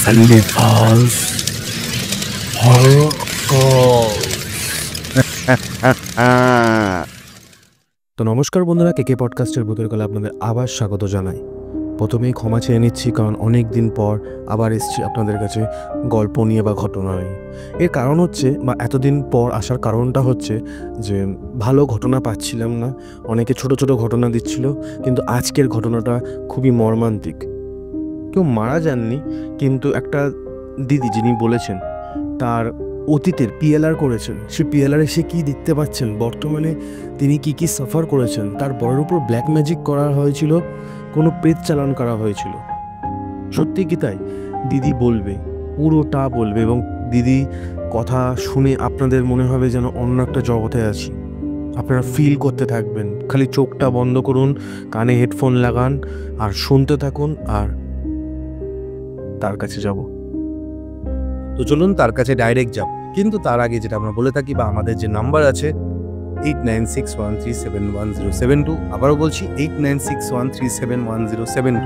Sandy Falls Horror Calls. তো নমস্কার বন্ধুরা, কেকে পডকাস্টের ভূতের গলা আপনাদের আবার স্বাগত জানাই। প্রথমেই ক্ষমা চেয়ে নিচ্ছি, কারণ অনেক দিন পর আবার এসেছি আপনাদের কাছে গল্প নিয়ে বা ঘটনা নিয়ে। এর কারণ হচ্ছে, বা এতদিন পর আসার কারণটা হচ্ছে যে ভালো ঘটনা পাচ্ছিলাম না। অনেকে ছোট ছোট ঘটনা দিচ্ছিল, কিন্তু আজকের ঘটনাটা খুবই মর্মান্তিক। কেউ মারা যাননি, কিন্তু একটা দিদি যিনি বলেছেন তার অতীতের পিএলআর করেছেন, সে পিএলআরে সে কী দেখতে পাচ্ছেন, বর্তমানে তিনি কি সাফার করেছেন, তার বড়ের উপর ব্ল্যাক ম্যাজিক করা হয়েছিল, কোনো প্রেত চালান করা হয়েছিল। সত্যি কি তাই? দিদি বলবে, পুরোটা বলবে, এবং দিদি কথা শুনে আপনাদের মনে হবে যেন অন্য একটা জগতে আছি। আপনারা ফিল করতে থাকবেন, খালি চোখটা বন্ধ করুন, কানে হেডফোন লাগান আর শুনতে থাকুন, আর তার কাছে যাব। তো চলুন তার কাছে ডাইরেক্ট যাব। কিন্তু তার আগে যেটা আমরা বলে থাকি, বা আমাদের যে নাম্বার আছে 8961371072, আবারও বলছি 8961371072,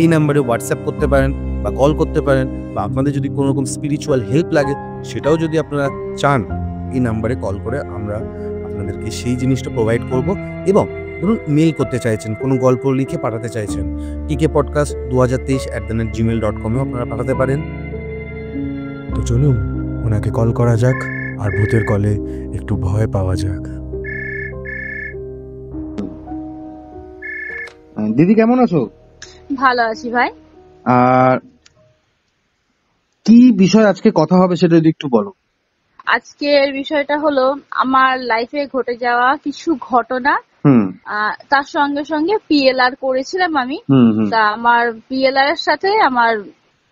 এই নাম্বারে হোয়াটসঅ্যাপ করতে পারেন বা কল করতে পারেন, বা আপনাদের যদি কোনো রকম স্পিরিচুয়াল হেল্প লাগে সেটাও যদি আপনারা চান, এই নাম্বারে কল করে আমরা আপনাদেরকে সেই জিনিসটা প্রোভাইড করব। এবং ধরুন মেল করতে চাইছেন, কোনো গল্প লিখে পাঠাতে চাইছেন, kekpodcast@gmail.com আপনারা পাঠাতে পারেন। তো চলুন ওনাকে কল করা যাক, আর ভূতের কলে একটু ভয় পাওয়া যাক। দিদি কেমন আছো? ভালো আছি ভাই। আর কি বিষয় আজকে কথা হবে সেটা যদি একটু বলো। আজকের বিষয়টা হলো আমার লাইফে ঘটে যাওয়া কিছু ঘটনা। তার সঙ্গে সঙ্গে পিএলআর করেছিলাম আমি। তা আমার পিএলআর এর সাথে আমার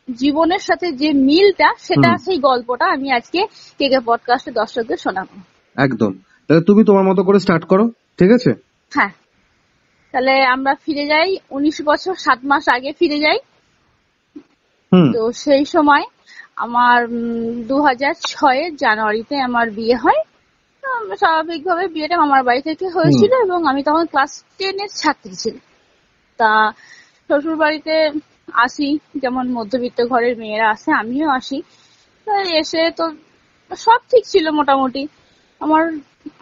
জীবনের সাথে যে মিলটা, সেটা সেই গল্পটা আমি আজকে কেকে পডকাস্টে দর্শকদের শোনাবো। একদম, তাহলে তুমি তোমার মতো করে স্টার্ট করো, ঠিক আছে? হ্যাঁ, তাহলে আমরা ফিরে যাই 19 বছর 7 মাস আগে ফিরে যাই। তো সেই সময় আমার 2006 জানুয়ারিতে আমার বিয়ে হয়। স্বাভাবিকভাবে বিয়েটা মামার বাড়ি থেকে হয়েছিল, এবং আমি তখন ক্লাস 10 এর ছাত্রী ছিলাম। তা শ্বশুর বাড়িতে আসি, যেমন মধ্যবিত্ত ঘরের মেয়েরা আসে, আমিও আসি। এসে তো সব ঠিক ছিল মোটামুটি।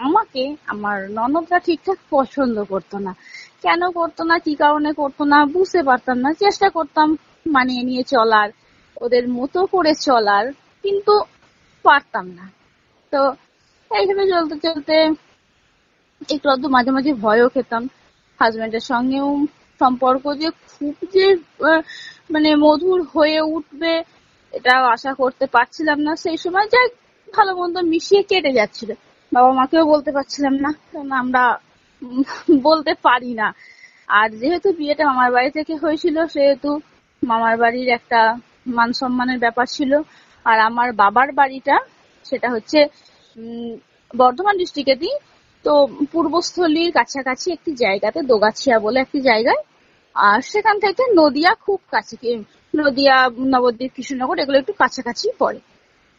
আমাকে আমার ননদরা ঠিকঠাক পছন্দ করতো না। কেন করতো না, কি কারণে করতো না বুঝতে পারতাম না। চেষ্টা করতাম মানিয়ে নিয়ে চলার, ওদের মতো করে চলার, কিন্তু পারতাম না। তো এইভাবে চলতে চলতে একটু আধটু মাঝে মাঝে ভয়ও খেতাম। হাজবেন্ডের সঙ্গেও সম্পর্ক যে খুব যে মানে মধুর হয়ে উঠবে, এটাও আশা করতে পারছিলাম না। সেই সময় যাই ভালো মন্দ মিশিয়ে কেটে যাচ্ছিল। বাবা মাকেও বলতে পারছিলাম না, কারণ আমরা বলতে পারি না। আর যেহেতু বিয়েটা মামার বাড়ি থেকে হয়েছিল, সেহেতু মামার বাড়ির একটা মান সম্মানের ব্যাপার ছিল। আর আমার বাবার বাড়িটা সেটা হচ্ছে বর্ধমান ডিস্ট্রিক্টেই, তো পূর্বস্থলীর কাছাকাছি একটি জায়গাতে, দোগাছিয়া বলে একটি জায়গায়। আর সেখান থেকে নদিয়া খুব কাছে, নদিয়া, নবদ্বীপ, কৃষ্ণনগর এগুলো একটু কাছাকাছি পড়ে।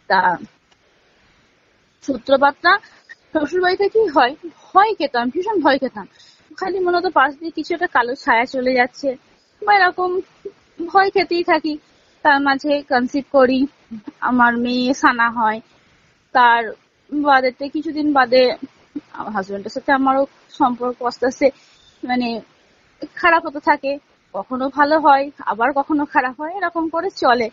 তা সূত্রপাতটা শ্বশুর বাড়ি থেকেই হয়। ভয় খেতাম, ভীষণ ভয় খেতাম। খালি মনে হতো পাশ দিয়ে কিছু একটা কালো ছায়া চলে যাচ্ছে, বা এরকম ভয় খেতেই থাকি। তার মাঝে কনসিভ করি, আমার মেয়ে সানা হয়। তার বাদেতে কিছুদিন বাদে হাজবেন্ডের সাথে আমারও সম্পর্ক আস্তে আস্তে মানে খারাপ হতে থাকে। কখনো ভালো হয়, আবার কখনো খারাপ হয়, এরকম করে চলে।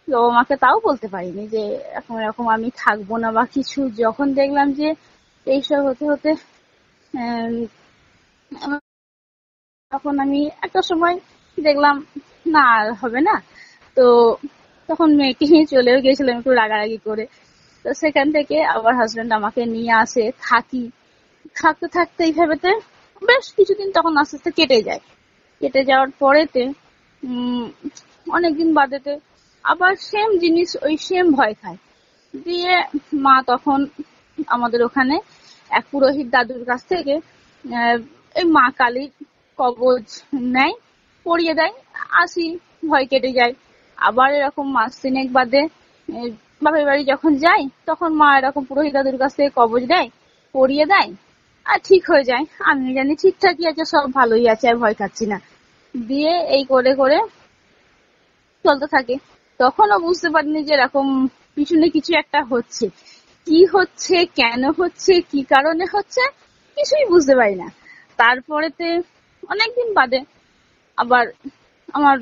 তো আমাকে তাও বলতে পারিনি যে এখন এরকম আমি থাকবো না বা কিছু। যখন দেখলাম যে এইসব হতে হতে তখন আমি একটা সময় দেখলাম না, আর হবে না। তো তখন মেয়েকে নিয়ে চলেও গিয়েছিলাম একটু রাগারাগি করে। তো সেখান থেকে আবার হাজবেন্ড আমাকে নিয়ে আসে, থাকি। থাকতে থাকতে এইভাবেতে বেশ কিছুদিন তখন আস্তে আস্তে কেটে যায়। কেটে যাওয়ার পরেতে অনেকদিন বাদেতে আবার সেম জিনিস, ওই সেম ভয় খায়। দিয়ে মা তখন আমাদের ওখানে এক পুরোহিত দাদুর কাছ থেকে এই মা কালীর কবচ নেয়, পরিয়ে দেয়। আসি, ভয় কেটে যায়। আবার এরকম মাস 3 বাদে বাপের বাড়ি যখন যাই, তখন মা এরকম পুরোহিত দাদুর কাছ থেকে কবচ দেয়, পরিয়ে দেয়, আর ঠিক হয়ে যায়। আমি জানি ঠিকঠাকই আছে, সব ভালোই আছে, আর ভয় খাচ্ছি না। দিয়ে এই করে করে চলতে থাকে। তো তখনও বুঝতে পারিনি যে এরকম পিছনে কিছু একটা হচ্ছে। কি হচ্ছে, কেন হচ্ছে, কি কারণে হচ্ছে, কিছুই বুঝতে পারি না। তারপরেতে অনেকদিন বাদে আবার আমার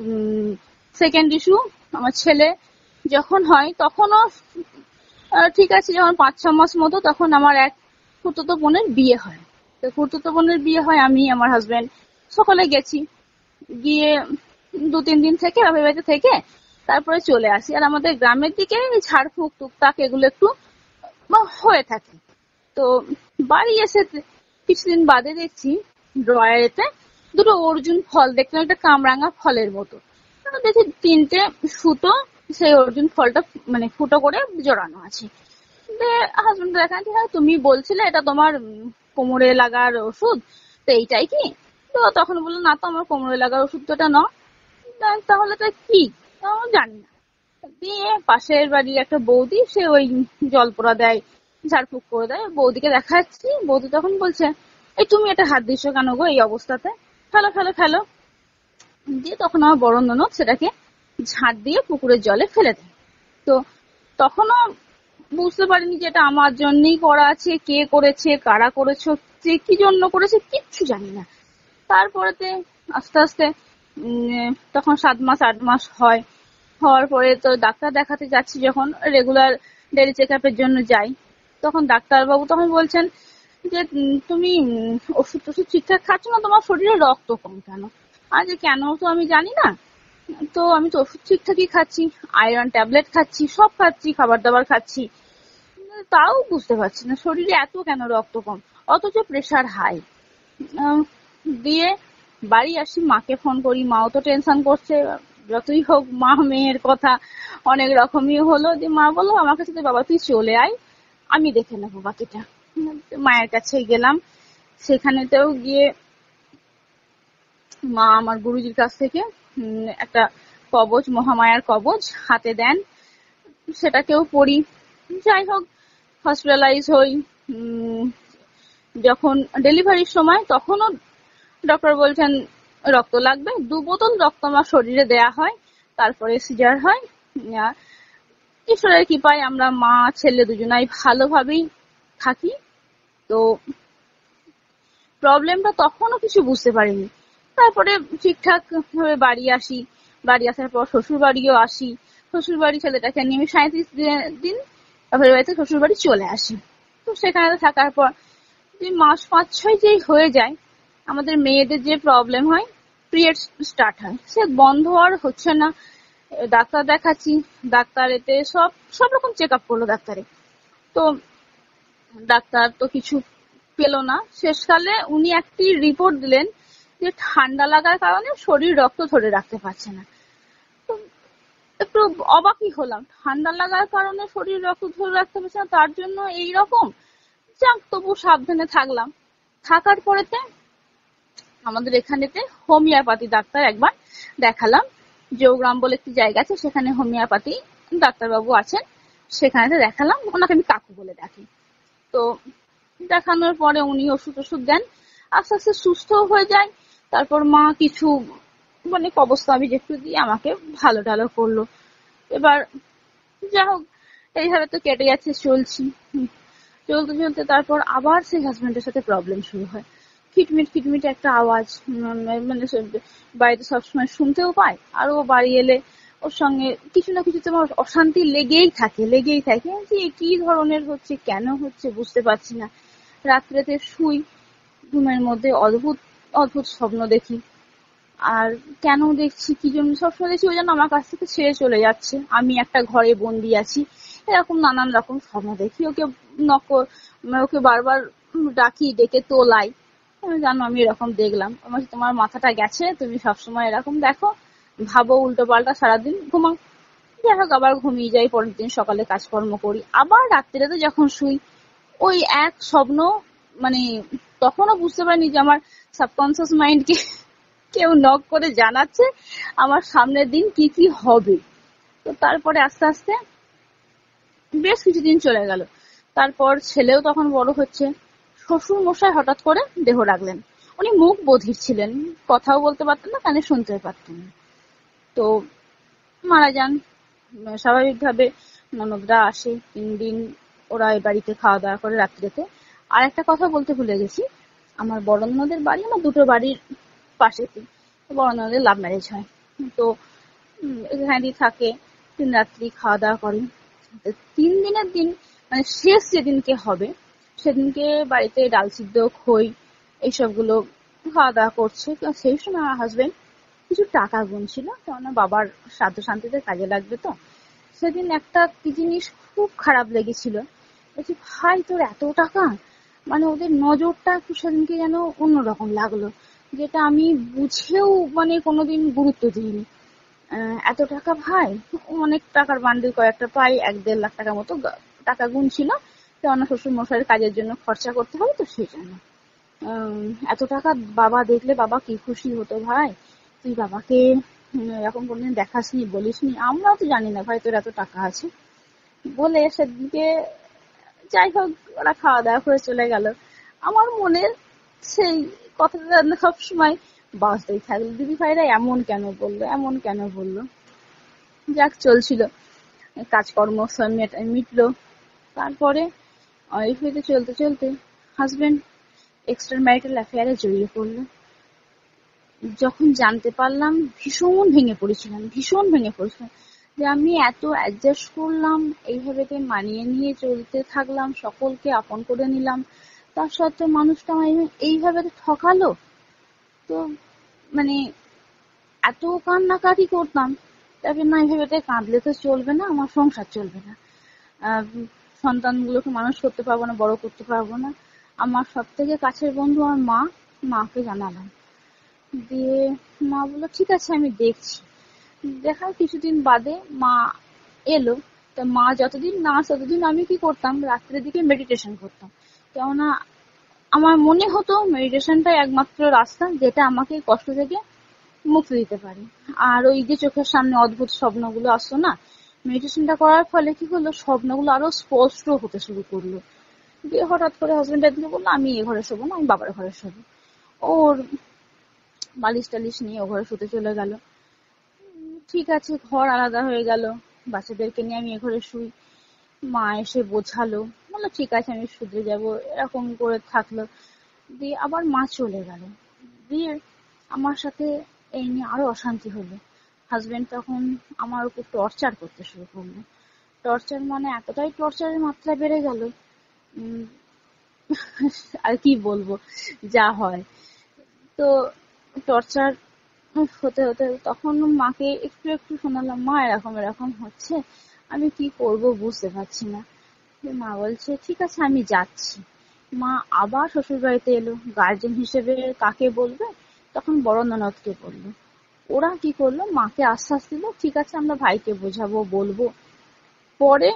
সেকেন্ড ইস্যু, আমার ছেলে যখন হয় তখনও ঠিক আছে, যখন 5-6 মাস মতো তখন আমার এক খুড়তুতো বোনের বিয়ে হয়। তো খুড়তুতো বোনের বিয়ে হয়, আমি আমার হাজবেন্ড সকলে গেছি। গিয়ে 2-3 দিন থেকে বাপের বাড়িতে থেকে তারপরে চলে আসি। আর আমাদের গ্রামের দিকে ঝাড়ফুঁক টুকটাক এগুলো একটু হয়ে থাকে। তো বাড়ি এসে কিছুদিন বাদে দেখছি ড্রয়ারেতে দুটো অর্জুন ফল, দেখলাম একটা কামরাঙা ফলের মতো। দেখি 3টে সুতো সেই অর্জুন ফলটা মানে ফুটো করে জড়ানো আছে। হাজবেন্ড দেখান, হ্যাঁ তুমি বলছিলে এটা তোমার কোমরে লাগার ওষুধ, তো এইটাই কি? তো তখন বললো না তো আমার কোমরে লাগার ওষুধ তো এটা নয়। তাহলে তো কি? জানি না। দিয়ে পাশের বাড়ির একটা বৌদি, সে ওই জল পোড়া দেয়, ঝাড়ফুঁক করে দেয়, বৌদিকে দেখাচ্ছি। বৌদি তখন বলছে, এই তুমি এটা হাত দিচ্ছ কেন গো এই অবস্থাতে, ফেলো ফেলো ফেলো। দিয়ে তখন আমার বড় ননদ সেটাকে ঝাঁট দিয়ে পুকুরের জলে ফেলে দেয়। তো তখনও বুঝতে পারিনি যে এটা আমার জন্যই করা আছে, কে করেছে, কারা করেছে, যে কি জন্য করেছে কিচ্ছু জানি না। তারপরেতে আস্তে আস্তে তখন 7 মাস 8 মাস হয়। হওয়ার পরে তো ডাক্তার দেখাতে যাচ্ছি, যখন রেগুলার ডেলি চেক আপের জন্য যাই, তখন ডাক্তারবাবু তখন বলছেন যে তুমি ওষুধ টষুধ ঠিকঠাক খাচ্ছ না, তোমার শরীরে রক্ত কম কেন? আর যে কেন তো আমি জানি না। তো আমি তো ওষুধ ঠিকঠাকই খাচ্ছি, আয়রন ট্যাবলেট খাচ্ছি, সব খাচ্ছি, খাবার দাবার খাচ্ছি, তাও বুঝতে পারছি না শরীরে এত কেন রক্ত কম, অথচ প্রেশার হাই। দিয়ে বাড়ি আসি, মাকে ফোন করি, মাও তো টেনশন করছে। যতই হোক মা মেয়ের কথা অনেক রকমই হলো। যে মা বললো আমার কাছে, বাবা তুই চলে আয়, আমি দেখে নেবো বাকিটা। মায়ের কাছে গেলাম, সেখানেতেও গিয়ে মা আমার গুরুজির কাছ থেকে একটা কবচ, মহামায়ার কবচ হাতে দেন, সেটাকেও পড়ি। যাই হোক, হসপিটালাইজ হই। যখন ডেলিভারির সময় তখনও ডক্টর বলছেন রক্ত লাগবে, 2 বোতল রক্ত আমার শরীরে দেয়া হয়, তারপরে সিজার হয়। ঈশ্বরের কৃপায় আমরা মা ছেলে দুজনাই ভালোভাবেই থাকি। তো প্রবলেমটা তখনও কিছু বুঝতে পারিনি। তারপরে ঠিকঠাক ভাবে বাড়ি আসি, বাড়ি আসার পর শ্বশুর বাড়িও আসি। শ্বশুর বাড়ি ছেলেটাকে নিয়ে আমি 37 দিন বাপের বাড়িতে শ্বশুর বাড়ি চলে আসি। তো সেখানে থাকার পর যে মাস 5-6 যেই হয়ে যায়, আমাদের মেয়েদের যে প্রবলেম হয়, পিরিয়ড স্টার্ট হয়, সে বন্ধ আর হচ্ছে না। ডাক্তার দেখাচ্ছি, ডাক্তার এতে সব রকম চেক আপ করলো ডাক্তারে। তো ডাক্তার তো কিছু পেলো না। শেষকালে উনি একটি রিপোর্ট দিলেন যে ঠান্ডা লাগার কারণে শরীর রক্ত ধরে রাখতে পারছে না। তো একটু অবাকই হলাম, ঠান্ডা লাগার কারণে শরীর রক্ত ধরে রাখতে পারছে না, তার জন্য এই রকম। যাক, তবু সাবধানে থাকলাম। থাকার পরেতে আমাদের এখানেতে হোমিওপ্যাথি ডাক্তার একবার দেখালাম। জৌগ্রাম বলে একটি জায়গা আছে, সেখানে হোমিওপ্যাথি ডাক্তারবাবু আছেন, সেখানে দেখালাম। ওনাকে আমি কাকু বলে ডাকি। তো দেখানোর পরে উনি ওষুধ দেন, আস্তে আস্তে সুস্থ হয়ে যায়। তারপর মা কিছু মানে কবস্থাবি একটু দিয়ে আমাকে ভালো টালো করলো। এবার যা হোক, এইভাবে তো কেটে যাচ্ছে, চলছি। চলতে চলতে তারপর আবার সেই হাজবেন্ডের সাথে প্রবলেম শুরু হয়। খিটমিট একটা আওয়াজ, মানে বাড়িতে সবসময় শুনতেও পায়। আর ও বাড়ি এলে ওর সঙ্গে কিছু না কিছু তোমার অশান্তি লেগেই থাকে। যে কি ধরনের হচ্ছে, কেন হচ্ছে বুঝতে পারছি না। রাত্রেতে শুই, ঘুমের মধ্যে অদ্ভুত স্বপ্ন দেখি। আর কেন দেখছি, কি জন্য সবসময় দেখছি, ওই জন্য আমার কাছ থেকে ছেড়ে চলে যাচ্ছে, আমি একটা ঘরে বন্দি আছি, এরকম নানান রকম স্বপ্ন দেখি। ওকে বারবার ডাকি, ডেকে তোলাই, জানো আমি এরকম দেখলাম। আমার তোমার মাথাটা গেছে, তুমি সবসময় এরকম দেখো, ভাবো উল্টো পাল্টা, সারাদিন ঘুমাও। যাই হোক, আবার ঘুমিয়ে যাই, পরের দিন সকালে কাজকর্ম করি। আবার রাত্রিতে যখন শুই, ওই এক স্বপ্ন। মানে তখনও বুঝতে পারিনি যে আমার সাবকনসিয়াস মাইন্ডকে কেউ নক করে জানাচ্ছে আমার সামনের দিন কি কি হবে। তো তারপরে আস্তে আস্তে বেশ কিছুদিন চলে গেল। তারপর ছেলেও তখন বড় হচ্ছে। শ্বশুর মশাই হঠাৎ করে দেহ রাখলেন। উনি মুখ বধির ছিলেন, কথাও বলতে পারতেন না, কানে শুনতে পারতেন না। তো মারা যান। স্বাভাবিকভাবে ননদরা আসে, 3 দিন ওরা এই বাড়িতে খাওয়া দাওয়া করে রাত্রিতে। আর একটা কথা বলতে ভুলে গেছি, আমার বড় ননদের বাড়ি আমার দুটো বাড়ির পাশেতেই। বড় ননদের লাভ ম্যারেজ হয়, তো এখানেই থাকে, 3 রাত্রি খাওয়া দাওয়া করে। 3 দিনের দিন মানে শেষ যেদিনকে হবে সেদিনকে বাড়িতে ডাল সিদ্ধ, খই এইসবগুলো খাওয়া দাওয়া করছে। সেই সময় আমার হাজবেন্ড কিছু টাকা গুনছিল, কেননা বাবার শ্রাদ্ধ শান্তিতে কাজে লাগবে। তো সেদিন একটা কি জিনিস খুব খারাপ লেগেছিল, বলছি ভাই তোর এত টাকা, মানে ওদের নজরটা একটু সেদিনকে যেন অন্যরকম লাগলো, যেটা আমি বুঝেও মানে কোনোদিন গুরুত্ব দিইনি। এত টাকা ভাই, অনেক টাকার বান্ডিল কয়েকটা পাই, 1-1.5 লাখ টাকার মতো টাকা গুনছিল, কেননা শ্বশুর মশাইয়ের কাজের জন্য খরচা করতে হবে, তো সেই জন্য এত টাকা বাবা দেখলে বাবা কি খুশি হতো ভাই, তুই বাবাকে এরকম কোনদিন দেখাসনি, বলিসনি, আমরাও তো জানি না ভাই তোর এত টাকা আছে বলে। সেদিকে যাই হোক ওরা খাওয়া দাওয়া করে চলে গেল। আমার মনে সেই কথাটা সব সময় বাজতেই থাকলো, দিদি ভাইরা এমন কেন বললো, এমন কেন বললো। যাক চলছিল, কাজকর্ম সব মিটলো। তারপরে এই হইতে চলতে চলতে হাজবেন্ড এক্সট্রা ম্যারিটাল অ্যাফেয়ারে জড়িয়ে পড়লো। যখন জানতে পারলাম ভীষণ ভেঙে পড়েছিলাম যে আমি এত অ্যাডজাস্ট করলাম, এইভাবে মানিয়ে নিয়ে চলতে থাকলাম, সকলকে আপন করে নিলাম, তার সত্ত্বেও মানুষটা এইভাবে ঠকালো। তো মানে এত কান্নাকাটি করতাম, তারপরে না এইভাবে কাঁদলে তো চলবে না, আমার সংসার চলবে না, সন্তানগুলোকে মানুষ করতে পারবো না, বড় করতে পারবো না। আমার সব থেকে কাছের বন্ধু আমার মাকে জানালাম, দিয়ে মা বললো ঠিক আছে আমি দেখছি। দেখার কিছুদিন বাদে মা এলো। তো মা যতদিন না ততদিন আমি কি করতাম, রাত্রের দিকে মেডিটেশন করতাম, কেননা আমার মনে হতো মেডিটেশনটাই একমাত্র রাস্তা যেটা আমাকে কষ্ট থেকে মুক্তি দিতে পারে। আর ওই যে চোখের সামনে অদ্ভুত স্বপ্নগুলো আসতো না, মেডিটেশনটা করার ফলে কি হলো, স্বপ্নগুলো আরো স্পষ্ট হতে শুরু করলো। দিয়ে হঠাৎ করে হাজবেন্ড একদিন বললো আমি এ ঘরে শোবো না, আমি বাবার ঘরে শোবো। ওর বালিশ টালিশ নিয়ে ও ঘরে শুতে চলে গেল। ঠিক আছে, ঘর আলাদা হয়ে গেল, বাচ্চাদেরকে নিয়ে আমি এ ঘরে শুই। মা এসে বোঝালো, বললো ঠিক আছে আমি শুধরে যাব, এরকম করে থাকলো। দিয়ে আবার মা চলে গেল। দিয়ে আমার সাথে এই নিয়ে আরো অশান্তি হলো। হাজবেন্ড তখন আমার উপর টর্চার করতে শুরু করলো। টর্চার মানে এতটাই টর্চারের মাত্রা বেড়ে গেল, আর কি বলবো, যা হয়। তো টর্চার হতে হতে তখন মাকে একটু একটু শোনালাম, মা এরকম এরকম হচ্ছে, আমি কি করব বুঝতে পারছি না। মা বলছে ঠিক আছে আমি যাচ্ছি। মা আবার শ্বশুর বাড়িতে এলো, গার্জেন হিসেবে কাকে বলবে, তখন বড় ননদকে বললো। ওরা কি করলো, মাকে আশ্বাস দিল ঠিক আছে আমরা ভাইকে বোঝাবো, বলবো। পরে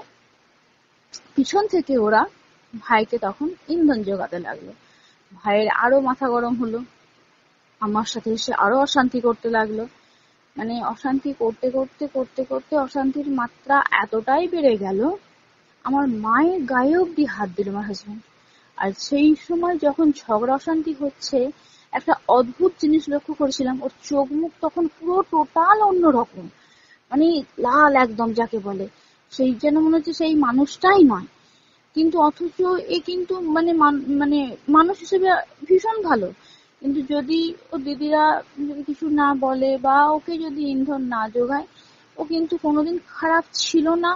পিছন থেকে ওরা ভাইকে তখন ইন্ধন জোগাতে লাগলো। ভাইয়ের আরো মাথা গরম হলো, আমার সাথে এসে আরো অশান্তি করতে লাগলো। মানে অশান্তি করতে করতে করতে করতে অশান্তির মাত্রা এতটাই বেড়ে গেল, আমার মায়ের গায়ে অব্দি হাত দিল আমার হাজবেন্ড। আর সেই সময় যখন ঝগড়া অশান্তি হচ্ছে, একটা অদ্ভুত জিনিস লক্ষ্য করেছিলাম, ওর চোখ মুখ তখন পুরো টোটাল অন্যরকম, মানে লাল একদম যাকে বলে, সেই যেন মনে হচ্ছে সেই মানুষটাই নয়। কিন্তু অথচ এ কিন্তু মানে মানে মানুষ হিসেবে ভীষণ ভালো, কিন্তু যদি ও দিদিরা যদি কিছু না বলে বা ওকে যদি ইন্ধন না যোগায়, ও কিন্তু কোনোদিন খারাপ ছিল না।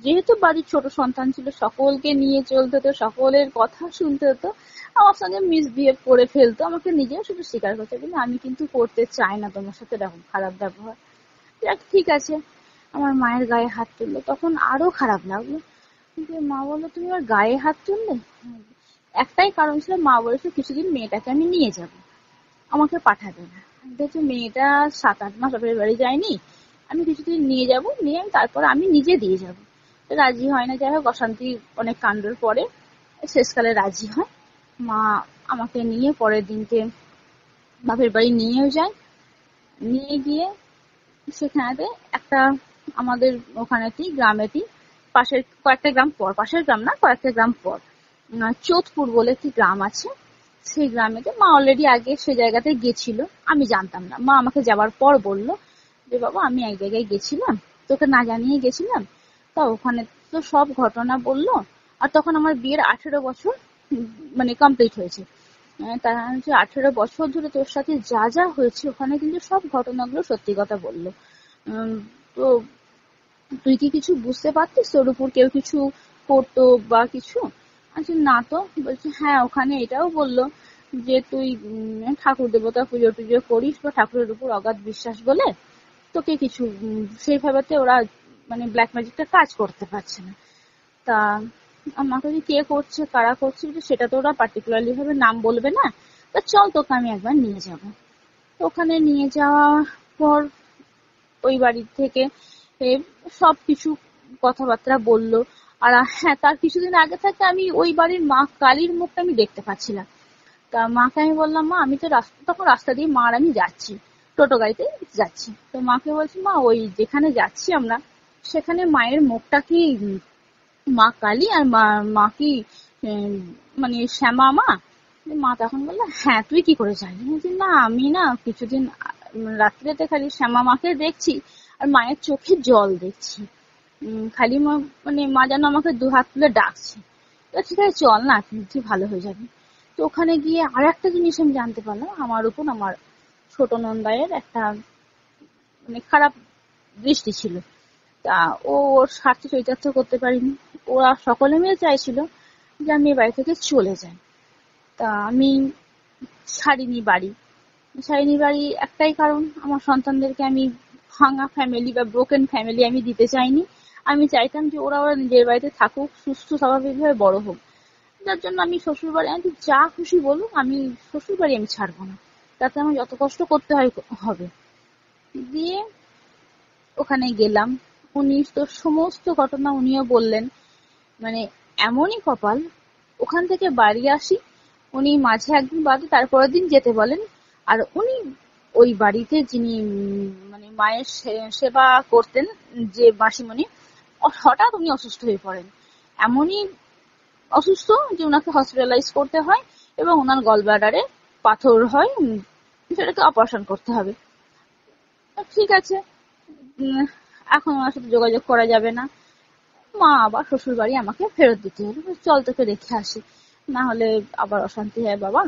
যেহেতু বাড়ির ছোট সন্তান ছিল, সকলকে নিয়ে চলতে হতো, সকলের কথা শুনতে হতো, আমার সঙ্গে মিসবিহেভ করে ফেলতো, আমাকে নিজেও শুধু স্বীকার করতে, কিন্তু আমি কিন্তু করতে চাই না তোমার সাথে এরকম খারাপ ব্যবহার। ঠিক আছে, আমার মায়ের গায়ে হাত তুললো, তখন আরো খারাপ লাগলো। কিন্তু মা বললো তুমি আমার গায়ে হাত তুললে, একটাই কারণ ছিল, মা বলেছে কিছুদিন মেয়েটাকে আমি নিয়ে যাব, আমাকে পাঠাবে না। দেখছি মেয়েটা 7-8 মাস বাপের বাড়ি যায়নি, আমি কিছুদিন নিয়ে যাব, নিয়ে তারপর আমি নিজে দিয়ে যাব। রাজি হয় না, যাই হোক অশান্তি অনেক কাণ্ডর পরে শেষকালে রাজি হয়। মা আমাকে নিয়ে পরের দিনকে বাপের বাড়ি নিয়েও যায়। নিয়ে গিয়ে সেখানে একটা আমাদের ওখানেতেই গ্রামেতেই পাশের কয়েকটা গ্রাম পর, পাশের গ্রাম না কয়েকটা গ্রাম পর, চোদপুর বলে একটি গ্রাম আছে, সেই গ্রামেতে মা অলরেডি আগে সে জায়গাতে গেছিল, আমি জানতাম না। মা আমাকে যাবার পর বলল যে বাবা আমি এক জায়গায় গেছিলাম, তো তোকে না জানিয়ে গেছিলাম। তা ওখানে তো সব ঘটনা বললো। আর তখন আমার বিয়ের 18 বছর মানে কমপ্লিট হয়েছে। তারা হচ্ছে 18 বছর ধরে তোর সাথে যা যা হয়েছে ওখানে কিন্তু সব ঘটনাগুলো সত্যি কথা বললো। তো তুই কি কিছু বুঝতে পারতিস তোর উপর কেউ কিছু করতো বা কিছু? আচ্ছা না তো। বলছে হ্যাঁ, ওখানে এটাও বললো যে তুই ঠাকুর দেবতা পুজো টুজো করিস বা ঠাকুরের উপর অগাধ বিশ্বাস বলে তোকে কিছু সেইভাবেতে ওরা মানে ব্ল্যাক ম্যাজিকটা কাজ করতে পারছে না। তা আমাকে যে কে করছে কারা করছে সেটা তো ওরা পার্টিকুলারলি ভাবে নাম বলবে না। তা চল তোকে আমি একবার নিয়ে যাবো। তো ওখানে নিয়ে যাওয়ার পর ওই বাড়ি থেকে সবকিছু কথাবার্তা বললো। আর হ্যাঁ, তার কিছুদিন আগে থেকে আমি ওই বাড়ির মা কালীর মুখটা আমি দেখতে পাচ্ছিলাম। তা মাকে আমি বললাম, মা আমি তো তখন রাস্তা দিয়ে মা আর আমি যাচ্ছি, টোটো গাড়িতে যাচ্ছি। তো মাকে বলছি, মা ওই যেখানে যাচ্ছি আমরা সেখানে মায়ের মুখটা কি মা কালী আর মা কি মানে শ্যামা মা? মা তখন বললো, হ্যাঁ তুই কি করে জানিস? না আমি না কিছুদিন রাত্রিতে খালি শ্যামা মাকে দেখছি আর মায়ের চোখে জল দেখছি, খালি মানে মা যেন আমাকে দু হাত তুলে ডাকছে। তো ঠিক আছে চল না, তুই ভালো হয়ে যাবি। তো ওখানে গিয়ে আর একটা জিনিস আমি জানতে পারলাম, আমার উপর আমার ছোট নন্দায়ের একটা মানে খারাপ দৃষ্টি ছিল। তা ওর স্বার্থ চরিতার্থ করতে পারিনি। ওরা সকলে মিলে চাইছিল যে আমি এই বাড়ি থেকে চলে যাই। তা আমি ছাড়িনি বাড়ি একটাই কারণ, আমার সন্তানদেরকে আমি ভাঙা ফ্যামিলি বা ব্রোকেন ফ্যামিলি আমি দিতে চাইনি। আমি চাইতাম যে ওরা নিজের বাড়িতে থাকুক, সুস্থ স্বাভাবিকভাবে বড় হোক। যার জন্য আমি শ্বশুর বাড়ি, আমি যা খুশি বলুক, আমি শ্বশুর বাড়ি আমি ছাড়বো না, তাতে আমার যত কষ্ট করতে হবে। দিয়ে ওখানে গেলাম, উনি তো সমস্ত ঘটনা উনিও বললেন। মানে এমনই কপাল, ওখান থেকে বাড়ি আসি, উনি মাঝে একদিন বাদে তারপরের দিন যেতে বলেন। আর উনি ওই বাড়িতে যিনি মানে মায়ের সেবা করতেন যে মাসিমণি, হঠাৎ উনি অসুস্থ হয়ে পড়েন। এমনই অসুস্থ যে ওনাকে হসপিটালাইজ করতে হয় এবং ওনার গলব্লাডারে পাথর হয়, সেটাকে অপারেশন করতে হবে। ঠিক আছে, এখন ওনার সাথে যোগাযোগ করা যাবে না। মা আবার শ্বশুর বাড়ি আমাকে ফেরত দিতে হলো। চল তোকে রেখে আসি, না হলে আবার অশান্তি হয় বাবা।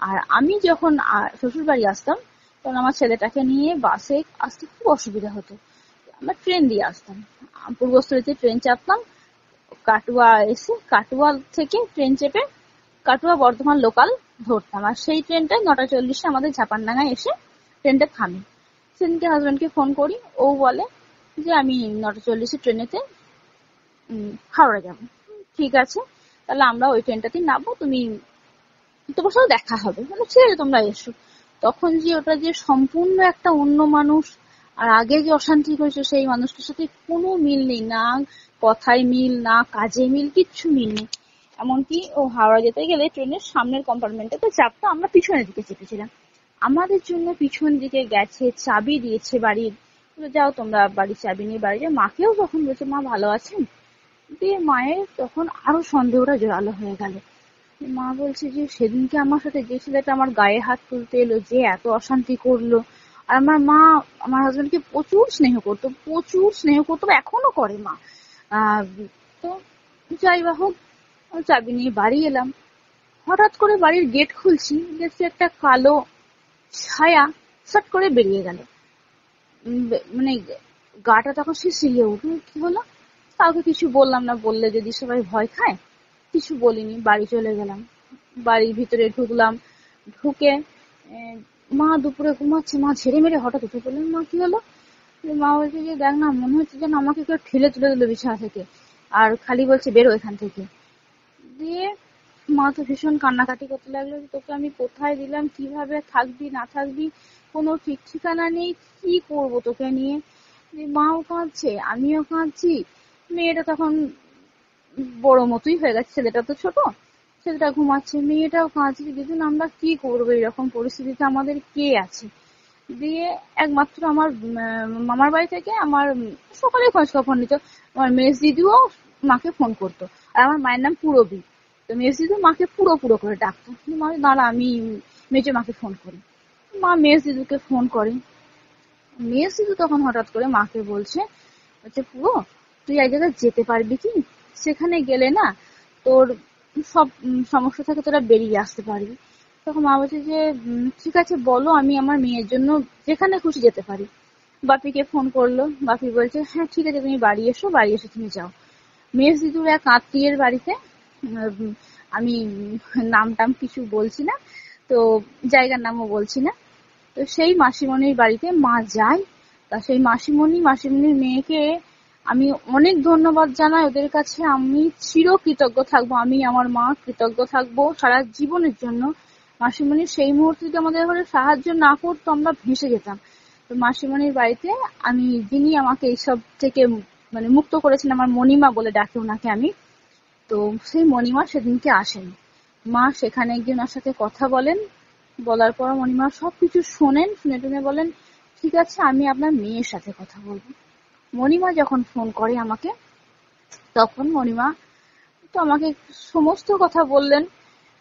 আর আমি যখন শ্বশুর বাড়ি আসতাম তখন আমার ছেলেটাকে নিয়ে বাসে আসতে খুব অসুবিধা হতো। আমরা ট্রেন দিয়ে আসতাম, পূর্বস্থলীতে ট্রেন চাপতাম, কাটুয়া এসে কাটুয়া থেকে ট্রেন চেপে কাটুয়া বর্ধমান লোকাল ধরতাম। আর সেই ট্রেনটায় 9:40 আমাদের ঝাপানডাঙ্গায় এসে ট্রেনটা থামে। সেদিনকে হাজবেন্ডকে ফোন করি, ও বলে যে আমি 9:40 ট্রেনেতে হাওড়া যাবো। ঠিক আছে, তাহলে আমরা ওই ট্রেনটাতেই নামবো, তোমার সাথে দেখা হবে, মানে ঠিক আছে তোমরা এসো। তখন যে ওটা যে সম্পূর্ণ একটা অন্য মানুষ, আর আগে যে অশান্তি হয়েছে সেই মানুষটার সাথে কোনো মিল নেই, না কথায় মিল, না কাজে মিল, কিচ্ছু মিল নেই। এমনকি ও হাওড়া যেতে গেলে ট্রেনের সামনের কম্পার্টমেন্টে চাপটা আমরা পিছনের দিকে চেপেছিলাম। আমাদের জন্য পিছন দিকে গেছে, চাবি দিয়েছে বাড়ির, যাও তোমরা বাড়ির চাবি নিয়ে বাড়ি যাও। মাকেও তখন বলছে মা ভালো আছেন। দিয়ে মায়ের তখন আরো সন্দেহটা জোরালো হয়ে গেল। মা বলছে যে সেদিনকে আমার সাথে যে ছেলেটা আমার গায়ে হাত তুলতে এলো, যে এত অশান্তি করলো, আর আমার মা আমার হাজবেন্ডকে প্রচুর স্নেহ করতো, এখনো করে মা। তো যাই বা হোক, চাবি নিয়ে বাড়ি এলাম। হঠাৎ করে বাড়ির গেট খুলছি, দেখছি একটা কালো ছায়া সট করে বেরিয়ে গেল। মানে গাটা তখন শিরশিরিয়ে উঠল, কি হলো? কাউকে কিছু বললাম না, বললে যদি সবাই ভয় খায়, কিছু বলিনি। বাড়ি চলে গেলাম, বাড়ির ভিতরে ঢুকলাম, ঢুকে মা দুপুরে ঘুমাচ্ছে, মা ঝেড়ে মেরে হঠাৎ উঠে পড়লেন। মা কি হলো? মা বলছে যে দেখ না, মনে হচ্ছে যেন আমাকে কেউ ঠেলে তুলে দিল বিছানা থেকে, আর খালি বলছে বেরো এখান থেকে। দিয়ে মা তো ভীষণ কান্নাকাটি করতে লাগলো, তোকে আমি কোথায় দিলাম, কিভাবে থাকবি না থাকবি কোনো ঠিক ঠিকানা নেই, কি করবো তোকে নিয়ে। মাও কাঁদছে, আমিও কাঁদছি। মেয়েটা তখন বড় মতোই হয়ে গেছে, ছেলেটা তো ছোট, ছেলেটা ঘুমাচ্ছে, মেয়েটাও কাঁদছে। দিদিন আমরা কি করবো, এরকম পরিস্থিতিতে আমাদের কে আছে? দিয়ে একমাত্র আমার মামার বাড়ি থেকে আমার সকালে খোঁজ খবর নিত, আমার মেজ দিদিও মাকে ফোন করতো। আর আমার মায়ের নাম পুরবী, তো মেজ দিদিও মাকে পুরো করে ডাকতো। মা দাঁড়া আমি মেজো মাকে ফোন করি। মা মেজ দিদুকে ফোন করে। মেজ দিদু তখন হঠাৎ করে মাকে বলছে বলছে পুরো তুই এক জায়গায় যেতে পারবি কি, সেখানে গেলে না তোর সব সমস্যা থেকে তোরা বেরিয়ে আসতে পারবি। তখন মা বলছে যে ঠিক আছে বলো, আমি আমার মেয়ের জন্য যেখানে খুশি যেতে পারি। বাপিকে ফোন করলো, বাপি বলছে হ্যাঁ ঠিক আছে তুমি বাড়ি এসো, বাড়ি এসে তুমি যাও। মেজদিদুর এক আত্মীয়ের বাড়িতে, আমি নাম টাম কিছু বলছি না, তো জায়গার নামও বলছি না, তো সেই মাসিমণির বাড়িতে মা যায়। তা সেই মাসিমণির মেয়েকে আমি অনেক ধন্যবাদ জানাই ওদের কাছে। আমি চির কৃতজ্ঞ থাকবো, আমি আমার মা কৃতজ্ঞ থাকবো সারা জীবনের জন্য। মাসিমণি সেই মুহূর্তে যদি আমাদের ঘরে সাহায্য না করতো আমরা ভেসে যেতাম। তো মাসিমণির বাড়িতে আমি, যিনি আমাকে এইসব থেকে মানে মুক্ত করেছেন, আমার মণিমা বলে ডাকি ওনাকে আমি, তো সেই মণিমা সেদিনকে আসেন। মা সেখানে গিয়ে ওনার সাথে কথা বলেন, বলার পর মণিমা সবকিছু শোনেন, শুনে টুনে বলেন ঠিক আছে আমি আপনার মেয়ের সাথে কথা বলবো। মণিমা যখন ফোন করে আমাকে, তখন মণিমা তো আমাকে সমস্ত কথা বললেন,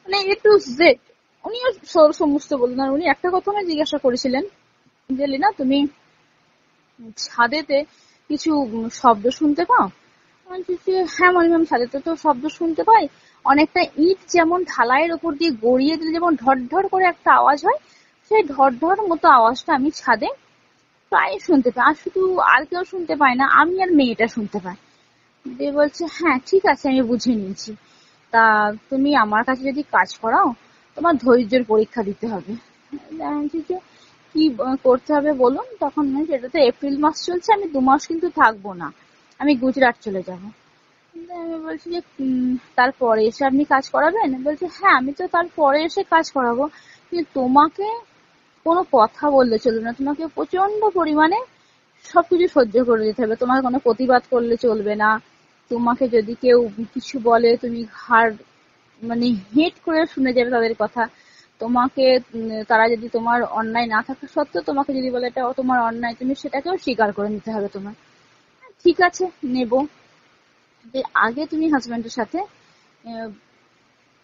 মানে এ টু জেড উনিও সমস্ত বললেন। আর উনি একটা কথা আমায় জিজ্ঞাসা করেছিলেন যে লীনা তুমি ছাদেতে কিছু শব্দ শুনতে পাও? বলছি যে হ্যাঁ মণিমা, আমি ছাদেতে তো শব্দ শুনতে পাই, অনেকটা ইট যেমন ঢালাইয়ের উপর দিয়ে গড়িয়ে দিলে যেমন ঢড় করে একটা আওয়াজ হয়, সেই ঢড় মতো আওয়াজটা আমি ছাদে প্রায় শুনতে পাই। আর শুধু আর কেউ শুনতে পায় না, আমি আর মেয়েটা শুনতে পাই। দিয়ে বলছে হ্যাঁ ঠিক আছে আমি বুঝে নিয়েছি, তা তুমি আমার কাছে যদি কাজ করাও তোমার ধৈর্যের পরীক্ষা দিতে হবে। বলছি যে কি করতে হবে বলুন। তখন সেটা তো এপ্রিল মাস চলছে, আমি 2 মাস কিন্তু থাকবো না, আমি গুজরাট চলে যাব। আমি বলছি যে তারপরে এসে আপনি কাজ করাবেন? বলছে হ্যাঁ আমি তো তারপরে এসে কাজ করাবো, কিন্তু তোমাকে কোনো কথা বললে চলবে না, তোমাকে প্রচন্ড পরিমাণে সবকিছু সহ্য করে যেতে হবে, তোমার কোনো প্রতিবাদ করলে চলবে না। তোমাকে যদি কেউ কিছু বলে তুমি ঘাড় মানে হেট করে শুনে যাবে তাদের কথা। তোমাকে তারা যদি তোমার অন্যায় না থাকা সত্ত্বেও তোমাকে যদি বলে এটা তোমার অন্যায়, তুমি সেটাকেও স্বীকার করে নিতে হবে তোমার। ঠিক আছে নেব, যে আগে তুমি হাজবেন্ডের সাথে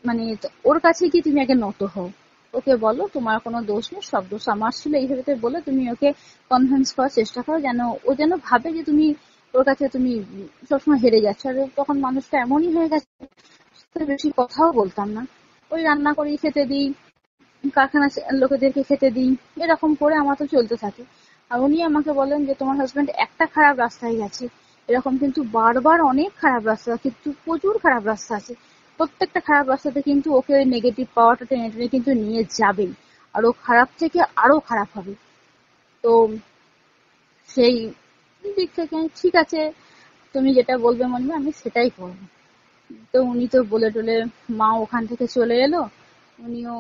মানে ওর কাছে কি তুমি আগে নত হও, ওকে বলো তোমার কোনো দোষ নেই, সব দোষ আমার ছিল, এইভাবে বলে তুমি ওকে কনভিন্স করার চেষ্টা করো, ও যেন ভাবে যে তুমি ওর কাছে তুমি সবসময় হেরে যাচ্ছ। আর তখন মানুষটা এমনই হয়ে গেছে, বেশি কথাও বলতাম না, ওই রান্না করি খেতে দিই, কারখানা লোকেদেরকে খেতে দিই, এরকম করে আমার তো চলতে থাকে। আর উনি আমাকে বলেন যে তোমার হাজবেন্ড একটা খারাপ রাস্তায় গেছে, এরকম কিন্তু বারবার অনেক খারাপ রাস্তা, কিন্তু প্রচুর খারাপ রাস্তা আছে, প্রত্যেকটা খারাপ রাস্তাতে কিন্তু ওকে ওই নেগেটিভ পাওয়ারটা টেনে টেনে কিন্তু নিয়ে যাবেই, আর ও খারাপ থেকে আরো খারাপ হবে। তো সেই দিক থেকে ঠিক আছে তুমি যেটা বলবে মনে আমি সেটাই করবো। তো উনি তো বলে টলে মা ওখান থেকে চলে এলো, উনিও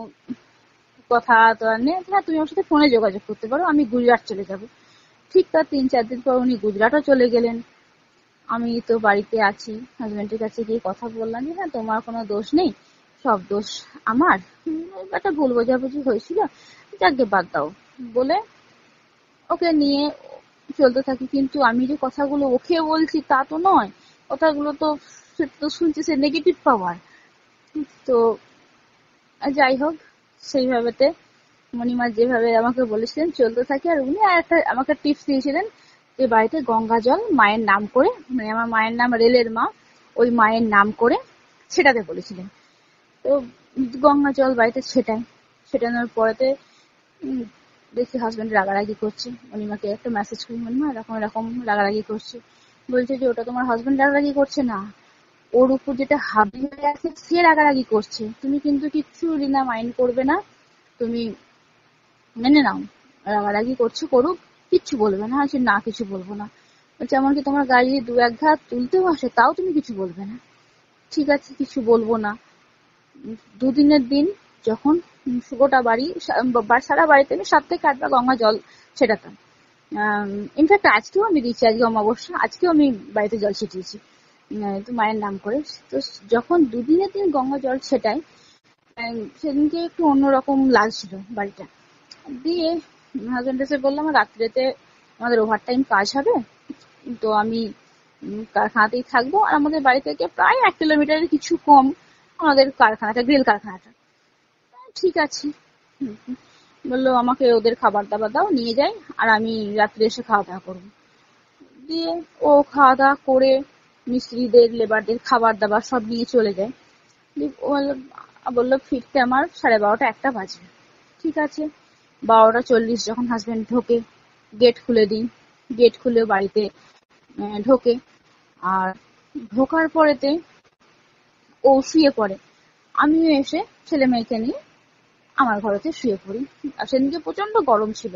কথা তো আর নেই, হ্যাঁ তুমি ওর সাথে ফোনে যোগাযোগ করতে পারো, আমি গুজরাট চলে যাব। ঠিক তার 3-4 দিন পর উনি গুজরাটও চলে গেলেন। আমি তো বাড়িতে আছি, হাজবেন্ডের কাছে গিয়ে কথা বললাম যে হ্যাঁ তোমার কোনো দোষ নেই, সব দোষ আমার, একটা ভুল বোঝাবুঝি হয়েছিল, যাকে বাদ দাও বলে ওকে নিয়ে চলতে থাকি। কিন্তু আমি যে কথাগুলো ওকে বলছি তা তো নয়, কথাগুলো তো সে তো শুনছে সে নেগেটিভ পাওয়ার। তো যাই হোক সেইভাবেতে মণিমা যেভাবে আমাকে বলেছিলেন চলতে থাকি। আর উনি আমাকে টিপস দিয়েছিলেন যে বাড়িতে গঙ্গা জল মায়ের নাম করে, মানে আমার মায়ের নাম রেলের মা, ওই মায়ের নাম করে ছেটাতে বলেছিলেন। তো গঙ্গা জল বাড়িতে ছেটানোর পরেতে দেখি হাজবেন্ড রাগারাগি করছে। মণিমাকে একটা মেসেজ করি, মণিমা এরকম এরকম রাগারাগি করছে। বলছে যে ওটা তোমার হাজবেন্ড রাগারাগি করছে না, ওর উপর যেটা হাবি হয়ে আছে সে রাগারাগি করছে, তুমি কিন্তু কিচ্ছু রিনা মাইন্ড করবে না, তুমি মেনে নাও, রাগারাগি করছে করুক, কিচ্ছু বলবে না। আছে না কিছু বলবো না। বলছে এমনকি তোমার গাড়ি 2-1 ঘাত তুলতেও আসে তাও তুমি কিছু বলবে না। ঠিক আছে কিছু বলবো না। 2 দিনের দিন যখন গোটা বাড়ি সারা বাড়িতে আমি 7 থেকে 8 বার গঙ্গা জল ছেটাতাম। ইনফ্যাক্ট আজকেও আমি দিচ্ছি, আজকে অমাবস্যা, আজকেও আমি বাড়িতে জল ছিটিয়েছি তো মায়ের নাম করে। তো যখন 2 দিনের দিন গঙ্গা জল ছেটাই, সেদিনকে একটু অন্যরকম লাগছিল বাড়িটা। দিয়ে হাজবেন্ড এসে বললাম রাত্রেতে আমাদের ওভারটাইম কাজ হবে, তো আমি কারখানাতেই থাকবো, আর আমাদের বাড়ি থেকে প্রায় 1 কিলোমিটারের কিছু কম আমাদের কারখানাটা, গ্রিল কারখানাটা। ঠিক আছে বললো আমাকে ওদের খাবার দাবার দাও, নিয়ে যাই, আর আমি রাত্রে এসে খাওয়া দাওয়া করবো। দিয়ে ও খাওয়া দাওয়া করে মিস্ত্রিদের লেবারদের খাবার দাবার সব নিয়ে চলে যায়। ও বললো ফিরতে আমার 12:30 1টা বাজে। ঠিক আছে, 12:40 যখন হাজবেন্ড ঢোকে, গেট খুলে দিই। গেট খুলে বাড়িতে ঢোকে, আর ঢোকার পরেতে ও শুয়ে পড়ে। আমিও এসে ছেলে মেয়েকে নিয়ে আমার ঘরেতে শুয়ে পড়ি। আর সেদিনকে প্রচন্ড গরম ছিল।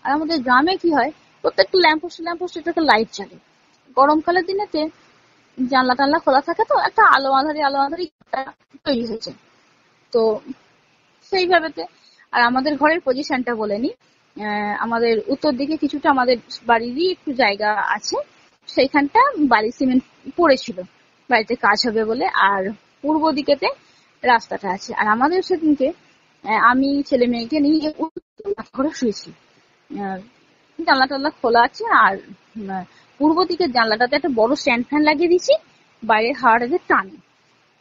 আর আমাদের গ্রামে কি হয়, প্রত্যেকটা ল্যাম্পপোস্টে একটা লাইট জ্বালে। গরমকালের দিনেতে জানলা টানলা খোলা থাকে, তো একটা আলো আঁধারি তৈরি হয়েছে। তো সেইভাবেতে আর আমাদের ঘরের পজিশনটা বলে নি, আমাদের উত্তর দিকে কিছুটা আমাদের বাড়িরই একটু জায়গা আছে, সেইখানটা বালি সিমেন্ট পড়েছিল বাড়িতে কাজ হবে বলে। আর পূর্ব দিকেতে রাস্তাটা আছে। আর আমাদের সেদিনকে আমি ছেলে মেয়েকে নিয়ে ঘরে শুয়েছি, জানলা টানলা খোলা আছে। আর পূর্ব দিকের জানলাটাতে একটা বড় স্ট্যান্ড ফ্যান লাগিয়ে দিয়েছি, বাইরের হাওয়াটাতে টানে।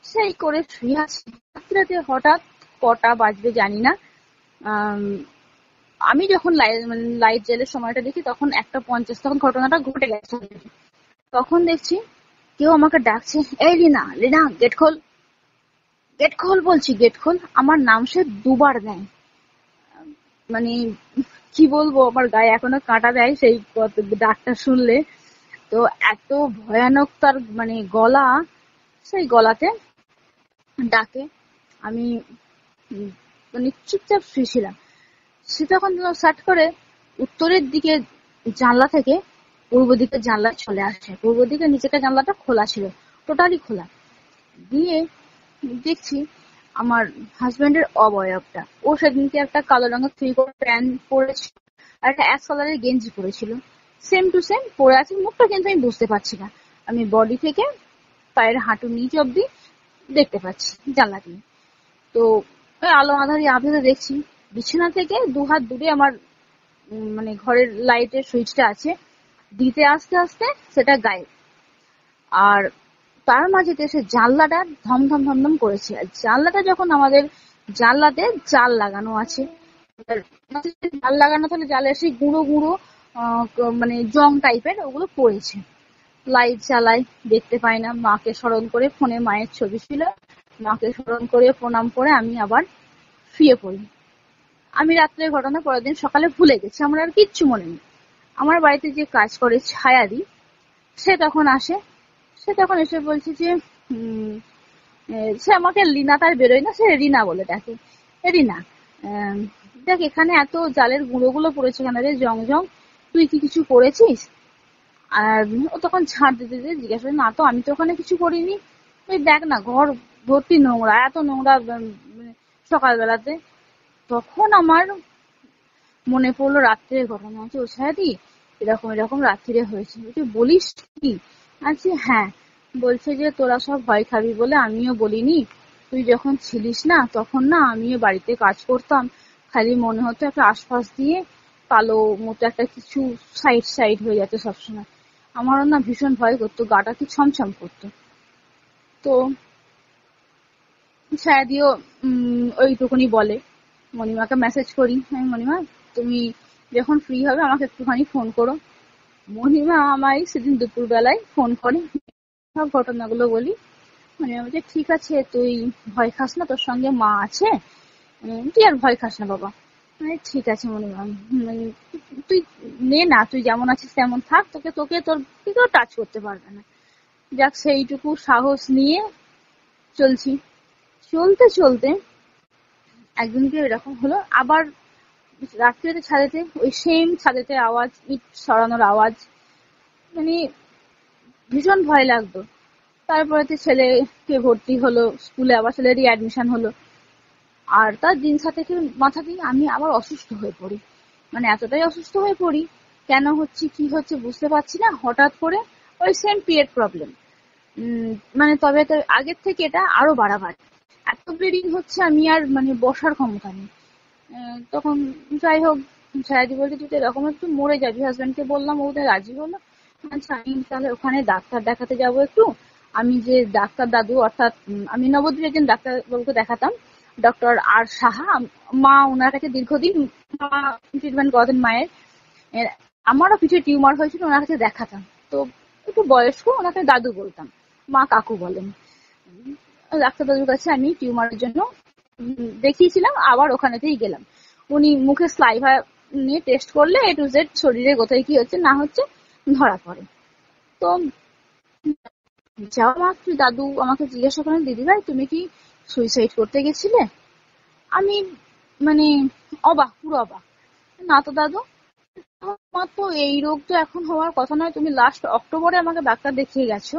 সেই করে শুয়ে আছি। রাত্রিতে হঠাৎ কটা বাজবে জানি না, আমি যখন লাইট জ্বালের সময়টা দেখি তখন 1:50, তখন ঘটনাটা ঘটে গেছে। তখন দেখছি কেউ আমাকে ডাকছে, এই রিনা রিনা গেট খোল, গেট খোল বলছি, গেট খোল। আমার নাম সে দুবার নেয়। মানে কি বলবো, আমার গায়ে এখনো কাঁটা দেয় সেই ডাকটা শুনলে। তো এত ভয়ানক তার মানে গলা, সেই গলাতে ডাকে। আমি মানে চুপচাপ শুয়েছিলাম। সে তখন সাট করে উত্তরের দিকে জানলা থেকে পূর্ব দিকের জানলা চলে আসে। পূর্ব দিকে নিচেকার জানলাটা খোলা ছিল, টোটালি খোলা। দিয়ে দেখছি আমার হাজবেন্ডের অবয়বটা। ও সেদিনকে একটা কালো রঙের থ্রি কোয়ার্টার প্যান্ট পরেছিল আর একটা অ্যাশ কালারের গেঞ্জি পরেছিল, সেম টু সেম পরে আছে। মুখটা কিন্তু আমি বুঝতে পারছি না, আমি বডি থেকে পায়ের হাঁটু নিচ অব্দি দেখতে পাচ্ছি জানলা দিয়ে। তো আলো আঁধারে দেখছি বিছানা থেকে 2 হাত দূরে আমার মানে ঘরের লাইটের সুইচটা আছে, দিতে আস্তে আস্তে সেটা গায়েব। আর তার মাঝেতে সে জানলাটা ধমধম ধমধম করেছে। আর জানলাটা যখন আমাদের জানলাতে জাল লাগানো আছে, জাল লাগানো তাহলে জালের সেই গুঁড়ো গুঁড়ো মানে জং টাইপের ওগুলো পড়েছে। লাইট জ্বালাই, দেখতে পাই না। মাকে স্মরণ করে, ফোনে মায়ের ছবি ছিল, মাকে স্মরণ করে প্রণাম করে আমি আবার শুয়ে পড়ি। আমি রাত্রে ঘটনা পরের দিন সকালে ভুলে গেছি, আমার আর কিচ্ছু মনে নেই। আমার বাড়িতে যে কাজ করে ছায়াদি, সে তখন আসে। সে তখন এসে বলছে যে সে আমাকে লিনা তার বেরোয় না, সে রিনা বলে ডাকে। রিনা দেখ এখানে এত জালের গুঁড়োগুলো পড়েছে কেন রে, জং জং, তুই কি কিছু করেছিস? আর ও তখন ঝাড় দিতে দিতে জিজ্ঞাসা করে, না তো আমি তো ওখানে কিছু করিনি, তুই দেখ না ঘর ভর্তি নোংরা, এত নোংরা সকালবেলাতে। তখন আমার মনে পড়লো রাত্রের ঘটনা। আছে ও ছায়াদি এরকম রাত্রিরে হয়েছে। বলিস কি? আচ্ছা হ্যাঁ। বলছে যে তোরা সব ভয় খাবি বলে আমিও বলিনি, তুই যখন ছিলিস না তখন না আমিও বাড়িতে কাজ করতাম, খালি মনে হতো একটা আশপাশ দিয়ে কালো মতো একটা কিছু সাইড হয়ে যাচ্ছে সবসময়। আমারও না ভীষণ ভয় করতো, গাটা কি ছমছম করতো। তো ছায়াদিও ওইটুকুনি বলে। মণিমাকে মেসেজ করি, আমি মণিমা তুমি যখন ফ্রি হবে আমাকে একটুখানি ফোন করো। মণিমা আমায় সেদিন দুপুর বেলায় ফোন করে, সব ঘটনাগুলো বলি। মণিমা বলছে ঠিক আছে তুই ভয় খাস না, তোর সঙ্গে মা আছে, তুই আর ভয় খাস না বাবা। ঠিক আছে মণিমা, তুই নে না, তুই যেমন আছিস তেমন থাক, তোকে তোর কেউ টাচ করতে পারবে না। যাক সেইটুকু সাহস নিয়ে চলছি। চলতে চলতে একদিনকে এরকম হলো, আবার রাত্রিতে ছাদেতে ওই সেম ছাদেতে আওয়াজ, ইট সরানোর আওয়াজ, মানে ভীষণ ভয় লাগতো। তারপরে ছেলেকে ভর্তি হলো স্কুলে, আবার ছেলেরই অ্যাডমিশন হলো। আর তার দিন সাথে মাথা দিয়ে আমি আবার অসুস্থ হয়ে পড়ি। মানে এতটাই অসুস্থ হয়ে পড়ি, কেন হচ্ছে কি হচ্ছে বুঝতে পারছি না। হঠাৎ করে ওই সেম পিরিয়ড প্রবলেম, মানে তবে তো আগের থেকে এটা আরো বাড়াবাড়ি, এত ব্লিডিং হচ্ছে আমি আর মানে বসার ক্ষমতা নেই। তখন যাই হোক ছায়াদি বলছে তুই তো এরকম একটু মরে যাবি। হাজবেন্ডকে বললাম, ও তো রাজি হলো। আচ্ছা আমি তাহলে ওখানে ডাক্তার দেখাতে যাবো একটু। আমি যে ডাক্তার দাদু, অর্থাৎ আমি নবদ্বীপের একজন ডাক্তার বাবুকে দেখাতাম, ডক্টর আর সাহা, মা ওনার কাছে দীর্ঘদিন ট্রিটমেন্ট করাতেন মায়ের। আমারও পিঠে টিউমার হয়েছিল, ওনার কাছে দেখাতাম। তো একটু বয়স্ক, ওনাকে দাদু বলতাম, মা কাকু বলেন। ডাক্তার দাদুর কাছে আমি টিউমারের জন্য দেখিয়েছিলাম, আবার ওখানেতেই গেলাম। উনি মুখে স্লাইভা নিয়ে টেস্ট করলে A to Z শরীরে কোথায় কি হচ্ছে না হচ্ছে ধরা পড়ে। তো যাওয়া মাত্র দাদু আমাকে জিজ্ঞাসা করেন, দিদি ভাই তুমি কি সুইসাইড করতে গেছিলে? আমি মানে অবাক, পুরো অবাক। না তো দাদু, মাত্র এই রোগ তো এখন হওয়ার কথা নয়, তুমি লাস্ট অক্টোবরে আমাকে ডাক্তার দেখিয়ে গেছো,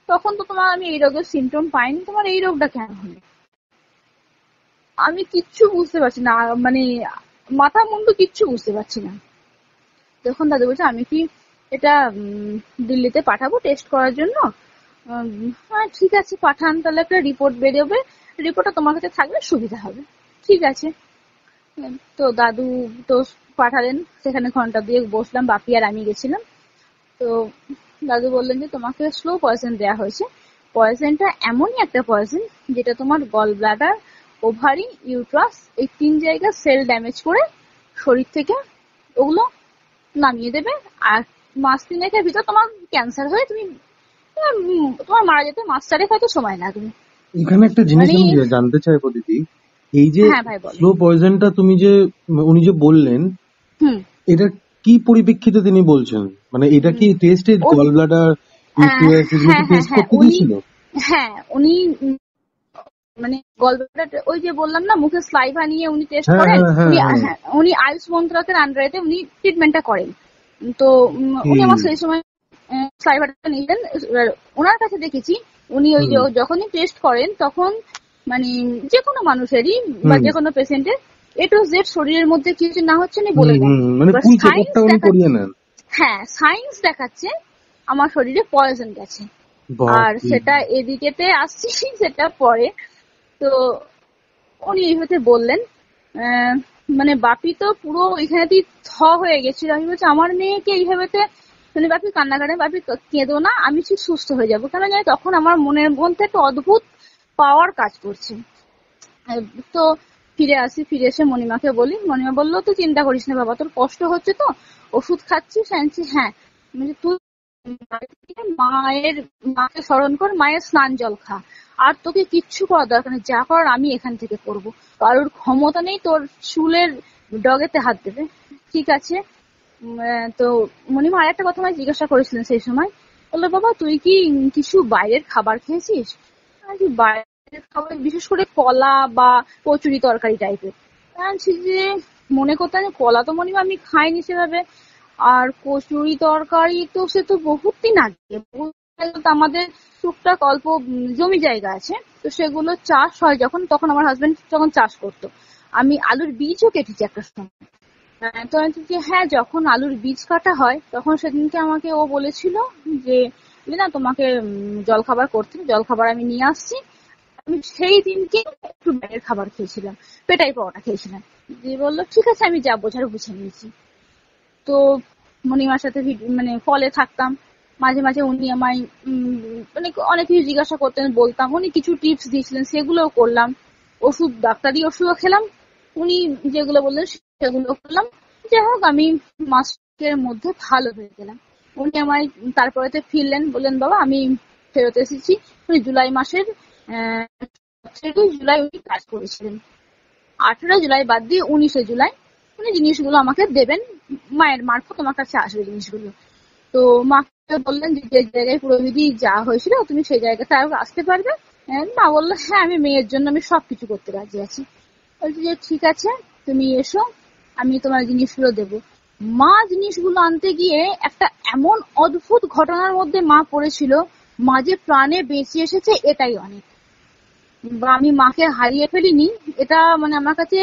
তখন তো তোমার আমি এই রোগের সিমটম পাইনি, তোমার এই রোগটা কেন হলো? আমি কিচ্ছু বুঝতে পারছি না, মানে মাথা মুন্ডু কিচ্ছু বুঝতে পারছি না। তখন দাদু বলছে, আমি কি এটা দিল্লিতে পাঠাবো টেস্ট করার জন্য? হ্যাঁ ঠিক আছে পাঠান, তাহলে একটা রিপোর্ট বেরোবে, রিপোর্টটা তোমার কাছে থাকলে সুবিধা হবে। ঠিক আছে। তো দাদু তো পাঠালেন, সেখানে ঘন্টা দিয়ে বসলাম, বাপি আর আমি গেছিলাম। তো দাদু বললেন যে তোমাকে স্লো পয়জন দেওয়া হয়েছে। পয়জনটা এমনই একটা পয়জন যেটা তোমার গল ব্লাডার, ওভারি, ইউট্রাস এই 3 জায়গায় সেল ড্যামেজ করে শরীর থেকে ওগুলো নামিয়ে দেবে, আর মাস 3 ভিতর তোমার ক্যান্সার হয়ে তুমি তোমার মারা যেতে মাস 4 হয়তো সময় লাগবে। এখানে একটা জিনিস আমি জানতে চাইবো দিদি, এই যে স্লো পয়জনটা তুমি যে উনি যে বললেন, এটা কি পরিপ্রেক্ষিতে তিনি বলছেন? মানে এটা কি টেস্ট গল ব্লাডার টেস্ট করতে দিয়েছিল? হ্যাঁ, উনি মানে গল ব্লাডার ওই যে বললাম না মুখে স্লাইভা নিয়ে উনি টেস্ট করেন, উনি আয়ুষ মন্ত্রকের আন্ডারেতে উনি ট্রিটমেন্টটা করেন। তো উনি আমার সেই সময় স্লাইভাটা নিলেন, ওনার কাছে দেখেছি উনি ওই যে যখনই টেস্ট করেন তখন মানে যে কোনো মানুষেরই বা যে কোনো পেশেন্টের A to Z শরীরের মধ্যে কিছু না হচ্ছে না বলে দেন। হ্যাঁ, সায়েন্স দেখাচ্ছে আমার শরীরে পয়জন গেছে, আর সেটা এদিকেতে আসছি সেটা পরে। তো উনি এইভাবে বললেন, মানে বাপি তো পুরো এখানেতেই হয়ে গেছিল। আমি বলছি আমার মেয়েকে এইভাবে, মানে বাপি কান্নাকাটি, বাপি কেঁদো না, আমি ঠিক সুস্থ হয়ে যাবো। কেন জানি তখন আমার মনের মধ্যে একটা অদ্ভুত পাওয়ার কাজ করছে। তো ফিরে এসে মণিমাকে বলি, মণিমা বললো তুই চিন্তা করিস না বাবা, তোর কষ্ট হচ্ছে তো ওষুধ খাচ্ছিস? হ্যাঁ, তুই মাকে স্মরণ কর, মায়ের স্নান জল খা, আর তোকে কিচ্ছু করার দরকার নেই, যা করার আমি এখান থেকে করবো, কারোর ক্ষমতা নেই তোর চুলের ডগেতে হাত দেবে। ঠিক আছে। তো মণিমা আর একটা কথা আমায় জিজ্ঞাসা করেছিলেন সেই সময়, বললো বাবা তুই কি কিছু বাইরের খাবার খেয়েছিস? বাইরের খাবার বিশেষ করে কলা বা কচুরি তরকারি টাইপের। যে মনে করতাম কলা তো মণিমা আমি খাইনি সেভাবে, আর কচুরি তরকারি তো সে তো বহুত দিন আগে, আমাদের টুকটাক অল্প জমি জায়গা আছে, তো সেগুলো চাষ হয় যখন, তখন আমার হাজবেন্ড যখন চাষ করতো, আমি আলুর বীজও কেটেছি একটা সময়। তো হ্যাঁ, যখন আলুর বীজ কাটা হয় তখন সেদিনকে আমাকে ও বলেছিল যে না তোমাকে জলখাবার করতে, জলখাবার আমি নিয়ে আসছি। আমি সেই দিনকে একটু বাইরের খাবার খেয়েছিলাম, পেটাই পাওয়াটা খেয়েছিলাম। দিয়ে বললো ঠিক আছে আমি যা বোঝার বুঝে নিয়েছি। তো মণিমার সাথে মানে ফলে থাকতাম, মাঝে মাঝে উনি আমায় মানে অনেক কিছু জিজ্ঞাসা করতেন, বলতাম, উনি কিছু টিপস দিয়েছিলেন সেগুলোও করলাম। ওষুধ ডাক্তারি ওষুধও খেলাম, উনি যেগুলো বললেন সেগুলো করলাম। যাই হোক আমি মাসের মধ্যে ভালো হয়ে গেলাম। উনি আমায় তারপরেতে ফিরলেন, বললেন বাবা আমি ফেরত এসেছি। উনি জুলাই মাসের 20 জুলাই উনি কাজ করেছিলেন, 18 জুলাই বাদ দিয়ে 19 জুলাই উনি জিনিসগুলো আমাকে দেবেন, মায়ের মারফত আমার কাছে আসবে জিনিসগুলো। তো মাকে বললেন যে জায়গায় পুরোহিতি যা হয়েছিল তুমি সেই জায়গাতে আরো আসতে পারবে? মা বললো হ্যাঁ আমি মেয়ের জন্য আমি সবকিছু করতে রাজি আছি। বলছি যে ঠিক আছে তুমি এসো, আমি তোমার জিনিসগুলো দেবো। মা জিনিসগুলো আনতে গিয়ে একটা এমন অদ্ভুত ঘটনার মধ্যে মা পড়েছিল, মা যে প্রাণে বেঁচে এসেছে এটাই অনেক। বা আমি মাকে হারিয়ে ফেলিনি, এটা মানে আমার কাছে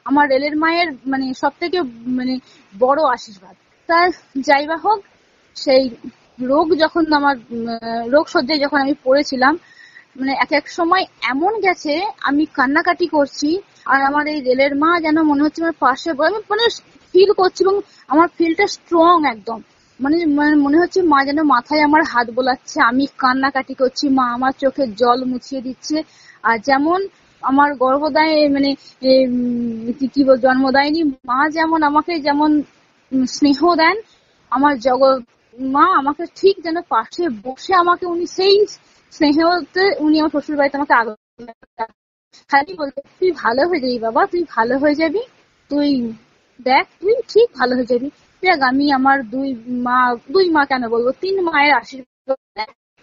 আমার রেলের মায়ের মানে সব থেকে মানে বড় আশীর্বাদ। তার যাই বা হোক, সেই রোগ যখন আমার রোগ সজ্জায় যখন আমি পড়েছিলাম, মানে এক সময় এমন গেছে আমি কান্নাকাটি করছি, আর আমার এই রেলের মা যেন মনে হচ্ছে আমার পাশে, আমি মানে ফিল করছি এবং আমার ফিলটা স্ট্রং একদম, মানে মনে হচ্ছে মা যেন মাথায় আমার হাত বোলাচ্ছে, আমি কান্নাকাটি করছি, মা আমার চোখের জল মুছিয়ে দিচ্ছে। আর যেমন আমার গর্ভদায় মানে কি জন্মদায়িনী মা যেমন আমাকে যেমন স্নেহ দেন, আমার মা আমাকে ঠিক যেন পাশে বসে আমাকে উনি সেই স্নেহতে উনি আমার শ্বশুর বাড়িতে আমাকে খালি বলতে, তুই ভালো হয়ে যাবি বাবা, তুই ভালো হয়ে যাবি, তুই দেখ তুই ঠিক ভালো হয়ে যাবি। দেখ আমি আমার দুই মা কেন বলবো, 3 মায়ের আশীর্বাদ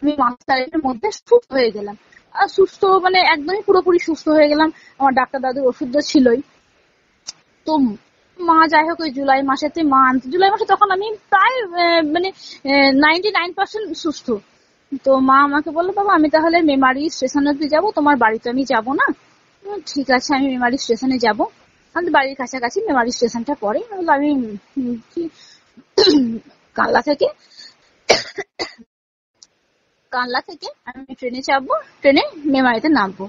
আমি 5 তারিখের মধ্যে সুস্থ হয়ে গেলাম। আর সুস্থ মানে একদমই পুরোপুরি সুস্থ হয়ে গেলাম। আমার ডাক্তার দাদুর ওষুধ তো ছিলই। তো মা যাই হোক ওই জুলাই মাসেতে জুলাই মাসে তখন আমি প্রায় মানে 99% সুস্থ। তো মা আমাকে বললো, বাবা আমি তাহলে মেমারি স্টেশন অব্দি যাবো, তোমার বাড়িতে আমি যাবো না। ঠিক আছে আমি মেমারি স্টেশনে যাবো, আমাদের বাড়ির কাছাকাছি মেমারি স্টেশনটা পড়ে। আমি কানলা থেকে আমি ট্রেনে চাপবো, ট্রেনে মেমারিতে নামবো।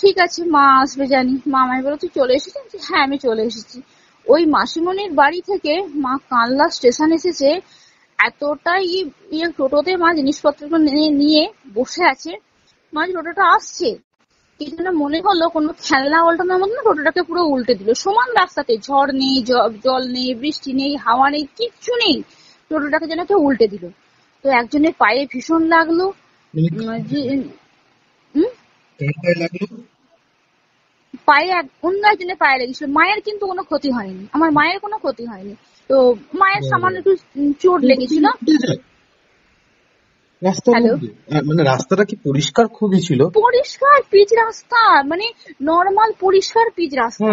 ঠিক আছে মা আসবে জানি। মা আমায় বললো, তুই চলে এসেছিস? হ্যাঁ আমি চলে এসেছি। ওই মাসিমণির বাড়ি থেকে মা কানলা স্টেশন এসেছে, এতটাই টোটোতে মা জিনিসপত্র নিয়ে বসে আছে। মা টোটোটা আসছে, কি যেন মনে হলো কোনো খেলনা উল্টানোর মতো না, টোটোটাকে পুরো উল্টে দিল। সমান রাস্তাতে, ঝড় নেই, জল নেই, বৃষ্টি নেই, হাওয়া নেই, কিচ্ছু নেই, টোটোটাকে যেন কেউ উল্টে দিল। তো একজনের পায়ে ভীষণ লাগলো। পায়ে অন্য একজনের পায়ে লেগেছিল। মায়ের কিন্তু কোনো ক্ষতি হয়নি, আমার মায়ের কোনো ক্ষতি হয়নি। তো মায়ের সামান্য একটু চোট লেগেছিল। মানে রাস্তাটা কি পরিষ্কার? খুবই ছিল পরিষ্কার পিচ রাস্তা, মানে নরমাল পরিষ্কার পিচ রাস্তা।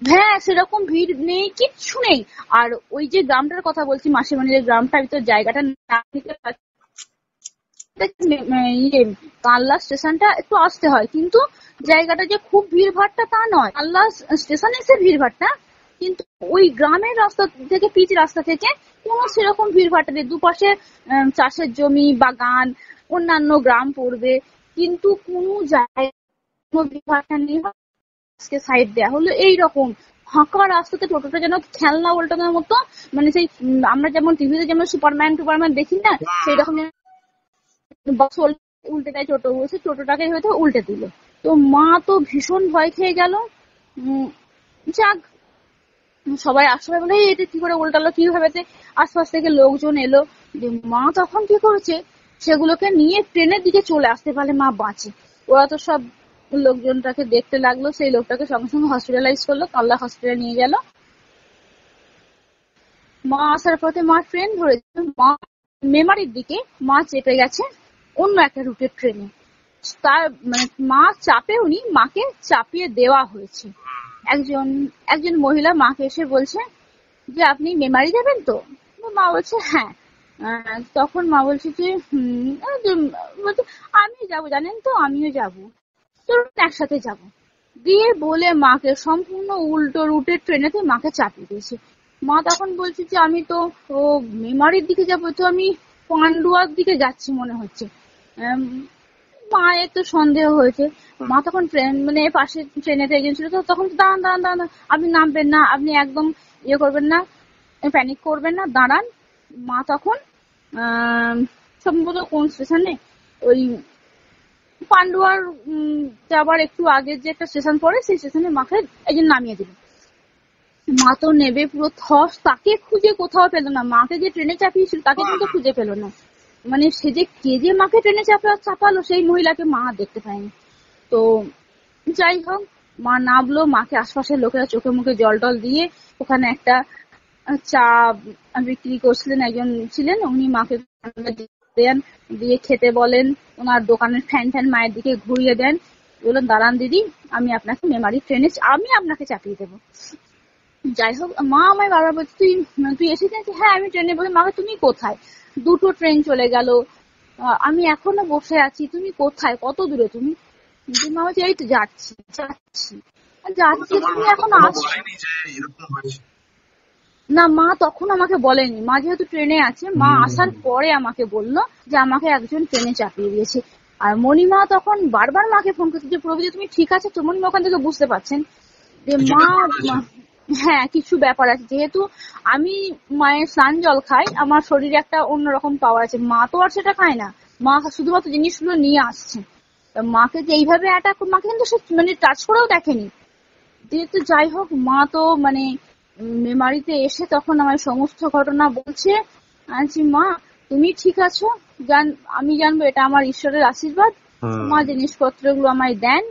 হ্যাঁ সেরকম ভিড় নেই, কিচ্ছু নেই। আর ওই যে গ্রামটার কথা বলছি, মাসিমণির গ্রামটার ভিতর জায়গাটা কানলা স্টেশনটা একটু আসতে হয়, কিন্তু জায়গাটা যে খুব ভিড় ভাড়টা তা নয়। কানলা স্টেশনে এসে ভিড় ভাড়টা, কিন্তু ওই গ্রামের রাস্তা থেকে, পিচ রাস্তা থেকে কোনো সেরকম ভিড় ভাড়টা নেই। দুপাশে চাষের জমি, বাগান, অন্যান্য গ্রাম পড়বে, কিন্তু কোনো জায়গায় কোনো ভিড় ভাড়টা নেই। সাইড দেয়া হলো এইরকম ফাঁকা রাস্তাতে টোটোটা যেন খেলনা উল্টানোর মতো, মানে সেই আমরা যেমন টিভিতে যেমন সুপারম্যান দেখি না, সেই রকম উল্টে দেয় টোটো, বলছে টোটোটাকে হয়তো উল্টে দিল। তো মা তো ভীষণ ভয় খেয়ে গেল। যাক সবাই আসবে বলে এটা কি করে উল্টালো, কি ভাবেছে। আশপাশ থেকে লোকজন এলো, মা তখন কি করেছে, সেগুলোকে নিয়ে ট্রেনের দিকে চলে আসতে পারলে মা বাঁচে। ওরা তো সব লোকজনটাকে দেখতে লাগলো, সেই লোকটাকে সঙ্গে সঙ্গে হসপিটালাইজ করলো, কানলা হসপিটালে নিয়ে গেল। মা আসার পথে মা ট্রেন ধরেছে, মা মেমারির দিকে মা চেপে গেছে অন্য একটা রুটের ট্রেনে। তার মানে মা চাপেওনি, মাকে চাপিয়ে দেওয়া হয়েছে। একজন মহিলা মাকে এসে বলছে যে আপনি মেমারি যাবেন তো? মা বলছে হ্যাঁ। তখন মা বলছে যে আমিও যাবো, জানেন তো আমিও যাবো, চলুন একসাথে যাবো দিয়ে বলে মাকে সম্পূর্ণ উল্টো রুটের ট্রেনেতে মাকে চাপিয়ে দিয়েছে। মা তখন বলছে যে আমি তো মেমারির দিকে যাবো, তো আমি পান্ডুয়ার দিকে যাচ্ছি মনে হচ্ছে। মায়ের তো সন্দেহ হয়েছে। মা তখন ট্রেন মানে পাশে ট্রেনেতে একজন ছিল, তো তখন দাঁড়ান আপনি নামবেন না, আপনি একদম করবেন না, প্যানিক করবেন না, দাঁড়ান। মা তখন সম্ভবত কোন স্টেশনে, ওই পান্ডুয়ার যাবার একটু আগের যে একটা স্টেশন পড়ে, সেই স্টেশনে মাকে একজন নামিয়ে দিল। মা তো নেবে পুরো থস, তাকে খুঁজে কোথাও পেল না। মাকে যে ট্রেনে চাপিয়েছিল তাকে কিন্তু খুঁজে পেল না। মানে সে যে কে যে মাকে ট্রেনে চাপালো সেই মহিলাকে মা দেখতে পায়নি। তো যাই হোক মা নামলো, মাকে আশপাশের লোকেরা চোখে মুখে জল টল দিয়ে, ওখানে একটা চা বিক্রি করছিলেন একজন ছিলেন, উনি মাকে দেন, দিয়ে খেতে বলেন, ওনার দোকানের ফ্যান মায়ের দিকে ঘুরিয়ে দেন, বললেন দাঁড়ান দিদি আমি আপনাকে মেমারি ট্রেনে আমি আপনাকে চাপিয়ে দেবো। যাই হোক মা আমায় বারবার বলছে তুই এসেছিস? হ্যাঁ আমি ট্রেনে। বলে মাকে তুমি কোথায়? 2টো ট্রেন চলে গেল, আমি এখনো বসে আছি, তুমি কোথায়, কত দূরে তুমি? মা বলছে এই তো যাচ্ছি। তুমি এখন আসছো না? মা তখন আমাকে বলেনি, মা যেহেতু ট্রেনে আছে, মা আসার পরে আমাকে বললো যে আমাকে একজন ট্রেনে চাপিয়ে দিয়েছে। আর মণিমা তখন বারবার মাকে ফোন করছে যে প্রভু তুমি ঠিক আছে তো? মণিমা ওখান থেকে বুঝতে পারছেন যে মা হ্যাঁ কিছু ব্যাপার আছে। যেহেতু আমি মায়ের স্নান জল খাই, আমার শরীরে একটা অন্যরকম পাওয়ার আছে, মা তো আর সেটা খায় না। মা শুধুমাত্র জিনিসগুলো নিয়ে আসছে। মাকে যে এইভাবে অ্যাটাক, মাকে কিন্তু সে মানে টাচ করেও দেখেনি। যেহেতু যাই হোক মা তো মানে মেমারিতে এসে তখন আমার সমস্ত ঘটনা বলছে। আছি মা তুমি ঠিক আছো, আমি জানবো এটা আমার ঈশ্বরের আশীর্বাদ, মা জিনিসপত্র গুলো আমায় দেন,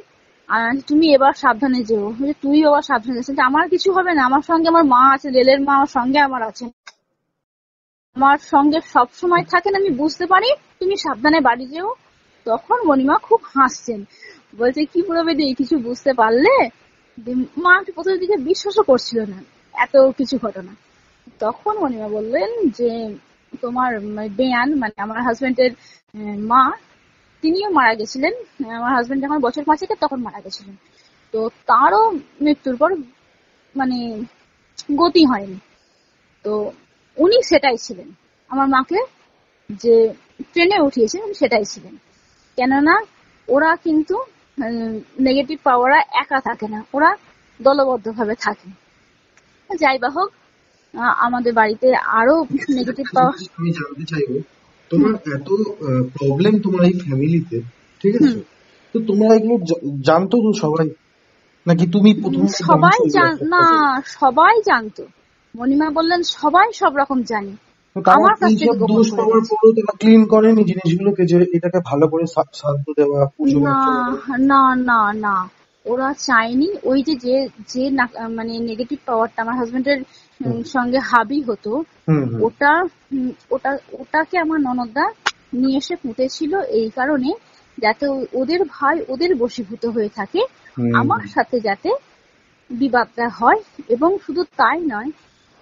আর তুমি এবার সাবধানে যেও, তুই এবার সাবধানে যাচ্ছিস, আমার কিছু হবে না, আমার সঙ্গে আমার মা আছে, রেলের মা আমার সঙ্গে আমার আছে, আমার সঙ্গে সব সময় থাকেন, আমি বুঝতে পারি, তুমি সাবধানে বাড়ি যেও। তখন মণিমা খুব হাসছেন, বলছে কি বলবে এই কিছু বুঝতে পারলে? মা প্রথম দিকে বিশ্বাসও করছিল না এত কিছু ঘটনা। তখন মণিমা বললেন যে তোমার বেয়ান মানে আমার হাজবেন্ডের মা, তিনিও মারা গেছিলেন, আমার হাজবেন্ড যখন বছর 5 তখন মারা গেছিলেন, তো তারও মৃত্যুর পর মানে গতি হয়নি, তো উনি সেটাই ছিলেন, আমার মাকে যে ট্রেনে উঠিয়েছেন সেটাই ছিলেন। কেননা ওরা কিন্তু নেগেটিভ পাওয়ার একা থাকে না, ওরা দলবদ্ধ ভাবে থাকে। যাই বা হোক, আমাদের বাড়িতে আরো নেগেটিভ পাওয়ার। আমি জানতে চাইবো, তোমার এত প্রবলেম তোমার এই ফ্যামিলিতে, ঠিক আছে, তো তোমরা এগুলো জানতো তো সবাই, নাকি তুমি প্রথম? সবাই না, সবাই জানতো। মণিমা বললেন সবাই সব রকম জানি, আমার কাছ থেকে দোষ পাওয়ার পরেও তারা ক্লিন করেনি জিনিসগুলোকে, যে এটাকে ভালো করে শান্ত দেওয়া? না না না না, ওরা চায়নি ওই যে যে মানে নেগেটিভ পাওয়ারটা আমার হাজবেন্ডের সঙ্গে হাবি হতো, ওটাকে আমার ননদদা নিয়ে এসে পুঁতেছিল এই কারণে যাতে ওদের ভাই ওদের বশীভূত হয়ে থাকে, আমার সাথে যাতে বিবাদটা হয়। এবং শুধু তাই নয়,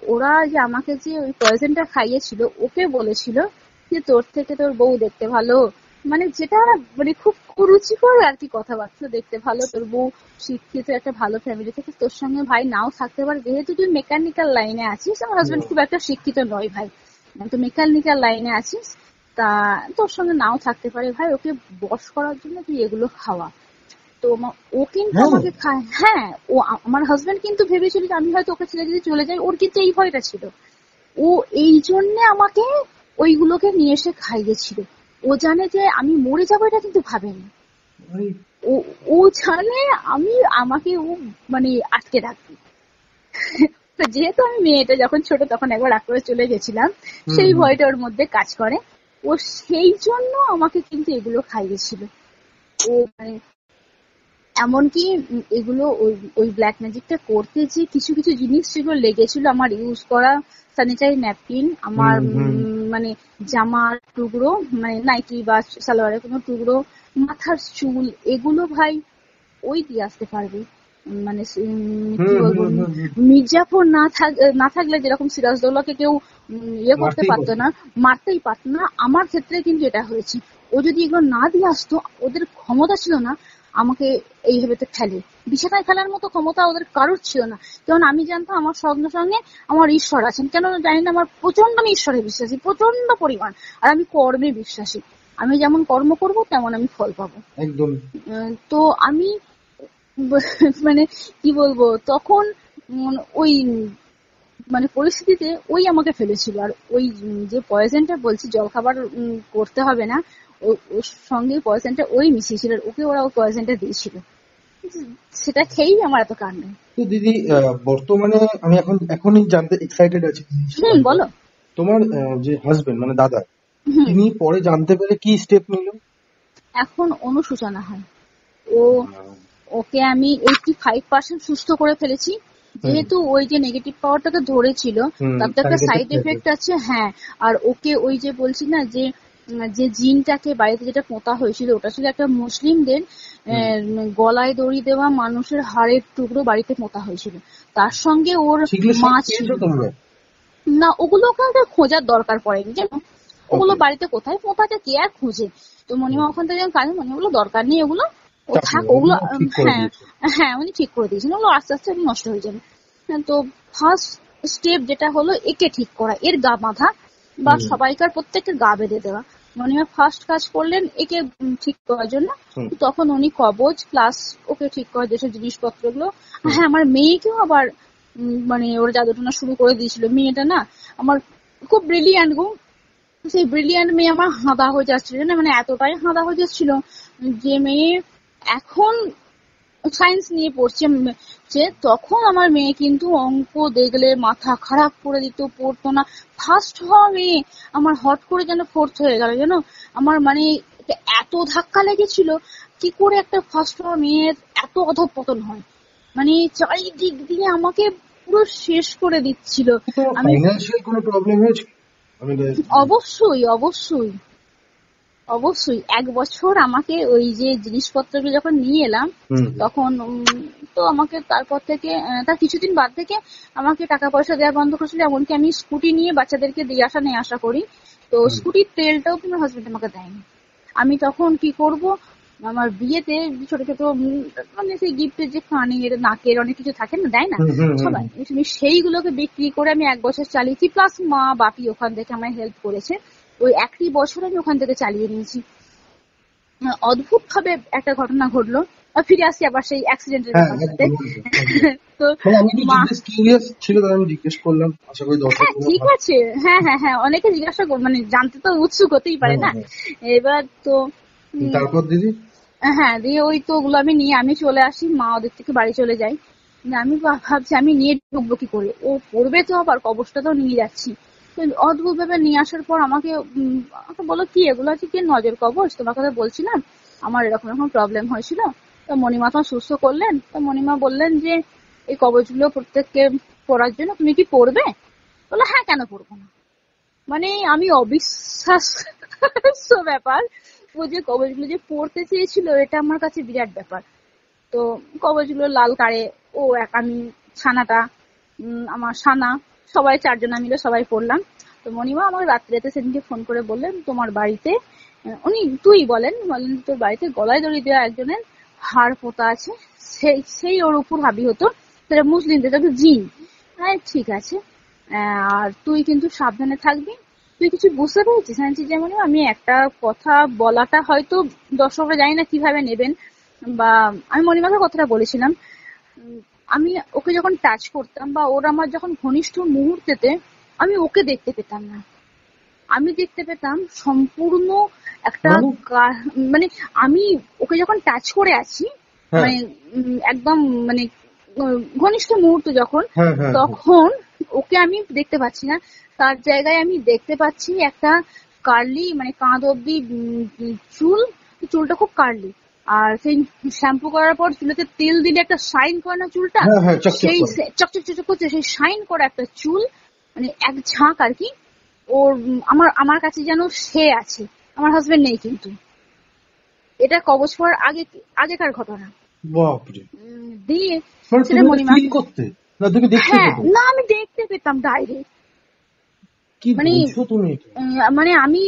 ওরা যে আমাকে যে ওই পয়জনটা খাইয়েছিল, ওকে বলেছিল যে তোর থেকে তোর বউ দেখতে ভালো, মানে যেটা মানে খুব কুরুচিকর আর কি কথাবার্তা, দেখতে ভালো, তোর বউ শিক্ষিত একটা ভালো ফ্যামিলি থেকে, তোর সঙ্গে ভাই নাও থাকতে পারে, যেহেতু তুই মেকানিক্যাল লাইনে আছিস, আমার হাজবেন্ড খুব একটা শিক্ষিত নয় ভাই, তো মেকানিক্যাল লাইনে আছিস, তা তোর সঙ্গে নাও থাকতে পারে ভাই, ওকে বশ করার জন্য তুই এগুলো খাওয়া। তো ও কিন্তু আমাকে খায়, হ্যাঁ, ও আমার হাজবেন্ড কিন্তু ভেবেছিল যে আমি হয়তো ওকে ছেড়ে যদি চলে যাই, ওর কিন্তু এই ভয়টা ছিল, ও এই জন্য আমাকে ওইগুলোকে নিয়ে এসে খাইয়েছিল। ও জানে যে আমি মরে যাবো, এটা কিন্তু ভাবেনি, ও জানে আমাকে ও মানে আটকে রাখবে। যেহেতু আমি মেয়েটা যখন ছোট তখন একবার রাগ করে চলে গেছিলাম, সেই ভয়টা ওর মধ্যে কাজ করে, ও সেই জন্য আমাকে কিন্তু এগুলো খাইয়েছিল। ও মানে এমনকি এগুলো ওই ব্ল্যাক ম্যাজিকটা করতে যে কিছু কিছু জিনিস যেগুলো লেগেছিল, আমার ইউজ করা স্যানিটারি ন্যাপকিন, আমার মানে জামার টুকরো, মানে নাইটি বা সালোয়ারের কোনো টুকরো, মাথার চুল, এগুলো ভাই ওই দিয়ে আসতে পারবে। মানে কি বলবো, মির্জাফর না থাকলে যেরকম সিরাজদৌল্লাকে কেউ ইয়ে করতে পারতো না, মারতেই পারতো না, আমার ক্ষেত্রে কিন্তু এটা হয়েছে। ও যদি এগুলো না দিয়ে আসতো, ওদের ক্ষমতা ছিল না আমাকে এইভাবে ফেলে, বিছানায় ফেলার মতো ক্ষমতা ওদের কারোর ছিল না। কারণ আমি জানতাম আমার সঙ্গে সঙ্গে আমার ঈশ্বর আছেন, কেন জানি না, আমার প্রচন্ড আমি ঈশ্বরে বিশ্বাসী, প্রচন্ড পরিমাণ, আর আমি কর্মে বিশ্বাসী, আমি যেমন কর্ম করব তেমন আমি ফল পাবো একদম। তো আমি মানে কি বলবো, তখন ওই মানে পরিস্থিতিতে ওই আমাকে ফেলেছিল, আর ওই যে পয়জনটা বলছি জলখাবার করতে হবে না, ওর সঙ্গে পয়জনটা ওই মিশিয়েছিল, ওকে ওরা ওই পয়জনটা দিয়েছিল, সেটা খেয়েই আমার এত কান্ড। তো দিদি, বর্তমানে আমি এখনই জানতে এক্সাইটেড আছি। বলো। তোমার যে হাজবেন্ড মানে দাদা, তিনি পরে জানতে পেরে কি স্টেপ নিল? এখন অনুশোচনা হয়, ওকে আমি 85% সুস্থ করে ফেলেছি, যেহেতু ওই যে নেগেটিভ পাওয়ারটাকে ধরেছিল, তার তো একটা সাইড এফেক্ট আছে। হ্যাঁ, আর ওকে ওই যে বলছি না যে জিনটাকে বাড়িতে যেটা পোঁতা হয়েছিল, ওটা ছিল একটা মুসলিমদের গলায় দড়ি দেওয়া মানুষের হাড়ের টুকরো বাড়িতে পোঁতা হয়েছিল, তার সঙ্গে ওর মা ছিল না, ওগুলোকে খোঁজার দরকার পড়েনি, জানো, ওগুলো বাড়িতে কোথায় পোঁতা যায়, কে আর খুঁজে। তো মণিমা ওখান থেকে কাজে, মণিমাগুলো দরকার নেই, ওগুলো ও থাক, ওগুলো হ্যাঁ উনি ঠিক করে দিয়েছেন, ওগুলো আস্তে আস্তে নষ্ট হয়ে যাবে। তো ফার্স্ট স্টেপ যেটা হলো একে ঠিক করা, এর গা বাঁধা বা সবাইকার প্রত্যেকের গা বেঁধে দেওয়া। মণিমা ফার্স্ট কাজ করলেন একে ঠিক করার জন্য, তখন উনি কবচ প্লাস ওকে ঠিক করার যেসব জিনিসপত্রগুলো, হ্যাঁ আমার মেয়েকেও আবার মানে ওরা জাদুটনা শুরু করে দিয়েছিল। মেয়েটা না আমার খুব ব্রিলিয়ান্ট গো, সেই ব্রিলিয়ান্ট মেয়ে আমার হাঁদা হয়ে যাচ্ছিল না, মানে এতটাই হাঁদা হয়ে যাচ্ছিল যে মেয়ে এখন সায়েন্স নিয়ে পড়ছে, যে তখন আমার মেয়ে কিন্তু অঙ্ক দেখলে মাথা খারাপ করে দিত, পড়তো না। ফার্স্ট হওয়া মেয়ে আমার হট করে যেন ফোর্থ হয়ে গেল, জানো। আমার মানে এত ধাক্কা লেগেছিল, কি করে একটা ফার্স্ট হওয়া মেয়ের এত অধঃপতন হয়। মানে চারিদিক দিয়ে আমাকে পুরো শেষ করে দিচ্ছিল। আমি ফাইন্যান্সিয়াল কোনো প্রবলেম হয়েছে? অবশ্যই অবশ্যই অবশ্যই 1 বছর আমাকে ওই যে জিনিসপত্রগুলো যখন নিয়ে এলাম তখন তো আমাকে তারপর থেকে তার কিছুদিন বাদ থেকে আমাকে টাকা পয়সা দেওয়া বন্ধ করেছিল। এমনকি আমি স্কুটি নিয়ে বাচ্চাদেরকে দিয়ে আসা নিয়ে আসা করি, তো স্কুটির তেলটাও তোমার হাজবেন্ড আমাকে দেয়নি। আমি তখন কি করব, আমার বিয়েতে ছোট ছোট মানে সেই গিফটের যে কানের নাকের অনেক কিছু থাকে না, দেয় না সবাই, সেইগুলোকে বিক্রি করে আমি 1 বছর চালিয়েছি। প্লাস মা বাপি ওখান থেকে আমায় হেল্প করেছে। ওই 1টি বছর আমি ওখান থেকে চালিয়ে নিয়েছি। অদ্ভুত ভাবে একটা ঘটনা ঘটলো, ফিরে আসি আবার সেই অ্যাক্সিডেন্টের ব্যাপারটাতে। তো ঠিক আছে, হ্যাঁ হ্যাঁ হ্যাঁ, অনেকে জিজ্ঞাসা মানে জানতে তো উৎসুক হতেই পারে না। এবার তো তারপর দিদি, হ্যাঁ দিয়ে ওই তো ওগুলো আমি নিয়ে আমি চলে আসি, মা ওদের থেকে বাড়ি চলে যাই। আমি ভাবছি আমি নিয়ে ঢুকবো কি করে, ও পড়বে তো, আবার কবচটা তো নিয়ে যাচ্ছি। অদ্ভুত ভাবে নিয়ে আসার পর আমাকে বলো কি এগুলো আছে, কি নজর কবচ, তোমার কথা বলছিলাম আমার এরকম এরকম প্রবলেম হয়েছিল। তো মণিমা তো সুস্থ করলেন। তো মণিমা বললেন যে এই কবচগুলো প্রত্যেককে পড়ার জন্য, তুমি কি পড়বে? বললো হ্যাঁ, কেন পড়বো না। মানে আমি অবিশ্বাস ব্যাপার, ও যে কবচগুলো যে পড়তে চেয়েছিল এটা আমার কাছে বিরাট ব্যাপার। তো কবচগুলো লাল কারে, ও আমি ছানাটা, আমার ছানা, সবাই 4 জনা মিলে সবাই পড়লাম। তো মণিমা আমার রাত্রিতে সেদিনকে ফোন করে বললেন তোমার বাড়িতে, উনি তুই বলেন তোর বাড়িতে গলায় দড়ি দেওয়া একজনের হাড় পোতা আছে, সেই ওর উপর হাবি হতো, সেটা মুসলিমদের তাকে জিন। হ্যাঁ ঠিক আছে, আর তুই কিন্তু সাবধানে থাকবি। তুই কিছু বুঝতে পেরেছিস? যেমন আমি একটা কথা বলাটা হয়তো দর্শকরা জানি না কিভাবে নেবেন, বা আমি মণিমাকে কথাটা বলেছিলাম, আমি ওকে যখন টাচ করতাম বা ওর আমার যখন ঘনিষ্ঠ মুহূর্তেতে আমি ওকে দেখতে পেতাম না, আমি দেখতে পেতাম সম্পূর্ণ একটা মানে আমি ওকে যখন টাচ করে আছি মানে একদম মানে ঘনিষ্ঠ মুহূর্ত যখন, তখন ওকে আমি দেখতে পাচ্ছি না, তার জায়গায় আমি দেখতে পাচ্ছি একটা কার্লি মানে কাঁধ অব্দি চুলটা খুব কার্লি, আর সেই শ্যাম্পু করার পর চুলেতে তেল দিলে একটা শাইন করে না চুলটা, সেই চকচক করছে, সেই শাইন করা একটা চুল, মানে এক ঝাঁক আর কি। ওর আমার কাছে যেন সে আছে, আমার হাজবেন্ড নেই। কিন্তু এটা কবচ পড়ার আগেকার ঘটনা। দিয়ে সেটা মণিমা না আমি দেখতে পেতাম ডাইরেক্ট। মানে আমি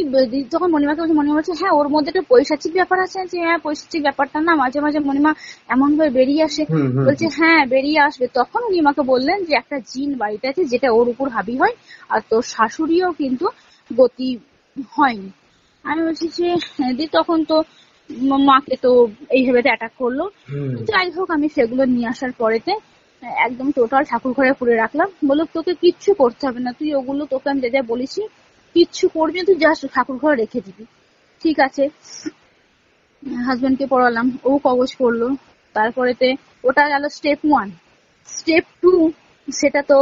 যখন মণিমাকে বলছি, মণিমা বলছে হ্যাঁ ওর মধ্যে একটা পৈশাচিক ব্যাপার আছে। হ্যাঁ পৈশাচিক ব্যাপারটা না মাঝে মাঝে মণিমা এমন ভাবে বেরিয়ে আসে। বলছে হ্যাঁ বেরিয়ে আসবে। তখন উনি আমাকে বললেন যে একটা জিন বাড়িতে আছে যেটা ওর উপর হাবি হয়, আর তোর শাশুড়িও কিন্তু গতি হয়নি। আমি বলছি যে তখন তো মাকে তো এইভাবে অ্যাটাক করলো। যাই হোক আমি সেগুলো নিয়ে আসার পরেতে একদম টোটাল ঠাকুর ঘরে পুরে রাখলাম। বললো তোকে কিচ্ছু করতে হবে না, তুই ওগুলো তোকে আমি যা বলেছি কিচ্ছু করবি না, তুই জাস্ট ঠাকুর ঘরে রেখে দিবি। ঠিক আছে, হাজবেন্ডকে পড়ালাম, ও কবচ করলো। তারপরেতে ওটা গেল স্টেপ 1। স্টেপ 2 সেটা তো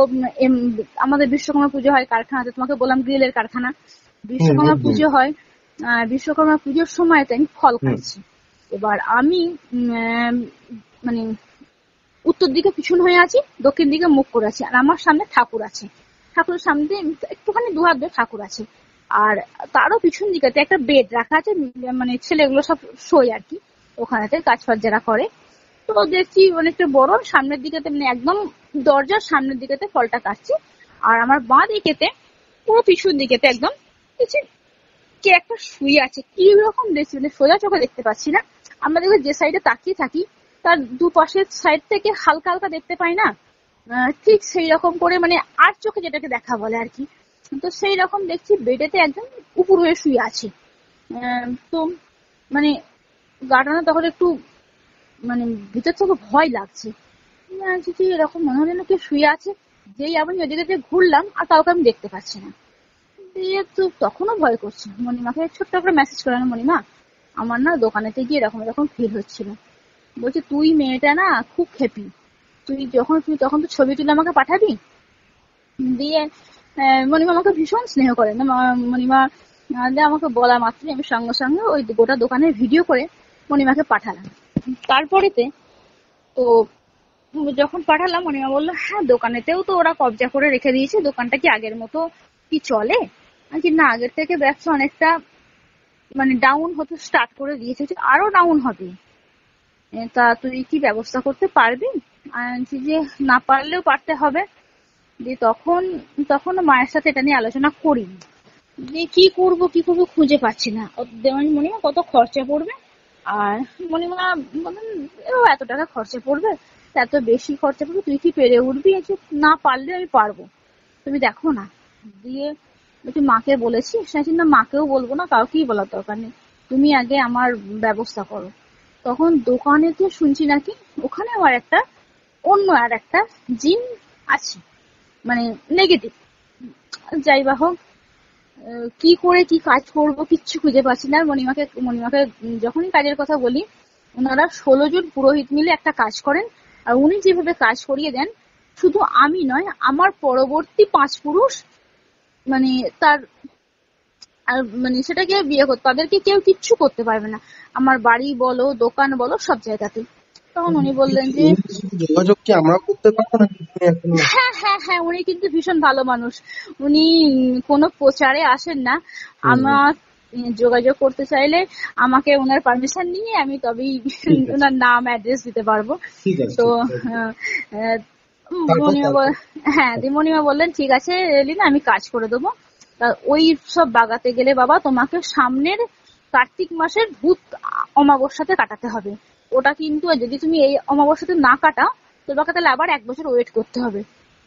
আমাদের বিশ্বকর্মা পুজো হয় কারখানাতে, তোমাকে বললাম গ্রিলের কারখানা, বিশ্বকর্মা পুজো হয়। বিশ্বকর্মা পুজোর সময়তে আমি ফল খাচ্ছি। এবার আমি মানে উত্তর দিকে পিছন হয়ে আছি, দক্ষিণ দিকে মুখ করে আছি, আর আমার সামনে ঠাকুর আছে। ঠাকুরের সামনে একটুখানি 2 হাত ধরে ঠাকুর আছে, আর তারও পিছন দিকে একটা বেড রাখা আছে, মানে ছেলেগুলো সব শোয় আর কি ওখানেতে, কাজ ফাজ যারা করে। তো দেখছি অনেকটা বড়, সামনের দিকেতে মানে একদম দরজার সামনের দিকেতে ফলটা কাটছি, আর আমার বাঁ দিকেতে পুরো পিছন দিকেতে একদম কে একটা শুয়ে আছে। কি রকম দেখছি মানে সোজা চোখে দেখতে পাচ্ছি না, আমরা দেখবো যে সাইডে তাকিয়ে থাকি তার দুপাশের সাইড থেকে হালকা হালকা দেখতে পাই না, ঠিক সেই রকম করে মানে আর চোখে যেটাকে দেখা বলে আর কি। তো সেই রকম দেখছি বেডেতে একদম উপর হয়ে শুয়ে আছে। তো মানে গাটানা তখন একটু মানে ভিতর থেকে ভয় লাগছে, এরকম মনে হলো কেউ শুয়ে আছে। যেই আমি ওদিকে ঘুরলাম আর কাউকে আমি দেখতে পাচ্ছি না, দিয়ে তো তখনও ভয় করছে। মণিমাকে ছোট্ট করে মেসেজ করলাম, মণিমা আমার না দোকানেতে গিয়ে এরকম এরকম ফিল হচ্ছিল। বলছে তুই মেয়েটা না খুব খেপি, তুই তখন তো ছবি তুলে আমাকে পাঠাবি। দিয়ে মণিমা আমাকে ভীষণ স্নেহ করেন। মণিমা আমাকে বলা মাত্রই আমি সঙ্গে সঙ্গে ওই গোটা দোকানের ভিডিও করে মণিমাকে পাঠালাম। তারপরেতে তো যখন পাঠালাম মণিমা বললো হ্যাঁ দোকানেতেও তো ওরা কবজা করে রেখে দিয়েছে, দোকানটা কি আগের মতো কি চলে? না, আগের থেকে ব্যবসা অনেকটা মানে ডাউন হতে স্টার্ট করে দিয়েছে, আরো ডাউন হবে, তা তুই কি ব্যবস্থা করতে পারবি? যে না পারলেও পারতে হবে। দিয়ে তখন মায়ের সাথে এটা নিয়ে আলোচনা করি যে কি করব খুঁজে পাচ্ছি না। মণিমা কত খরচা পড়বে? আর মণিমা বলেন এত টাকা খরচা পড়বে, এত বেশি খরচা পড়বে, তুই কি পেরে উঠবি? না পারলে আমি পারবো, তুমি দেখো না। দিয়ে একটু মাকে বলেছি, শুনেছি না মাকেও বলবো না, কাউকেই বলার দরকার নেই, তুমি আগে আমার ব্যবস্থা করো। তখন দোকানেতে শুনছি নাকি ওখানে আমার অন্য একটা জিন আছে, মানে নেগেটিভ। যাই বা হোক, কি করে কি কাজ করবো কিচ্ছু খুঁজে পাচ্ছি না। মণিমাকে যখনই কাজের কথা বলি, ওনারা 16 জন পুরোহিত মিলে একটা কাজ করেন, আর উনি যেভাবে কাজ করিয়ে দেন, শুধু আমি নয় আমার পরবর্তী 5 পুরুষ মানে তার মানে সেটাকে বিয়ে করতে, তাদেরকে কেউ কিচ্ছু করতে পারবে না, আমার বাড়ি বলো দোকান বলো সব জায়গাতে। তখন উনি বললেন যে যোগাযোগ কি আমরা করতে পারবো নাকি? হ্যাঁ হ্যাঁ হ্যাঁ, উনি কিন্তু ভীষণ ভালো মানুষ, উনি কোনো প্রচারে আসেন না। আমার যোগাযোগ করতে চাইলে আমাকে ওনার পারমিশন নিয়ে আমি তবেই ওনার নাম অ্যাড্রেস দিতে পারবো। তো মণিমা বললেন ঠিক আছে লীনা, আমি কাজ করে দেবো। ওই সব বাগাতে গেলে বাবা তোমাকে সামনের কার্তিক মাসের ভূত অমাবস্যাতে কাটাতে হবে, ওটা কিন্তু যদি তুমি এই অমাবস্যাতে না কাটাও তোমাকে তাহলে আবার 1 বছর ওয়েট করতে হবে।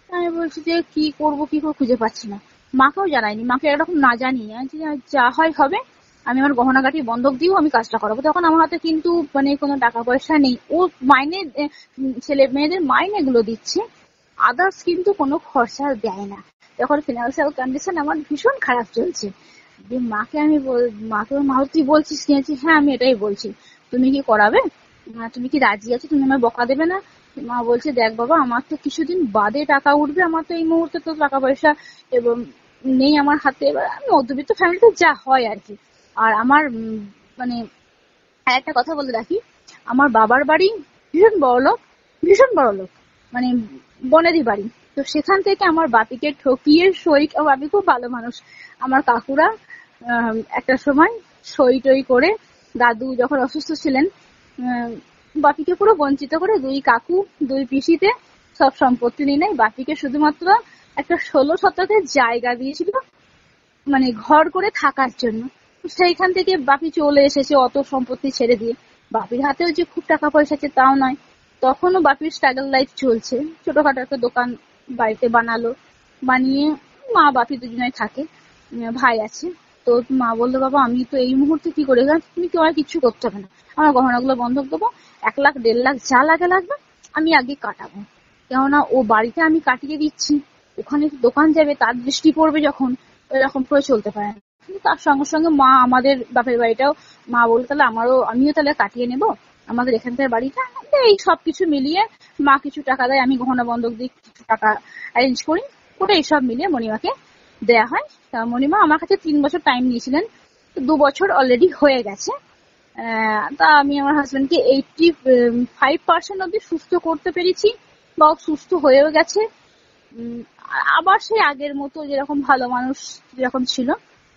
আমি বলছি যে কি করব খুঁজে পাচ্ছি না। মাকেও জানাইনি, মাকে এরকম না জানিয়ে যা হয় হবে, আমি আমার গহনাগাটি বন্ধক দিয়েও আমি কাজটা করাবো। তখন আমার হাতে কিন্তু মানে কোনো টাকা পয়সা নেই, ও মাইনে ছেলে মেয়েদের মাইনে গুলো দিচ্ছে, আদার্স কিন্তু কোনো খরচা দেয় না। তখন ফিনান্সিয়াল কন্ডিশন আমার ভীষণ খারাপ চলছে। মাকে মা তুই বলছিস কিনেছি, হ্যাঁ আমি এটাই বলছি, তুমি কি করাবে? তুমি কি রাজি আছো? তুমি আমার বকা দেবে না? মা বলছে দেখ বাবা, আমার তো কিছুদিন বাদে টাকা উঠবে, আমার তো এই মুহূর্তে তো টাকা পয়সা এবং নেই আমার হাতে। এবার মধ্যবিত্ত ফ্যামিলিতে যা হয় আর কি। আর আমার মানে একটা কথা বলে রাখি, আমার বাবার বাড়ি ভীষণ বড় লোক, মানে বনেদি বাড়ি। তো সেখান থেকে আমার বাপিকে ঠকিয়ে বাপি খুব ভালো মানুষ, আমার কাকুরা একটা সময় সই টই করে দাদু যখন অসুস্থ ছিলেন বাপিকে পুরো বঞ্চিত করে 2 কাকু 2 পিসিতে সব সম্পত্তি নিয়ে নেয়। বাপিকে শুধুমাত্র একটা 16 শতকের জায়গা দিয়েছিল মানে ঘর করে থাকার জন্য। সেইখান থেকে বাপি চলে এসেছে অত সম্পত্তি ছেড়ে দিয়ে। বাপির হাতেও যে খুব টাকা পয়সা আছে তাও নয়, তখনও বাপির স্ট্রাগল লাইফ চলছে। ছোটখাটো একটা দোকান বাড়িতে বানালো, বানিয়ে মা বাপি দুজনেই থাকে, ভাই আছে। তো মা বললো বাবা আমি তো এই মুহূর্তে কি করে, তুমি কি আমার কিচ্ছু করতে হবে না, আমার গহনাগুলো বন্ধক দেবো, 1 লাখ 1.5 লাখ যা লাগবে আমি আগে কাটাবো, কেননা ও বাড়িতে আমি কাটিয়ে দিচ্ছি, ওখানে দোকান যাবে তার দৃষ্টি পড়বে যখন, এরকম করে চলতে পারে না। তার সঙ্গে সঙ্গে মা আমাদের বাপের বাড়িটাও মা বললো তাহলে আমিও তাহলে কাটিয়ে নেবো আমাদের এখানকার বাড়িটা। এই সবকিছু মিলিয়ে মা কিছু টাকা দেয়, আমি গহনা বন্ধক দিই, কিছু টাকা অ্যারেঞ্জ করি, ওটা এইসব মিলিয়ে মণিমাকে দেয়া হয়। মণিমা আমার কাছে 3 বছর টাইম নিয়েছিলেন, 2 বছর অলরেডি হয়ে গেছে। তা আমি আমার হাজবেন্ডকে 85% অব্দি সুস্থ করতে পেরেছি, বা সুস্থ হয়েও গেছে। আবার সেই আগের মতো যেরকম ভালো মানুষ যেরকম ছিল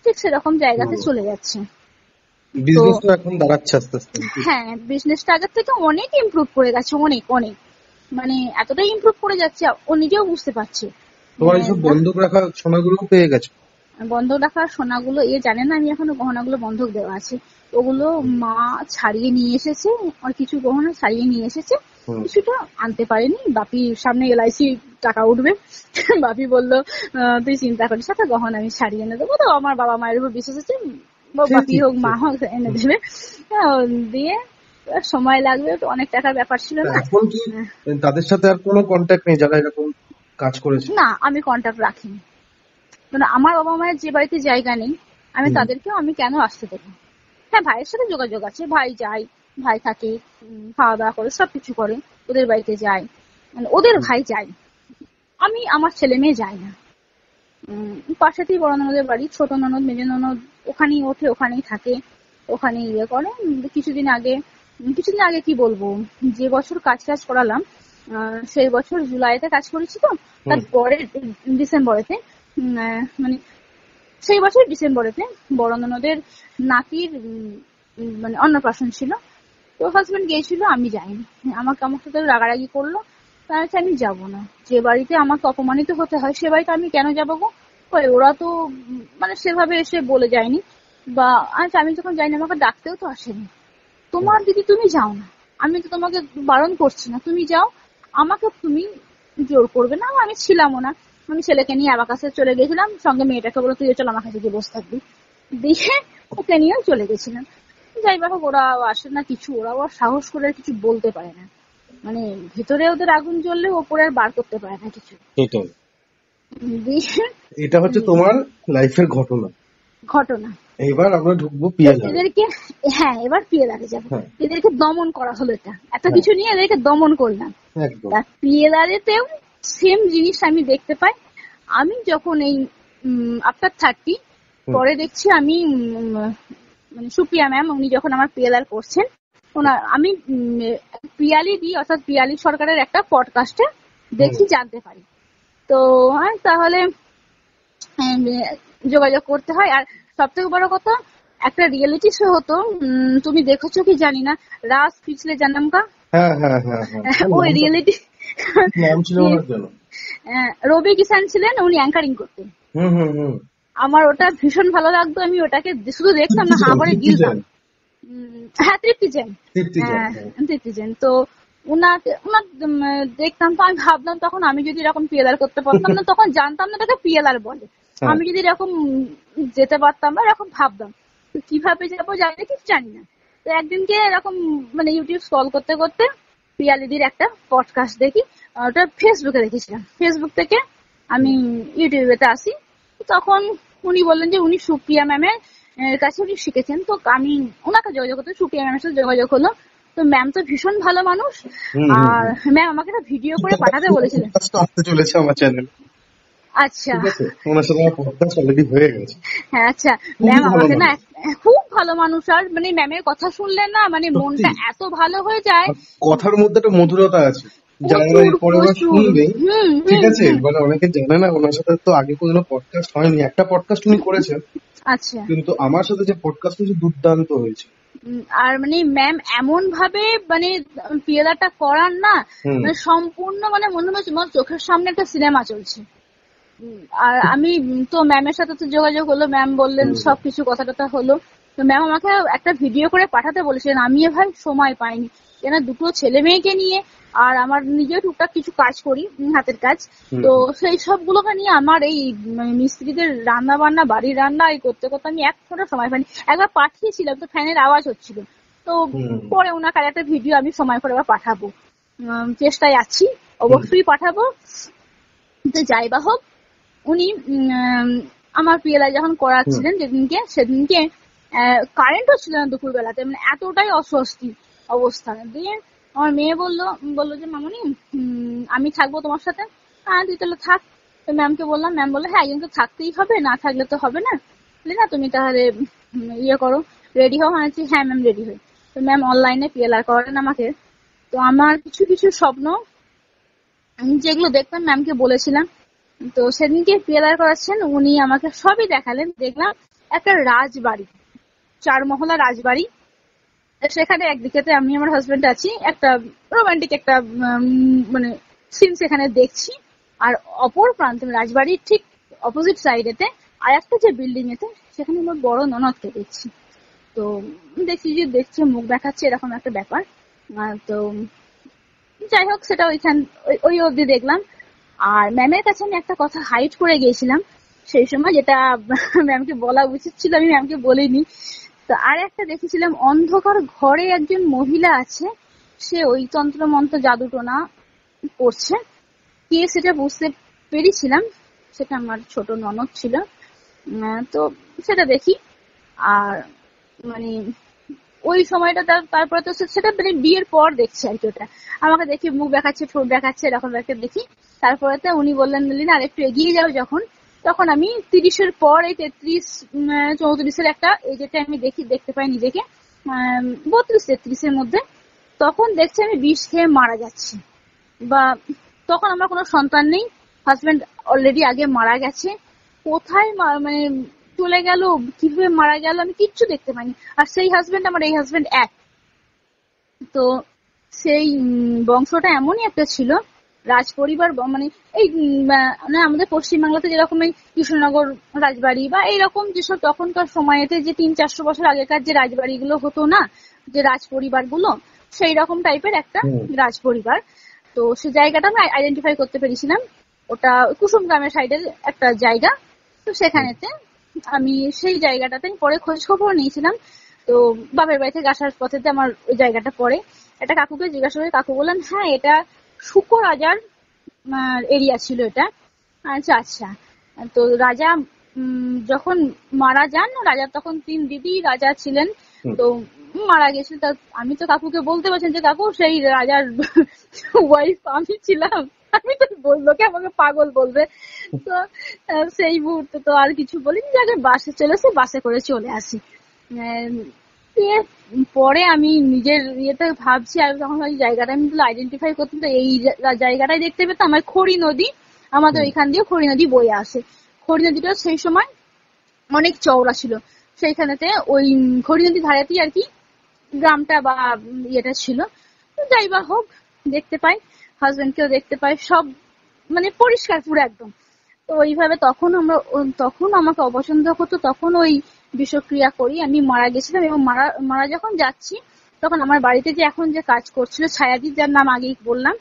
ঠিক সেরকম জায়গাতে চলে যাচ্ছে। বিজনেসটা এখন দাঁড়াচ্ছে আস্তে আস্তে। হ্যাঁ, বিজনেসটা আগের থেকে অনেক ইমপ্রুভ করে গেছে, অনেক মানে এতটাই ইমপ্রুভ করে যাচ্ছে ও নিজেও বুঝতে পারছে। তোমার এইসব বন্ধক রাখা সোনাগুলো পেয়ে গেছে? বন্ধক রাখা সোনাগুলো জানে না আমি এখনো গহনাগুলো বন্ধক দেওয়া আছে, ওগুলো মা ছাড়িয়ে নিয়ে এসেছে, আর কিছু গহনা ছাড়িয়ে নিয়ে এসেছে, কিছুটা আনতে পারেনি। বাপির সামনে LIC টাকা উঠবে, বাপি বললো তুই চিন্তা করিস না, গহনা আমি ছাড়িয়ে এনে দেবো। তো আমার বাবা মায়ের উপর বিশ্বাস আছে, বাপি হোক মা হোক এনে দেবে। দিয়ে সময় লাগবে, তো অনেক টাকার ব্যাপার ছিল না। এখন কি তাদের সাথে আর কোনো কন্ট্যাক্ট নেই যারা এরকম কাজ করেছে? না, আমি কন্ট্যাক্ট রাখিনি, কারণ আমার বাবা মায়ের যে বাড়িতে জায়গা নেই আমি তাদেরকেও আমি কেন আসতে দেবো। হ্যাঁ, ভাইয়ের সাথে যোগাযোগ আছে, ভাই যায়, ভাই থাকে, খাওয়া দাওয়া করে, সবকিছু করে, ওদের বাড়িতে যায়, মানে ওদের ভাই যায়, আমি আমার ছেলে মেয়ে যাই না। পাশেতেই বড় ননদের বাড়ি, ছোট ননদ মেজো ননদ ওখানেই ওঠে, ওখানেই থাকে, ওখানে ইয়ে করে। কিছুদিন আগে কি বলবো, যে বছর কাজ করালাম সেই বছর জুলাইতে কাজ করেছি, তো তারপরে ডিসেম্বরেতে, মানে সেই বছর ডিসেম্বরেতে বড় ননদের নাতির মানে অন্নপ্রাশন ছিল, তো হাজবেন্ড গিয়েছিল, আমি যাইনি। আমার সাথে রাগারাগি করলো, তাই আমি যাবো না। যে বাড়িতে আমাকে অপমানিত হতে হয় সে বাড়িতে আমি কেন যাবো গো? ওরা তো মানে সেভাবে এসে বলে যায়নি, বা আমি যখন যাইনি আমাকে ডাকতেও তো আসেনি। তোমার দিদি তুমি যাও না, আমি তো তোমাকে বারণ করছি না, তুমি যাও, আমাকে তুমি জোর করবে না। আমি ছিলামও না, আমি ছেলেকে নিয়ে অ্যাবাকাসে চলে গেছিলাম, সঙ্গে মেয়েটাকে বলো তুই চল আমার কাছে গিয়ে বসে থাকবি, দিয়ে ওকে নিয়েও চলে গেছিলাম। যাই বাবা, ওরা আসে না কিছু, ওরাও সাহস করে কিছু বলতে পারে না, মানে ভিতরে ওদের আগুন জ্বললে ওপরে আর বার করতে পারে না কিছু। এটা হচ্ছে তোমার লাইফের ঘটনা। এবার আমরা ঢুকবো পিয়ালারে। এদেরকে এবার পিয়ালারে যাবো। এদেরকে দমন করা হলো, এত কিছু নিয়ে এদেরকে দমন করলাম। পিয়ালারেতেও সেম জিনিস আমি দেখতে পাই। আমি যখন এই আফটার 30 পরে দেখছি, আমি মানে সুপ্রিয়া ম্যাম উনি যখন আমার পিএলআর করছেন, আমি পিয়ালি দি অর্থাৎ পিয়ালি সরকারের একটা পডকাস্টে দেখি, জানতে পারি। তো তাহলে যোগাযোগ করতে হয়। আর সব থেকে বড় কথা, একটা রিয়েলিটি শো হতো, তুমি দেখেছো কি জানি না, রাজ পিছলে জানাম কা, ওই রিয়েলিটি রবি কিষান ছিলেন, উনি অ্যাঙ্কারিং করতেন। আমার ওটা ভীষণ ভালো লাগতো, আমি ওটাকে শুধু দেখতাম না, হা করে গিলতাম। তৃপ্তি জেন। তো উনার দেখতাম, তো আমি ভাবলাম তখন আমি যদি এরকম পিএলআর করতে পারতাম না, তখন জানতাম না তাকে পিএলআর বলে, আমি যদি এরকম যেতে পারতাম না, এরকম ভাবতাম। কিভাবে যাবো কিছু জানি না। তো একদিনকে এরকম মানে ইউটিউব স্ক্রল করতে করতে পিয়ালিদির একটা পডকাস্ট দেখি, ওটা ফেসবুকে দেখেছিলাম। ফেসবুক থেকে আমি ইউটিউবেতে আসি, তখন উনি বললেন যে উনি সুপ্রিয়া ম্যামের কাছে উনি শিখেছেন। তো আমি ওনাকে যোগাযোগ করতে, সুপ্রিয়া ম্যামের সাথে যোগাযোগ হলো। তো ম্যাম তো ভীষণ ভালো মানুষ, আর ম্যাম আমাকে একটা ভিডিও করে পাঠাতে বলেছিলেন। আসতে চলেছে আমার চ্যানেল। আচ্ছা, ওনার সাথে আমার পডকাস্ট অলরেডি হয়ে গেছে। হ্যাঁ, আচ্ছা। ম্যাম আমাকে না খুব ভালো মানুষ, আর মানে ম্যামের কথা শুনলে না মানে মনটা এত ভালো হয়ে যায়। কথার মধ্যে একটা মধুরতা আছে, যারা পরে শুনবে, ঠিক আছে? মানে অনেকে জানে না, ওনার সাথে তো আগে কোনো পডকাস্ট হয়নি, একটা পডকাস্ট উনি করেছেন। আচ্ছা, কিন্তু আমার সাথে যে পডকাস্ট হয়েছে দুর্দান্ত হয়েছে। আর মানে ম্যাম এমন ভাবে মানে পিয়ালাটা করার না, মানে সম্পূর্ণ মানে মনে হচ্ছে চোখের সামনে একটা সিনেমা চলছে। আর আমি তো ম্যামের সাথে তো যোগাযোগ হলো, ম্যাম বললেন সবকিছু কথা টথা হলো। তো ম্যাম আমাকে একটা ভিডিও করে পাঠাতে বলেছিলেন, আমি ভাই সময় পাইনি, কেন দুটো ছেলে মেয়েকে নিয়ে, আর আমার নিজেও টুকটাক কিছু কাজ করি, হাতের কাজ। তো সেই সবগুলোকে নিয়ে আমার এই মিস্ত্রিদের রান্না বান্না, বাড়ির রান্না এই করতে করতে আমি এক ফোঁটা সময় পাইনি। একবার পাঠিয়েছিলাম, তো ফ্যানের আওয়াজ হচ্ছিল, তো পরে ওনার একটা ভিডিও আমি সময় করে আবার পাঠাবো, চেষ্টায় আছি, অবশ্যই পাঠাবো। তো যাই বা হোক, উনি আমার পিএলআই যখন করাচ্ছিলেন সেদিনকে কারেন্টও ছিল না দুপুর বেলাতে, মানে এতটাই অস্বস্তি অবস্থা। দিয়ে আমার মেয়ে বললো যে মামনি আমি থাকবো তোমার সাথে। তুই তাহলে থাক। তো ম্যামকে বললাম, ম্যাম বললো হ্যাঁ একদিন তো থাকতেই হবে, না থাকলে তো হবে না, না তুমি তাহলে ইয়ে করো, রেডি হও। হ্যাঁ ম্যাম রেডি হই। তো ম্যাম অনলাইনে পিএলআর করেন আমাকে। তো আমার কিছু কিছু স্বপ্ন যেগুলো দেখতাম ম্যামকে বলেছিলাম, তো সেদিনকে পিএলআর করাচ্ছেন উনি, আমাকে সবই দেখালেন। দেখলাম একটা রাজবাড়ি, 4 মহলা রাজবাড়ি, সেখানে একদিকেতে আমি আমার হাজবেন্ড আছি, একটা রোমান্টিক একটা মানে সিন সেখানে দেখছি। আর অপর প্রান্তে রাজবাড়ির ঠিক অপোজিট সাইডেতে আর একটা যে বিল্ডিং এতে, সেখানে আমার বড় ননদকে দেখছি। তো দেখছি মুখ দেখাচ্ছে, এরকম একটা ব্যাপার। তো যাই হোক, সেটা ওই অবধি দেখলাম। আর ম্যামের কাছে আমি একটা কথা হাইড করে গিয়েছিলাম সেই সময়, যেটা ম্যামকে বলা উচিত ছিল, আমি ম্যামকে বলিনি। তো আর একটা দেখেছিলাম, অন্ধকার ঘরে একজন মহিলা আছে, সে ওই তন্ত্র মন্ত্র জাদুটোনা করছে। কে সেটা বুঝতে পেরেছিলাম, সেটা আমার ছোট ননদ ছিল। তো সেটা দেখি। আর মানে ওই সময়টা তারপরে তো সেটা মানে বিয়ের পর দেখছি আর কি। ওটা আমাকে দেখি মুখ দেখাচ্ছে, ঠোঁট দেখাচ্ছে, এরকম একটা দেখি। তারপরে তো উনি বললেন না আর একটু এগিয়ে যাও যখন, তখন আমি 30-এর পর এই 33-34-এর একটা এই যেটা আমি দেখতে পাই নিজেকে 32-33-এর মধ্যে, তখন দেখছি আমি বিষ খেয়ে মারা যাচ্ছি। বা তখন আমার কোনো সন্তান নেই, হাজবেন্ড অলরেডি আগে মারা গেছে, কোথায় মানে চলে গেল, কিভাবে মারা গেল আমি কিচ্ছু দেখতে পাইনি। আর সেই হাজবেন্ড আমার এই হাজবেন্ড এক। তো সেই বংশটা এমনই একটা ছিল, রাজ পরিবার, মানে এই মানে আমাদের পশ্চিমবাংলাতে যেরকম এই কৃষ্ণনগর রাজবাড়ি বা এইরকম যেসব তখনকার সময়তে যে 300-400 বছর আগেকার যে রাজবাড়িগুলো হতো না, যে রাজ পরিবারগুলো, সেই রকম টাইপের একটা রাজ পরিবার। তো সেই জায়গাটা আমি আইডেন্টিফাই করতে পেরেছিলাম, ওটা কুসুম গ্রামের সাইডের একটা জায়গা। তো সেখানেতে আমি সেই জায়গাটাতে পরে খোঁজ খবর নিয়েছিলাম। তো বাপের বাড়ি থেকে আসার পথেতে আমার ওই জায়গাটা পড়ে। একটা কাকুকে জিজ্ঞাসা করে, কাকু বললেন হ্যাঁ এটা শুকো রাজার এরিয়া ছিল এটা। আচ্ছা। তো রাজা যখন মারা যান, রাজার তখন 3 দিদি রাজা ছিলেন, তো মারা গেছিল। তা আমি তো কাকুকে বলতে পারছেন যে কাকু সেই রাজার ওয়াইফ আমি ছিলাম। আমি তো বললো কি আমাকে পাগল বলবে। তো সেই মুহূর্তে তো আর কিছু বলিনি, যে আগে বাসে চলেছে, বাসে করে চলে আসি। পরে আমি নিজের ইয়েতে ভাবছি, আর তখন ওই জায়গাটা আমি আইডেন্টিফাই করতাম, তো এই জায়গাটাই দেখতে পেতাম আমার খড়ি নদী, আমাদের ওইখান দিয়ে খড়ি নদী বয়ে আসে। খড়ি নদীটা সেই সময় অনেক চওড়া ছিল, সেইখানেতে ওই খড়ি নদীর ধারেতেই আর কি গ্রামটা বা ইয়েটা ছিল। যাই বা হোক, দেখতে পাই, হাজবেন্ডকেও দেখতে পাই, সব মানে পরিষ্কার পুরো একদম। তো ওইভাবে তখন আমাকে অপছন্দ হতো, তখন ওই বিষক্রিয়া করি আমি মারা গেছিলাম। এবং মারা যখন যাচ্ছি, তখন আমার বাড়িতে যে এখন যে কাজ করছিল ছায়াদি, যার নাম আগেই বললাম,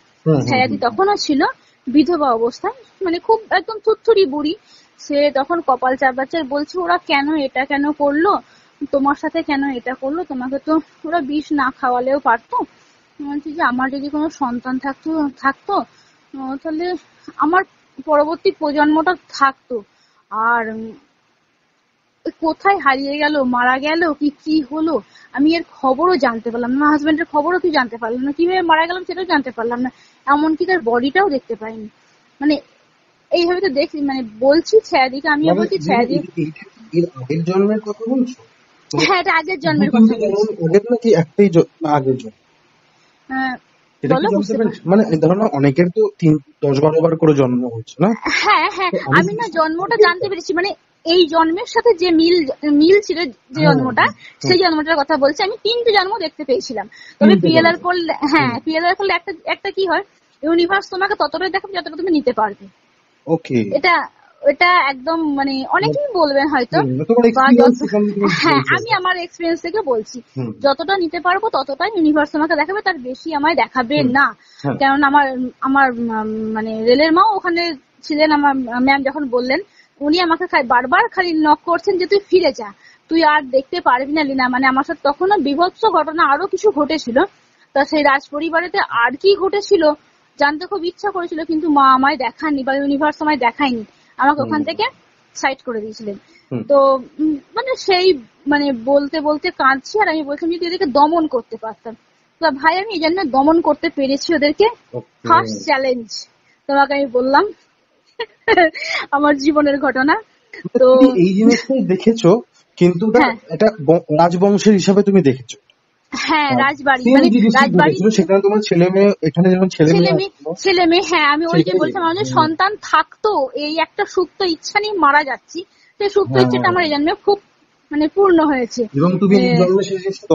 ছায়াদি তখনও ছিল বিধবা অবস্থায়, মানে খুব একদম থুরথুরি বুড়ি। সে তখন কপাল চাপাচ্ছে, বলছে ওরা এটা কেন করলো, তোমার সাথে কেন এটা করলো, তোমাকে তো ওরা বিষ না খাওয়ালেও পারতো। বলছি যে আমার যদি কোনো সন্তান থাকতো তাহলে আমার পরবর্তী প্রজন্মটা থাকতো। আর কোথায় হারিয়ে গেল, মারা গেল, কি হলো, আমি এর খবরও জানতে পারলাম না, হাজবেন্ডের খবরও কি জানতে পারলাম না, কিভাবে মারা গেলাম সেটাও জানতে পারলাম না, এমনকি তার বডিটাও দেখতে পাইনি। মানে এইভাবে তো দেখি, মানে বলছি ছায়াদিকে, আমিও বলছি ছায়াদি। আগের জন্মের কথা বলছো? হ্যাঁ, এটা আগের জন্মের কথা বলছি। আগের নাকি একটাই আগের জন্ম? মানে ধরো অনেকের তো 10-12 বার করে জন্ম হচ্ছে না? হ্যাঁ, আমি না জন্মটা জানতে পেরেছি, মানে এই জন্মের সাথে যে মিল ছিল, যে জন্মটা, সেই জন্মটার কথা বলছি। আমি 3টে জন্ম দেখতে পেয়েছিলাম। তবে পিএলআর করলে, পিএলআর করলে একটা কি হয়, ইউনিভার্স তোমাকে ততটাই দেখাবে যতটা তুমি নিতে পারবে। ওকে, এটা একদম মানে অনেকেই বলবেন হয়তো, হ্যাঁ আমি আমার এক্সপিরিয়েন্স থেকে বলছি, যতটা নিতে পারবো ততটাই ইউনিভার্স আমাকে দেখাবে, তার বেশি আমায় দেখাবে না। কারণ আমার মানে রেলের মাও ওখানে ছিলেন, আমার ম্যাম যখন বললেন, উনি আমাকে বারবার খালি নক করছেন যে তুই ফিরে যা, তুই আর দেখতে পারবি না লীনা। মানে আমার সাথে তখনও বিভৎস ঘটনা আরো কিছু ঘটেছিল, তা সেই রাজ পরিবারেতে আর কি ঘটেছিল জানতে খুব ইচ্ছা করেছিল, কিন্তু মা আমায় দেখাননি বা ইউনিভার্স আমায় দেখায়নি, আমাকে ওখান থেকে সাইড করে দিয়েছিলেন। তো মানে সেই মানে বলতে বলতে কাঁদছি, আর আমি বলছিলাম যদি এদেরকে দমন করতে পারতাম। তো ভাই আমি এই জন্য দমন করতে পেরেছি ওদেরকে, ফার্স্ট চ্যালেঞ্জ তোমাকে আমি বললাম আমার জীবনের ঘটনা। তো এই জিনিসটাই দেখেছো, কিন্তু এটা রাজবংশের হিসাবে তুমি দেখেছো। হ্যাঁ, রাজবাড়ি মানে রাজবাড়ি, সেখানে তোমার ছেলে মেয়ে, এখানে যেমন ছেলে মেয়ে, হ্যাঁ আমি ওই যে বলছিলাম আমাদের সন্তান থাকতো, এই একটা সুপ্ত ইচ্ছা নিয়ে মারা যাচ্ছি, সেই সুপ্ত ইচ্ছাটা আমার এই জন্মে খুব মানে পূর্ণ হয়েছে, এবং তুমি এই জন্মে সেই জিনিসটা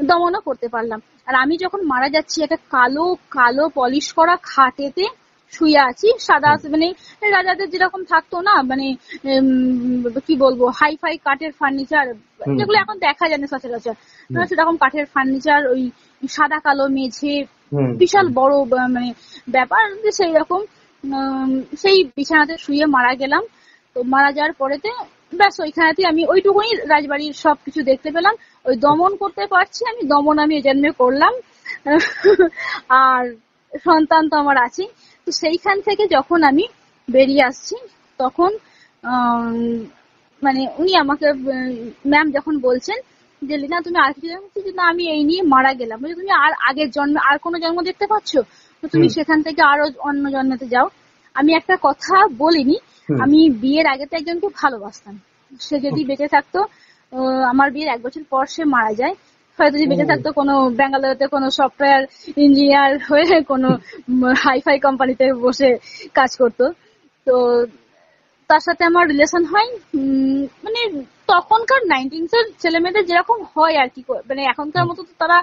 দমনও করতে পারলাম। আর আমি যখন মারা যাচ্ছি একটা কালো পলিশ করা খাটেতে শুয়ে আছি, সাদা, মানে রাজাদের যেরকম থাকতো না, মানে কি বলবো, হাইফাই কাঠের ফার্নিচার, যেগুলো এখন দেখা যায় না সচরাচর, সেরকম কাঠের ফার্নিচার, ওই সাদা কালো মেঝে, বিশাল বড় মানে ব্যাপার, সেই রকম সেই বিছানাতে শুয়ে মারা গেলাম। তো মারা যাওয়ার পরেতে ব্যাস ওইখানেতে আমি ওইটুকুই রাজবাড়ির সবকিছু দেখতে পেলাম। ওই দমন করতে পারছি আমি, দমন আমি এই জন্মে করলাম, আর সন্তান তো আমার আছে। তো সেইখান থেকে যখন আমি বেরিয়ে আসছি, তখন মানে উনি আমাকে ম্যাম যখন বলছেন যে লিনা তুমি আর কিছু জানো, না আমি এই নিয়ে মারা গেলাম। তুমি আর আগের জন্মে আর কোনো জন্ম দেখতে পাচ্ছ, তুমি সেখান থেকে আরো অন্য জন্মেতে যাও। আমি একটা কথা বলিনি, আমি বিয়ের আগে তো একজনকে ভালোবাসতাম, সে যদি বেঁচে থাকতো, আমার বিয়ের 1 বছর পর সে মারা যায়, হয়তো যদি বেঁচে থাকতো কোনো ব্যাঙ্গালোরেতে কোনো সফটওয়্যার ইঞ্জিনিয়ার হয়ে কোনো হাইফাই কোম্পানিতে বসে কাজ করতো। তো তার সাথে আমার রিলেশন হয়, মানে তখনকার 19s এর ছেলে মেয়েদের যেরকম হয় আর কি, মানে এখনকার মতো তো তারা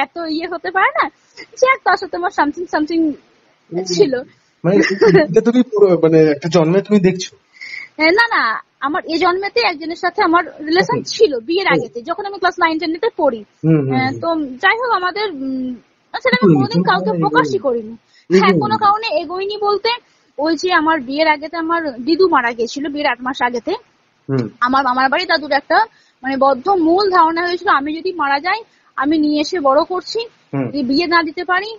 এত হতে পারে না, যাক তার সাথে আমার সামথিং ছিল। তুমি মানে একটা জন্মে তুমি দেখছো? না না, আমার এই জন্মেতে একজনের সাথে আমার রিলেশন ছিল বিয়ের আগেতে, যখন আমি ক্লাস 9-10 পড়ি। তো যাই হোক, আমাদের সেটা আমি কোনোদিন কাউকে প্রকাশই করিনি। হ্যাঁ, কোনো কারণে এগোইনি বলতে, ওই যে আমার বিয়ের আগেতে আমার দিদু মারা গেছিল, বিয়ের 8 মাস আগেতে। আমার মামার বাড়ি দাদুর একটা মানে বদ্ধ মূল ধারণা হয়েছিল, আমি যদি মারা যাই আমি নিয়ে এসে বড় করছি, যদি বিয়ে না দিতে পারি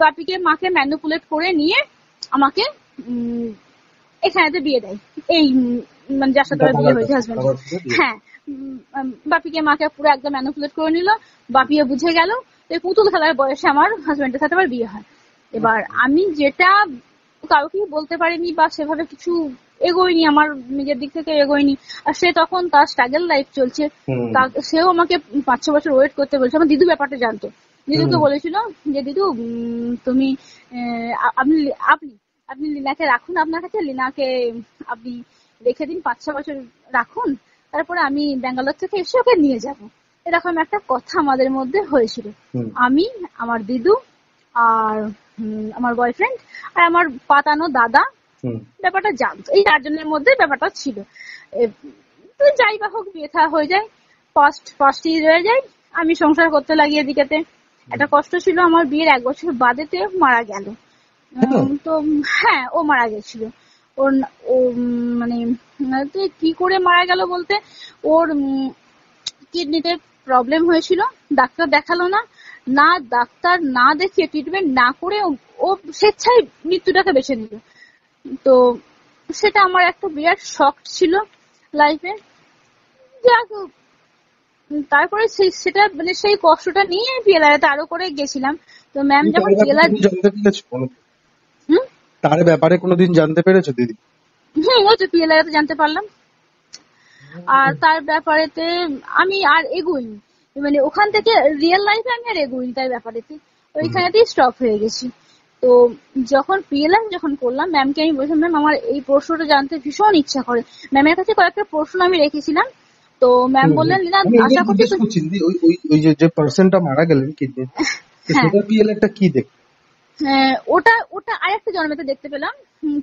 বাপিকে মাকে ম্যানিপুলেট করে নিয়ে আমাকে এখানেতে বিয়ে দেয়, এই মানে যার সাথে বিয়ে হয়েছে হাজবেন্ড। হ্যাঁ, বাপিকে মাকে পুরো একদম ম্যানিপুলেট করে নিল, বাপিও বুঝে গেল, পুতুল খেলার বয়সে আমার হাজবেন্ডের সাথে আবার বিয়ে হয়। এবার আমি যেটা কাউকে বলতে পারিনি বা সেভাবে কিছু এগোয়নি, আমার নিজের দিক থেকে এগোয়নি। আর সে তখন তার স্ট্রাগল লাইফ চলছে, সেও আমাকে 5-6 বছর ওয়েট করতে বলছে। আমার দিদু ব্যাপারটা জানতো, দিদুকে বলেছিল যে দিদু তুমি আপনি লিনাকে রাখুন আপনার কাছে, লিনাকে আপনি রেখে দিন, 5-6 বছর রাখুন, তারপরে আমি ব্যাঙ্গালোর থেকে এসে ওকে নিয়ে যাব। এরকম একটা কথা আমাদের মধ্যে হয়েছিল। আমি, আমার দিদু আর আমার বয়ফ্রেন্ড আর আমার পাতানো দাদা ব্যাপারটা জানতো, এই 4 জনের মধ্যে ব্যাপারটা ছিল। তো যাই বা হোক, বিয়ে থা হয়ে যায়, ফার্স্ট ইয়ার হয়ে যায়, আমি সংসার করতে লাগি। এদিকেতে একটা কষ্ট ছিল, আমার বিয়ের 1 বছর বাদেতে মারা গেল। তো হ্যাঁ, ও মারা গেছিল। ও মানে কি করে মারা গেল বলতে, ওর কিডনিতে প্রবলেম হয়েছিল, ডাক্তার দেখালো না, ডাক্তার না দেখিয়ে ট্রিটমেন্ট না করে ও স্বেচ্ছায় মৃত্যুটাকে বেছে নিল। তো সেটা আমার একটা বিরাট শক ছিল লাইফে। তারপরে সেটা মানে সেই কষ্টটা নিয়ে পিএলআইতে আরো করে গেছিলাম। তো ম্যাম যখন তার ব্যাপারে কোনোদিন জানতে পেরেছো দিদি? ওই তো পিএলআইতে জানতে পারলাম। আর তার ব্যাপারেতে আমি আর এগোইনি, মানে ওখান থেকে রিয়েল লাইফে আমি আর এগোইনি, তার ব্যাপারেতে ওইখানেতেই স্টপ হয়ে গেছি। তো যখন পিএলআই যখন করলাম, ম্যামকে আমি বলছিলাম ম্যাম আমার এই প্রশ্নটা জানতে ভীষণ ইচ্ছা করে। ম্যামের কাছে কয়েকটা প্রশ্ন আমি রেখেছিলাম। তো ম্যাম বললেন লিনা আশা করছি ওই যে পার্সনটা মারা গেলেন কিডনি, সেটা পিএলআইটা কি দেখ? ওটা আরেকটা জন্মেতে দেখতে পেলাম।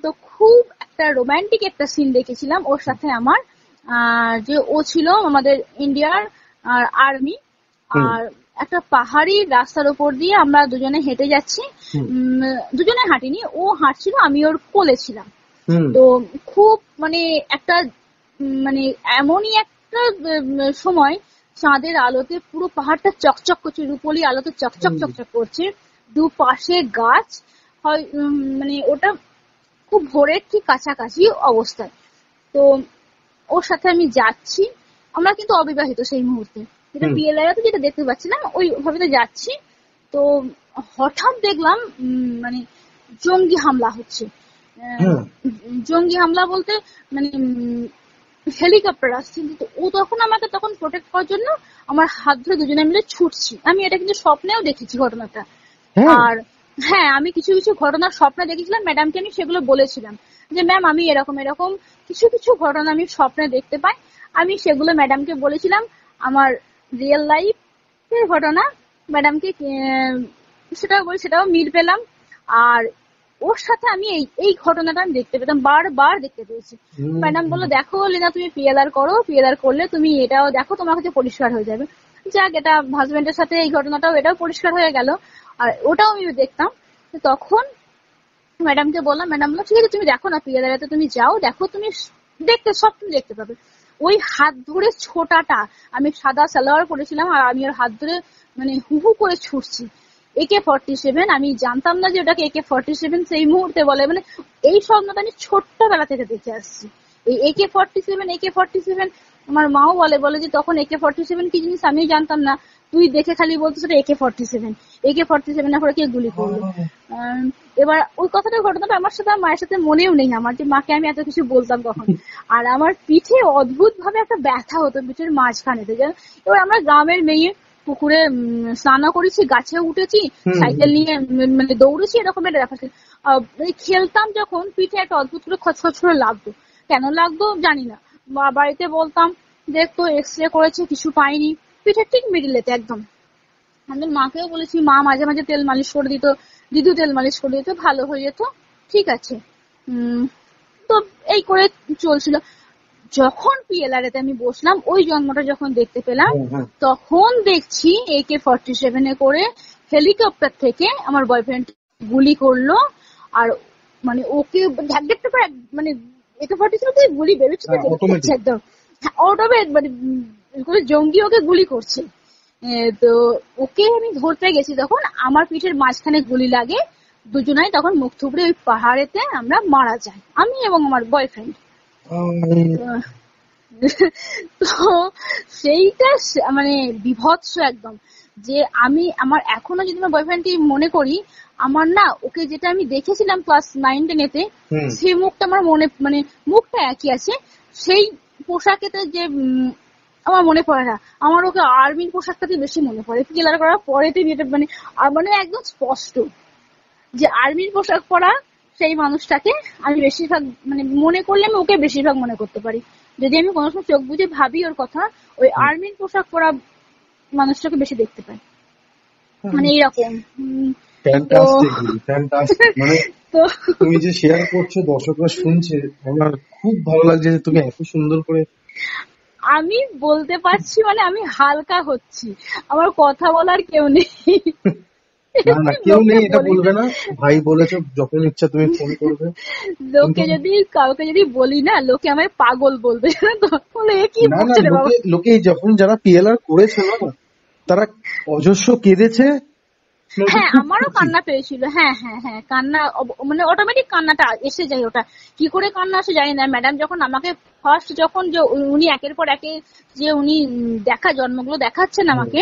তো খুব একটা রোমান্টিক একটা সিন দেখেছিলাম ওর সাথে আমার, যে ও ছিল আমাদের ইন্ডিয়ার আর্মি, আর একটা পাহাড়ি রাস্তার উপর দিয়ে আমরা দুজনে হেঁটে যাচ্ছি, দুজনে হাঁটিনি, ও হাঁটছিল আমি ওর কোলে ছিলাম। তো খুব মানে একটা মানে এমনই একটা সময়, চাঁদের আলোতে পুরো পাহাড়টা চকচক করছে, রূপলি আলোতে চকচক করছে, দুপাশে গাছ, মানে ওটা খুব ভোরের ঠিক কাছাকাছি অবস্থায়। তো ওর সাথে আমি যাচ্ছি, আমরা কিন্তু অবিবাহিত সেই মুহূর্তে, যেটা পিএলআইতে যেটা দেখতে পাচ্ছিলাম ওই ভাবে যাচ্ছি। তো হঠাৎ দেখলাম মানে জঙ্গি হামলা হচ্ছে। জঙ্গি হামলা বলতে মানে হেলিকপ্টার আসছে। কিন্তু ও তখন আমাকে প্রোটেক্ট করার জন্য আমার হাত ধরে দুজনে মিলে ছুটছি। আমি এটা কিন্তু স্বপ্নেও দেখেছি ঘটনাটা। আর হ্যাঁ, আমি কিছু কিছু ঘটনার স্বপ্নে দেখেছিলাম, ম্যাডামকে আমি সেগুলো বলেছিলাম যে ম্যাম আমি এরকম কিছু ঘটনা আমি স্বপ্নে দেখতে পাই। আমি সেগুলো ম্যাডামকে বলেছিলাম, আমার রিয়েল লাইফের ঘটনা ম্যাডামকে সেটাও মিল পেলাম। আর ওর সাথে আমি এই ঘটনাটা আমি দেখতে পেতাম, বারবার দেখতে পেয়েছি। ম্যাডাম বললো দেখো লিনা তুমি পিএলআর করো, পিএলআর করলে তুমি এটাও দেখো, তোমার কাছে পরিষ্কার হয়ে যাবে। যাক, এটা হাজবেন্ডের সাথে এই ঘটনাটাও এটাও পরিষ্কার হয়ে গেল, আর ওটাও আমি দেখতাম। তখন ম্যাডামকে বললাম, ম্যাডাম বললো ঠিক আছে তুমি দেখো না, পিএলআইতে তুমি যাও, দেখো তুমি সব তুমি দেখতে পাবে। ওই হাত ধরে ছোটাটা, আমি সাদা সালোয়ার পরেছিলাম আর আমি ওর হাত ধরে মানে হু করে ছুটছি। AK-47, আমি জানতাম না যে ওটাকে AK-47 সেই মুহূর্তে বলে, মানে এই স্বপ্নটা আমি ছোট্টবেলা থেকে দেখে আসছি। এই AK-47 আমার মাও বলে যে তখন AK-47 কি জিনিস আমিও জানতাম না, তুই দেখে খালি বলতো AK-47 পরে কে গুলি করলো। এবার ওই ঘটনাটা আমার সাথে মায়ের সাথে মনেও নেই আমার, যে মাকে আমি এত কিছু বলতাম কখন। আর আমার পিঠে অদ্ভুত ভাবে একটা ব্যথা হতো পিঠের মাঝখানেতে। এবার আমরা গ্রামের মেয়ে, পুকুরে স্নান করেছি, গাছে উঠেছি, সাইকেল নিয়ে মানে দৌড়েছি, এরকম একটা ব্যাপার। খেলতাম যখন পিঠে একটা অদ্ভুত করে খচখচ করে লাগতো, কেন লাগতো জানি না। বাড়িতে বলতাম, দেখতো এক্সরে করেছে কিছু পাইনি, পিঠের ঠিক মিডিলেতে একদম। আমি মাকেও বলেছি, মা মাঝে মাঝে তেল মালিশ করে দিত, দিদু তেল মালিশ করে দিত, ভালো হয়ে যেত, ঠিক আছে। তো এই করে চলছিল। যখন PLR এতে আমি বসলাম, ওই জন্মটা যখন দেখতে পেলাম, তখন দেখছি AK-47 করে হেলিকপ্টার থেকে আমার বয়ফ্রেন্ড গুলি করলো। আর মানে ওকে মানে AK-47 গুলি বেরোচ্ছে একদম অটোমেটিক, মানে জঙ্গি ওকে গুলি করছে। তো ওকে আমি ধরতে গেছি, তখন আমার পিঠের মাঝখানে গুলি লাগে, দুজনাই তখন মুখ থুবড়ে ওই পাহাড়েতে আমরা মারা যাই, আমি এবং আমার বয়ফ্রেন্ড। তো সেইটা মানে বিভৎস একদম, যে আমি আমার এখনো যদি আমার বয়ফ্রেন্ডকে মনে করি, আমার না ওকে যেটা আমি দেখেছিলাম ক্লাস 9-10-এ, সেই মুখটা আমার মনে, মানে মুখটা একই আছে, সেই পোশাকেতে যে আমার মনে পড়ে না। আমার ওকে আর্মির পোশাকটাতে বেশি মনে পড়ে, ক্লিয়ার করার পরেতে মানে একদম স্পষ্ট যে আর্মির পোশাক পরা সেই মানুষটাকে আমি বেশিরভাগ মানে মনে করলে আমি ওকে বেশিরভাগ মনে করতে পারি। যদি আমি কোনো সময় চোখ বুঝে ভাবি ওর কথা, ওই আর্মির পোশাক পরা মানুষটাকে বেশি দেখতে পাই, মানে এইরকম। মানে তুমি যে শেয়ার করছো, দর্শকরা শুনছে, আমার খুব ভালো লাগছে যে তুমি এত সুন্দর করে। আমি বলতে পারছি, মানে আমি হালকা হচ্ছি, আমার কথা বলার কেউ নেই। না কেউ নেই এটা বলবে না, ভাই বলেছো যখন ইচ্ছা তুমি ফোন করবে। কাউকে যদি বলি না, লোকে আমায় পাগল বলবে, লোকে যখন যারা PLR করেছে না, তারা অজস্র কেঁদেছে। হ্যাঁ, আমারও কান্না পেয়েছিল। হ্যাঁ হ্যাঁ হ্যাঁ, কান্না মানে অটোমেটিক কান্নাটা এসে যায়। ওটা কি করে কান্না আসে জানি না। ম্যাডাম যখন আমাকে ফার্স্ট, যখন যে উনি একের পর একে যে উনি জন্মগুলো দেখাচ্ছেন আমাকে,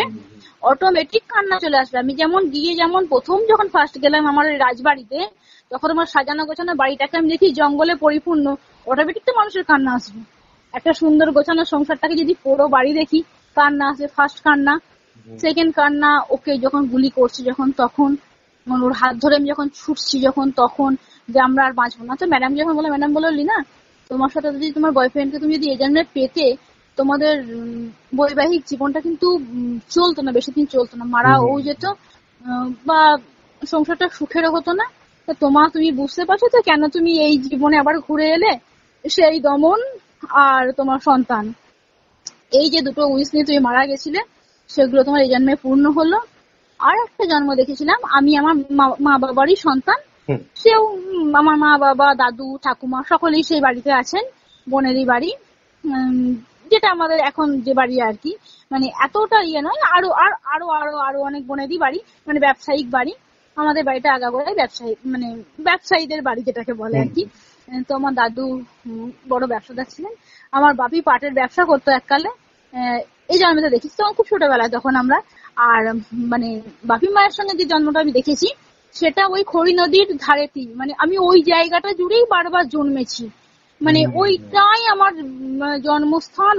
অটোমেটিক কান্না চলে আসবে। আমি যেমন গিয়ে, যেমন প্রথম যখন ফার্স্ট গেলাম আমার রাজবাড়িতে, যখন আমার সাজানো গোছানো বাড়িটাকে আমি দেখি জঙ্গলে পরিপূর্ণ, অটোমেটিক তো মানুষের কান্না আসবে। একটা সুন্দর গোছানো সংসারটাকে যদি পুরো বাড়ি দেখি, কান্না আসে। ফার্স্ট কান্না, সেকেন্ড কান্না ওকে যখন গুলি করছে, যখন তখন ওর হাত ধরে আমি যখন ছুটছি, যখন তখন যে আমরা আর বাঁচবো না। তো ম্যাডাম যখন বলে, ম্যাডাম বললো, লিনা তোমার সাথে যদি তোমার বয়ফ্রেন্ডকে তুমি যদি এই জন্য পেতে, তোমাদের বৈবাহিক জীবনটা কিন্তু চলতো না, বেশি দিন চলতো না, মারাও যেত, বা সংসারটা সুখেরও হতো না। তো তুমি বুঝতে পারছো তো কেন তুমি এই জীবনে আবার ঘুরে এলে? সেই দমন আর তোমার সন্তান, এই যে দুটো উইশ নিয়ে তুমি মারা গেছিলে, সেগুলো তোমার এই জন্মে পূর্ণ হলো। আর একটা জন্ম দেখেছিলাম আমি, আমার মা বাবারই সন্তান, সেও আমার মা বাবা দাদু ঠাকুমা সকলেই সেই বাড়িতে আছেন, বোনেরই বাড়ি, যেটা আমাদের এখন যে বাড়ি আর কি, মানে এতটা ইয়ে নয়, আরো আরো আরো আরো অনেক বোনেরই বাড়ি, মানে ব্যবসায়িক বাড়ি। আমাদের বাড়িটা আগাগোড়াই ব্যবসায়ী, মানে ব্যবসায়ীদের বাড়ি যেটাকে বলে আর কি। তো আমার দাদু বড় ব্যবসাদার ছিলেন, আমার বাপি পাটের ব্যবসা করতো এককালে। এই জন্মটা দেখেছি তখন খুব ছোটবেলায়, তখন আমরা। আর মানে বাপি মায়ের সঙ্গে যে জন্মটা আমি দেখেছি, সেটা ওই খড়ি নদীর ধারেতেই, মানে আমি ওই জায়গাটা জুড়েই বারবার জন্মেছি, মানে ওইটাই আমার জন্মস্থান।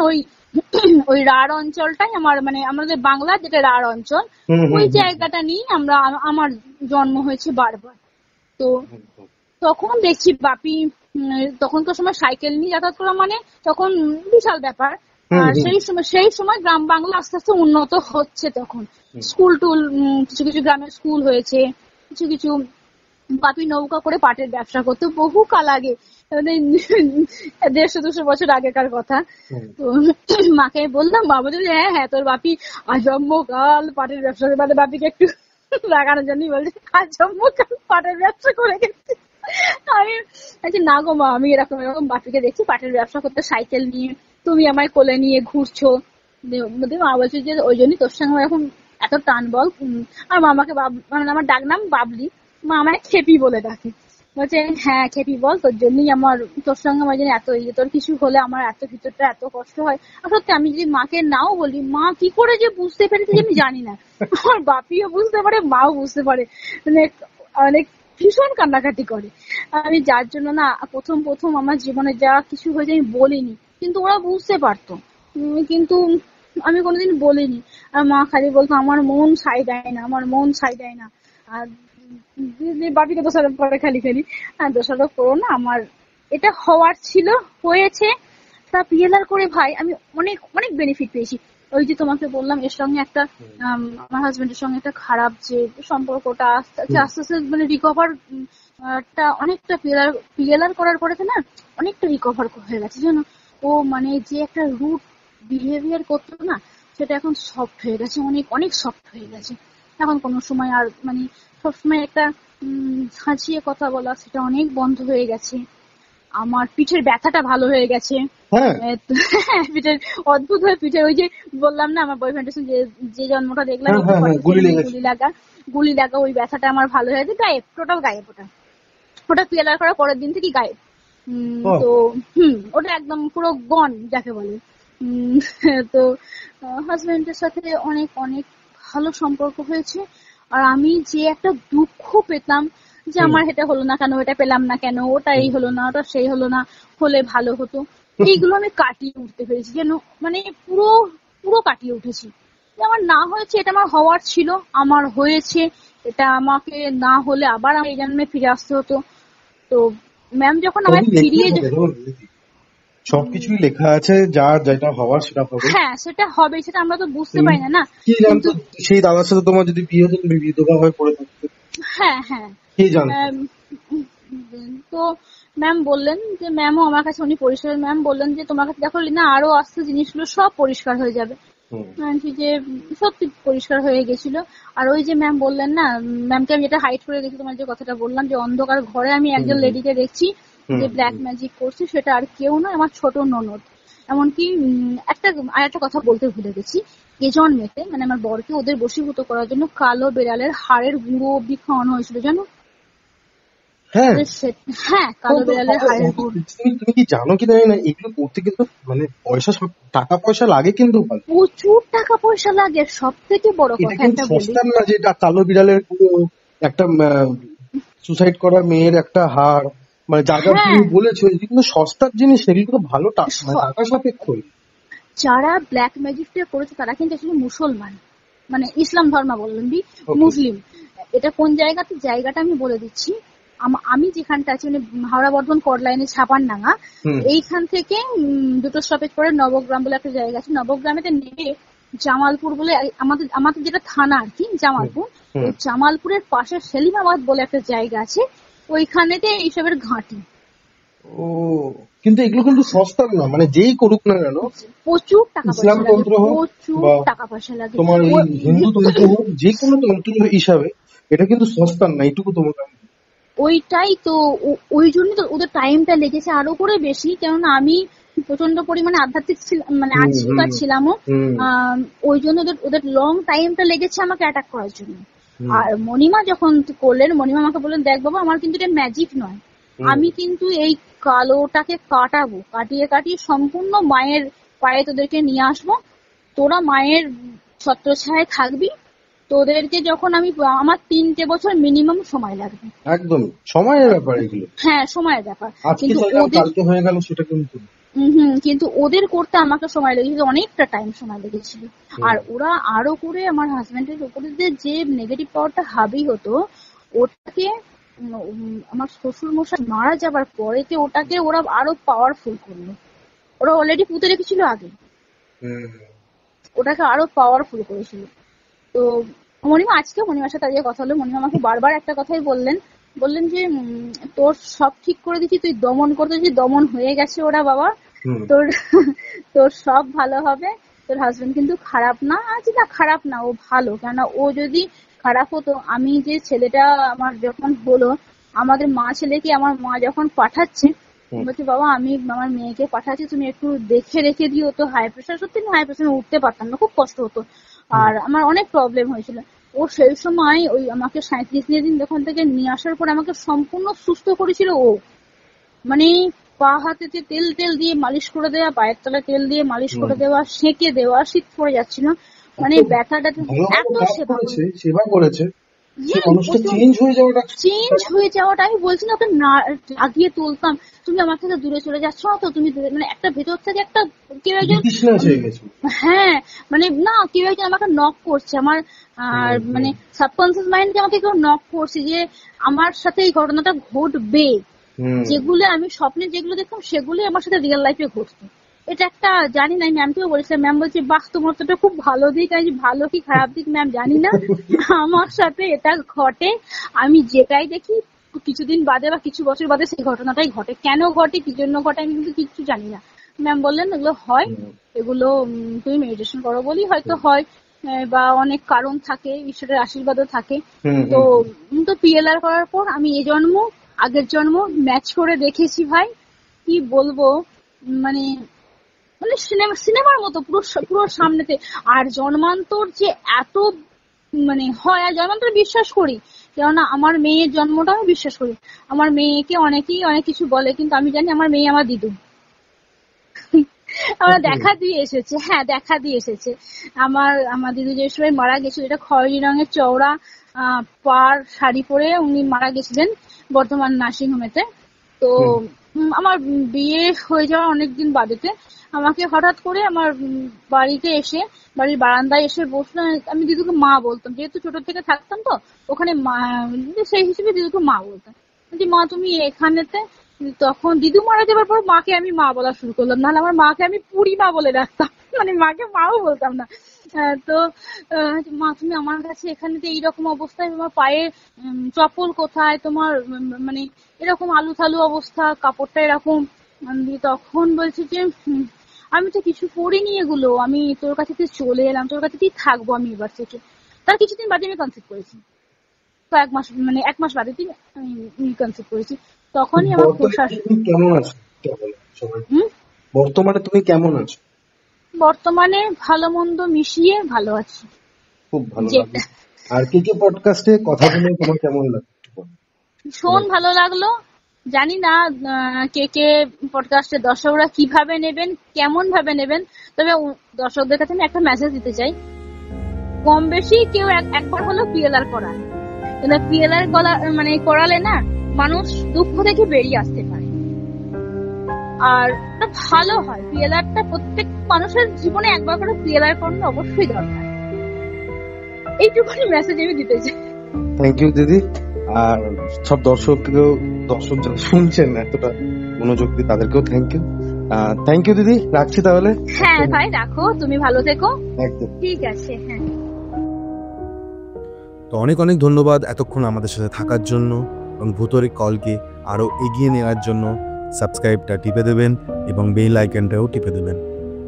ওই রাঢ় অঞ্চলটাই আমার, মানে আমাদের বাংলার যেটা রাঢ় অঞ্চল, ওই জায়গাটা নিয়ে আমার জন্ম হয়েছে বারবার। তো তখন দেখছি বাপি, তখনকার সময় সাইকেল নিয়ে যাতায়াত করা মানে তখন বিশাল ব্যাপার। আর সেই সময় গ্রাম বাংলা আস্তে আস্তে উন্নত হচ্ছে, তখন স্কুল টুল কিছু কিছু গ্রামের স্কুল হয়েছে, কিছু কিছু। বাপি নৌকা করে পাটের ব্যবসা করতো বহু কাল আগে, 150-200 বছর আগেকার কথা। তো মাকে বললাম, মা বলছে হ্যাঁ হ্যাঁ তোর বাপি আজম্মকাল পাটের ব্যবসা করে, মানে বাপিকে একটু লাগানোর জন্যই বলছে আজম্মকাল পাটের ব্যবসা করে গেছে। আমি বলছি না গো মা, আমি এরকম এরকম বাপিকে দেখছি পাটের ব্যবসা করতে সাইকেল নিয়ে, তুমি আমায় কোলে নিয়ে ঘুরছো। মা বলছে যে ওই জন্যই তোর সঙ্গে আমার এখন এত টান বল। আর মামাকে, মানে আমার ডাক নাম বাবলি, মা আমায় খেপি বলে ডাকে। বলছে হ্যাঁ খেপি বল, তোর জন্যই আমার, তোর সঙ্গে আমার জন্য এত তোর কিছু হলে আমার এত ভিতরটা এত কষ্ট হয়। আর সত্যি আমি যদি মাকে নাও বলি, মা কি করে যে বুঝতে পেরেছে যে আমি জানি না। আমার বাপিও বুঝতে পারে, মাও বুঝতে পারে, মানে অনেক ভীষণ কান্নাকাটি করে। আমি যার জন্য না প্রথম আমার জীবনে যা কিছু হয়েছে আমি বলিনি, কিন্তু ওরা বুঝতে পারতো, কিন্তু আমি কোনোদিন বলিনি। আর মা খালি বলতো আমার মন সাই দেয় না, আমার মন সাই দেয় না। আর বাপিকে দোষারোপ করে খালি দোষারোপ করো না, আমার এটা হওয়ার ছিল, হয়েছে। তা পিএলআর করে ভাই আমি অনেক অনেক বেনিফিট পেয়েছি। ওই যে তোমাকে বললাম এর সঙ্গে একটা আমার হাজবেন্ডের সঙ্গে একটা খারাপ যে সম্পর্কটা আস্তে আস্তে মানে রিকভার টা অনেকটা পিএলআর করার পরে না অনেকটা রিকভার হয়ে গেছে জানো। ও মানে যে একটা রুট বিহেভিয়ার করতো না, সেটা এখন সফট হয়ে গেছে, অনেক অনেক সফট হয়ে গেছে। এখন কোনো সময় আর মানে সবসময় একটা হাসিয়ে কথা বলা, সেটা অনেক বন্ধ হয়ে গেছে। আমার পিঠের ব্যথাটা ভালো হয়ে গেছে। পিঠের অদ্ভুত হয়ে পিঠের ওই যে বললাম না আমার বয়ফ্রেন্ডের সঙ্গে যে জন্মটা দেখলাম গুলি লাগা, ওই ব্যথাটা আমার ভালো হয়ে গেছে। গায়েব, টোটাল গায়েব। ওটা পিএলআর করার পরের দিন থেকে গায়েব। তো ওটা একদম পুরো গন যাকে বলে। তো হাজবেন্ডের সাথে অনেক অনেক ভালো সম্পর্ক হয়েছে। আর আমি যে একটা দুঃখ পেতাম যে আমার এটা হলো না কেন, এটা পেলাম না কেন, ওটা এই হলো না, ওটা সেই হলো না, হলে ভালো হতো, এইগুলো আমি কাটিয়ে উঠতে পেরেছি যেন, মানে পুরো পুরো কাটিয়ে উঠেছি। আমার না হয়েছে, এটা আমার হওয়ার ছিল, আমার হয়েছে, এটা আমাকে না হলে আবার এই জন্মে ফিরে আসতে হতো। তো ম্যাম যখন আমায় ফিরিয়ে, সবকিছুই লেখা আছে, যার যেটা হওয়ার সেটা হবে। হ্যাঁ সেটা হবে, সেটা আমরা তো বুঝতে পারি না। কি জানতো সেই দাদার সাথে তোমার যদি বিয়ে হতো তুমি বিধবা হয়ে পড়ে থাকতে? হ্যাঁ হ্যাঁ কি জানতো? তো ম্যাম বললেন যে, ম্যামও আমার কাছে উনি পরিষ্কার ম্যাম বললেন যে তোমার কাছে দেখো না আরো আস্তে জিনিসগুলো সব পরিষ্কার হয়ে যাবে। যে সত্যি পরিষ্কার হয়ে গেছিল। আর ওই যে ম্যাম বললেন না, ম্যামকে আমি যেটা হাইড করে গেছি, তোমার যে কথাটা বললাম যে অন্ধকার ঘরে আমি একজন লেডিকে দেখছি যে ব্ল্যাক ম্যাজিক করছে, সেটা আর কেউ নয়, আমার ছোট ননদ। এমনকি একটা কথা বলতে ভুলে গেছি, এ জন্মেতে মানে আমার বরকে ওদের বশীভূত করার জন্য কালো বেড়ালের হাড়ের গুঁড়ো অব্দি খাওয়ানো হয়েছিল জানো। হ্যাঁ কালো বেড়ালের হাড়ের গুঁড়ো। তুমি কি জানো কি জানি না, এগুলো করতে কিন্তু মানে টাকা পয়সা লাগে, কিন্তু প্রচুর টাকা পয়সা লাগে। সব থেকে বড় কথা একটা বলি, না যে কালো বিড়ালের গুঁড়ো, একটা সুসাইড করা মেয়ের একটা হাড়, মানে যা যা তুমি বলেছো কিন্তু সস্তার জিনিস, সেগুলো ভালো টাকা সাপেক্ষ। যারা ব্ল্যাক ম্যাজিকটা করেছে তারা কিন্তু আসলে মুসলমান, মানে ইসলাম ধর্মাবলম্বী মুসলিম। এটা কোন জায়গাটা আমি বলে দিচ্ছি। আমি যেখানটা আছি মানে হাওড়া বর্ধমান কর লাইনে ছাপানডাঙ্গা, এইখান থেকে 2 স্টপেজ পরে নবগ্রাম বলে একটা জায়গা আছে। নবগ্রামেতে নেমে জামালপুর বলে আমাদের যেটা থানা আর কি, জামালপুর, ওই জামালপুরের পাশে সেলিমাবাদ বলে একটা জায়গা আছে, ওইখানেতে এইসবের ঘাঁটি। ও কিন্তু এগুলো কিন্তু সস্তা না, মানে যেই করুক না কেন প্রচুর টাকা পয়সা লাগে, প্রচুর টাকা পয়সা লাগে। তোমার হিন্দু তন্ত্র হোক, যে কোনো তন্ত্র হিসাবে এটা কিন্তু সস্তা না, এইটুকু তোমাকে। ওইটাই তো, ওই জন্য তো ওদের টাইমটা লেগেছে আরো করে বেশি, কেননা আমি প্রচন্ড পরিমাণে আধ্যাত্মিক মানে আজীবিকা ছিলামও, ওই জন্য ওদের লং টাইমটা লেগেছে আমাকে অ্যাটাক করার জন্য। আর মণিমা যখন করলেন, মণিমা আমাকে বললেন দেখ বাবা আমার কিন্তু এটা ম্যাজিক নয়, আমি কিন্তু এই কালোটাকে কাটাবো, কাটিয়ে সম্পূর্ণ মায়ের পায়ে তোদেরকে নিয়ে আসবো, তোরা মায়ের ছত্রছায়ায় থাকবি, তোদেরকে যখন আমি আমার 3টে বছর মিনিমাম সময় লাগবে। একদম সময়ের ব্যাপার এগুলো। হ্যাঁ সময়ের ব্যাপার, কিন্তু ওদের হয়ে গেল সেটা কিন্তু ওদের করতে আমাকে সময় লেগেছিল, অনেকটা টাইম সময় লেগেছিল। আর ওরা আরো করে আমার হাজবেন্ডের উপরে যে নেগেটিভ পাওয়ারটা হাবি হতো, ওটাকে আমার শ্বশুর মশাই মারা যাবার পরেতে ওটাকে ওরা আরো পাওয়ারফুল করলো। ওরা অলরেডি পুঁতে রেখেছিল আগে, ওটাকে আরো পাওয়ারফুল করেছিল। তো মণিমার সাথে আজকে কথা হলো, মণিমা আমাকে বারবার একটা কথাই বললেন যে তোর সব ঠিক করে দিচ্ছি, তুই দমন করতে দিচ্ছি, দমন হয়ে গেছে ওরা বাবা, তোর সব ভালো হবে, তোর হাজবেন্ড কিন্তু খারাপ না। আচ্ছা না খারাপ না, ও ভালো, কেননা ও যদি খারাপ হতো, আমি যে ছেলেটা আমার যখন হলো, আমাদের মা ছেলেকে আমার মা যখন পাঠাচ্ছে বলছি বাবা আমি আমার মেয়েকে পাঠাচ্ছি, তুমি একটু দেখে রেখে দিও তো হাই প্রেশার। সত্যি আমি হাই প্রেশারে উঠতে পারতাম না, খুব কষ্ট হতো, আর আমার অনেক প্রবলেম হয়েছিল। ও সেই সময় ওই আমাকে 37 দিন ওখান থেকে নিয়ে আসার পর আমাকে সম্পূর্ণ সুস্থ করেছিল ও। মানে পা হাতেতে তেল তেল দিয়ে মালিশ করে দেওয়া, পায়ের তলায় তেল দিয়ে মালিশ করে দেওয়া, সেঁকে দেওয়া, শীত পড়ে যাচ্ছিল, মানে ব্যথাটা এত সেবা করেছে। চেঞ্জ হয়ে যাওয়াটা আমি বলছি না, ওকে আগিয়ে তুলতাম, তুমি আমার থেকে দূরে চলে যাচ্ছ না তো, তুমি মানে একটা ভেতর থেকে একটা কেউ একজন, হ্যাঁ মানে না কেউ একজন আমাকে নক করছে, আমার আর মানে সাবকনসিয়াস মাইন্ড আমাকে কেউ নক করছে যে আমার সাথে এই ঘটনাটা ঘটবে। যেগুলো আমি স্বপ্নে যেগুলো দেখতাম সেগুলোই আমার সাথে রিয়েল লাইফে ঘটতো। এটা একটা জানি না, ম্যামকেও বলেছিলাম, ম্যাম বলছে বাহ তোমার তো খুব ভালো দিক, আমি ভালো কি খারাপ দিক ম্যাম জানি না, আমার সাথে এটা ঘটে, আমি যেটাই দেখি কিছুদিন বাদে বা কিছু বছর বাদে সেই ঘটনাটাই ঘটে। কেন ঘটে, কি জন্য ঘটে আমি কিন্তু কিছু জানি না। ম্যাম বললেন এগুলো হয়, এগুলো তুমি মেডিটেশন করো বলি হয়তো হয়, বা অনেক কারণ থাকে, ঈশ্বরের আশীর্বাদও থাকে। তো পিএলআর করার পর আমি এই জন্ম আগের জন্ম ম্যাচ করে দেখেছি ভাই, কি বলবো, মানে মানে সিনেমার মতো পুরো সামনেতে। আর জন্মান্তর যে এত মানে হয়, আর জন্মান্তর বিশ্বাস করি, কেননা আমার মেয়ের জন্মটা আমি বিশ্বাস করি। আমার মেয়েকে অনেকেই অনেক কিছু বলে, কিন্তু আমি জানি আমার মেয়ে আমার দিদু। আমরা দেখা দিয়ে এসেছে, হ্যাঁ দেখা দিয়ে এসেছে। আমার দিদু যে সময় মারা গেছিল, এটা খয়েরি রঙের চওড়া পাড় শাড়ি পরে উনি মারা গেছিলেন বর্তমান নার্সিং হোমেতে। তো আমার বিয়ে হয়ে যাওয়া অনেকদিন বাদেতে আমাকে হঠাৎ করে আমার বাড়িতে এসে, বাড়ির বারান্দায় এসে বসলাম। আমি দিদুকে মা বলতাম, যেহেতু ছোট থেকে থাকতাম তো ওখানে, সেই হিসেবে দিদুকে মা বলতাম। বলছি মা তুমি এখানেতে, তখন দিদু মারা যাবার পর মাকে আমি মা বলা শুরু করলাম, নাহলে আমার মাকে আমি পুরি মা বলে রাখতাম, মানে মাকে মাও বলতাম না। তো মা তুমি আমার কাছে এখানেতে এইরকম অবস্থায়, তোমার পায়ে চপ্পল কোথায়, তোমার মানে এরকম আলু থালু অবস্থা, কাপড়টা এরকম। তখন বলছি যে আমি তো কিছু পড়িনি এগুলো, আমি তোর কাছে চলে এলাম, তোর কাছে থাকবো আমি এবার থেকে। তার কিছুদিন বাদে আমি কনসেপ্ট করেছি, তো এক মাস বাদে আমি কনসেপ্ট করেছি। তখনই আমার প্রশ্বাস। কেমন আছো বর্তমানে, তুমি কেমন আছো? বর্তমানে ভালো মন্দ মিশিয়ে ভালো আছি, খুব ভালো। আর কে পডকাস্টে কথা বলে তোমার কেমন লাগলো? ভীষণ ভালো লাগলো। জানি না কে পডকাস্টের দর্শকরা কিভাবে নেবেন, কেমন ভাবে নেবেন, তবে দর্শকদের কাছে আমি একটা মেসেজ দিতে চাই, কম বেশি কেউ একবার হলো পিএলআর করান, কিন্তু পিএলআর মানে করালে না মানুষ দুঃখ থেকে বেরিয়ে আসতে পারে, আর ভালো হয়। পিএলআরটা প্রত্যেক মানুষের জীবনে একবার করে পিএলআর করানো অবশ্যই দরকার, এইটুকুনি মেসেজ আমি দিতে চাই। থ্যাংক ইউ দিদি। আর সব দর্শক যারা শুনছেন এতটা মনোযোগ দিয়ে, তাদেরকেও থ্যাংক ইউ দিদি। রাখছি তাহলে। হ্যাঁ ভাই রাখো, তুমি ভালো থেকো। একদম ঠিক আছে। হ্যাঁ, তো অনেক অনেক ধন্যবাদ এতক্ষণ আমাদের সাথে থাকার জন্য, এবং ভূতরিক কলকে আরো এগিয়ে নেওয়ার জন্য সাবস্ক্রাইবটা টিপে দেবেন এবং বেল আইকনটাও টিপে দেবেন।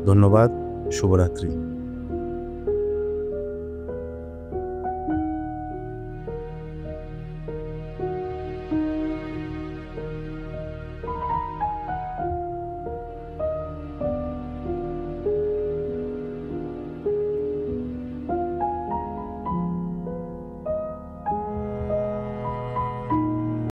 ধন্যবাদ, শুভরাত্রি।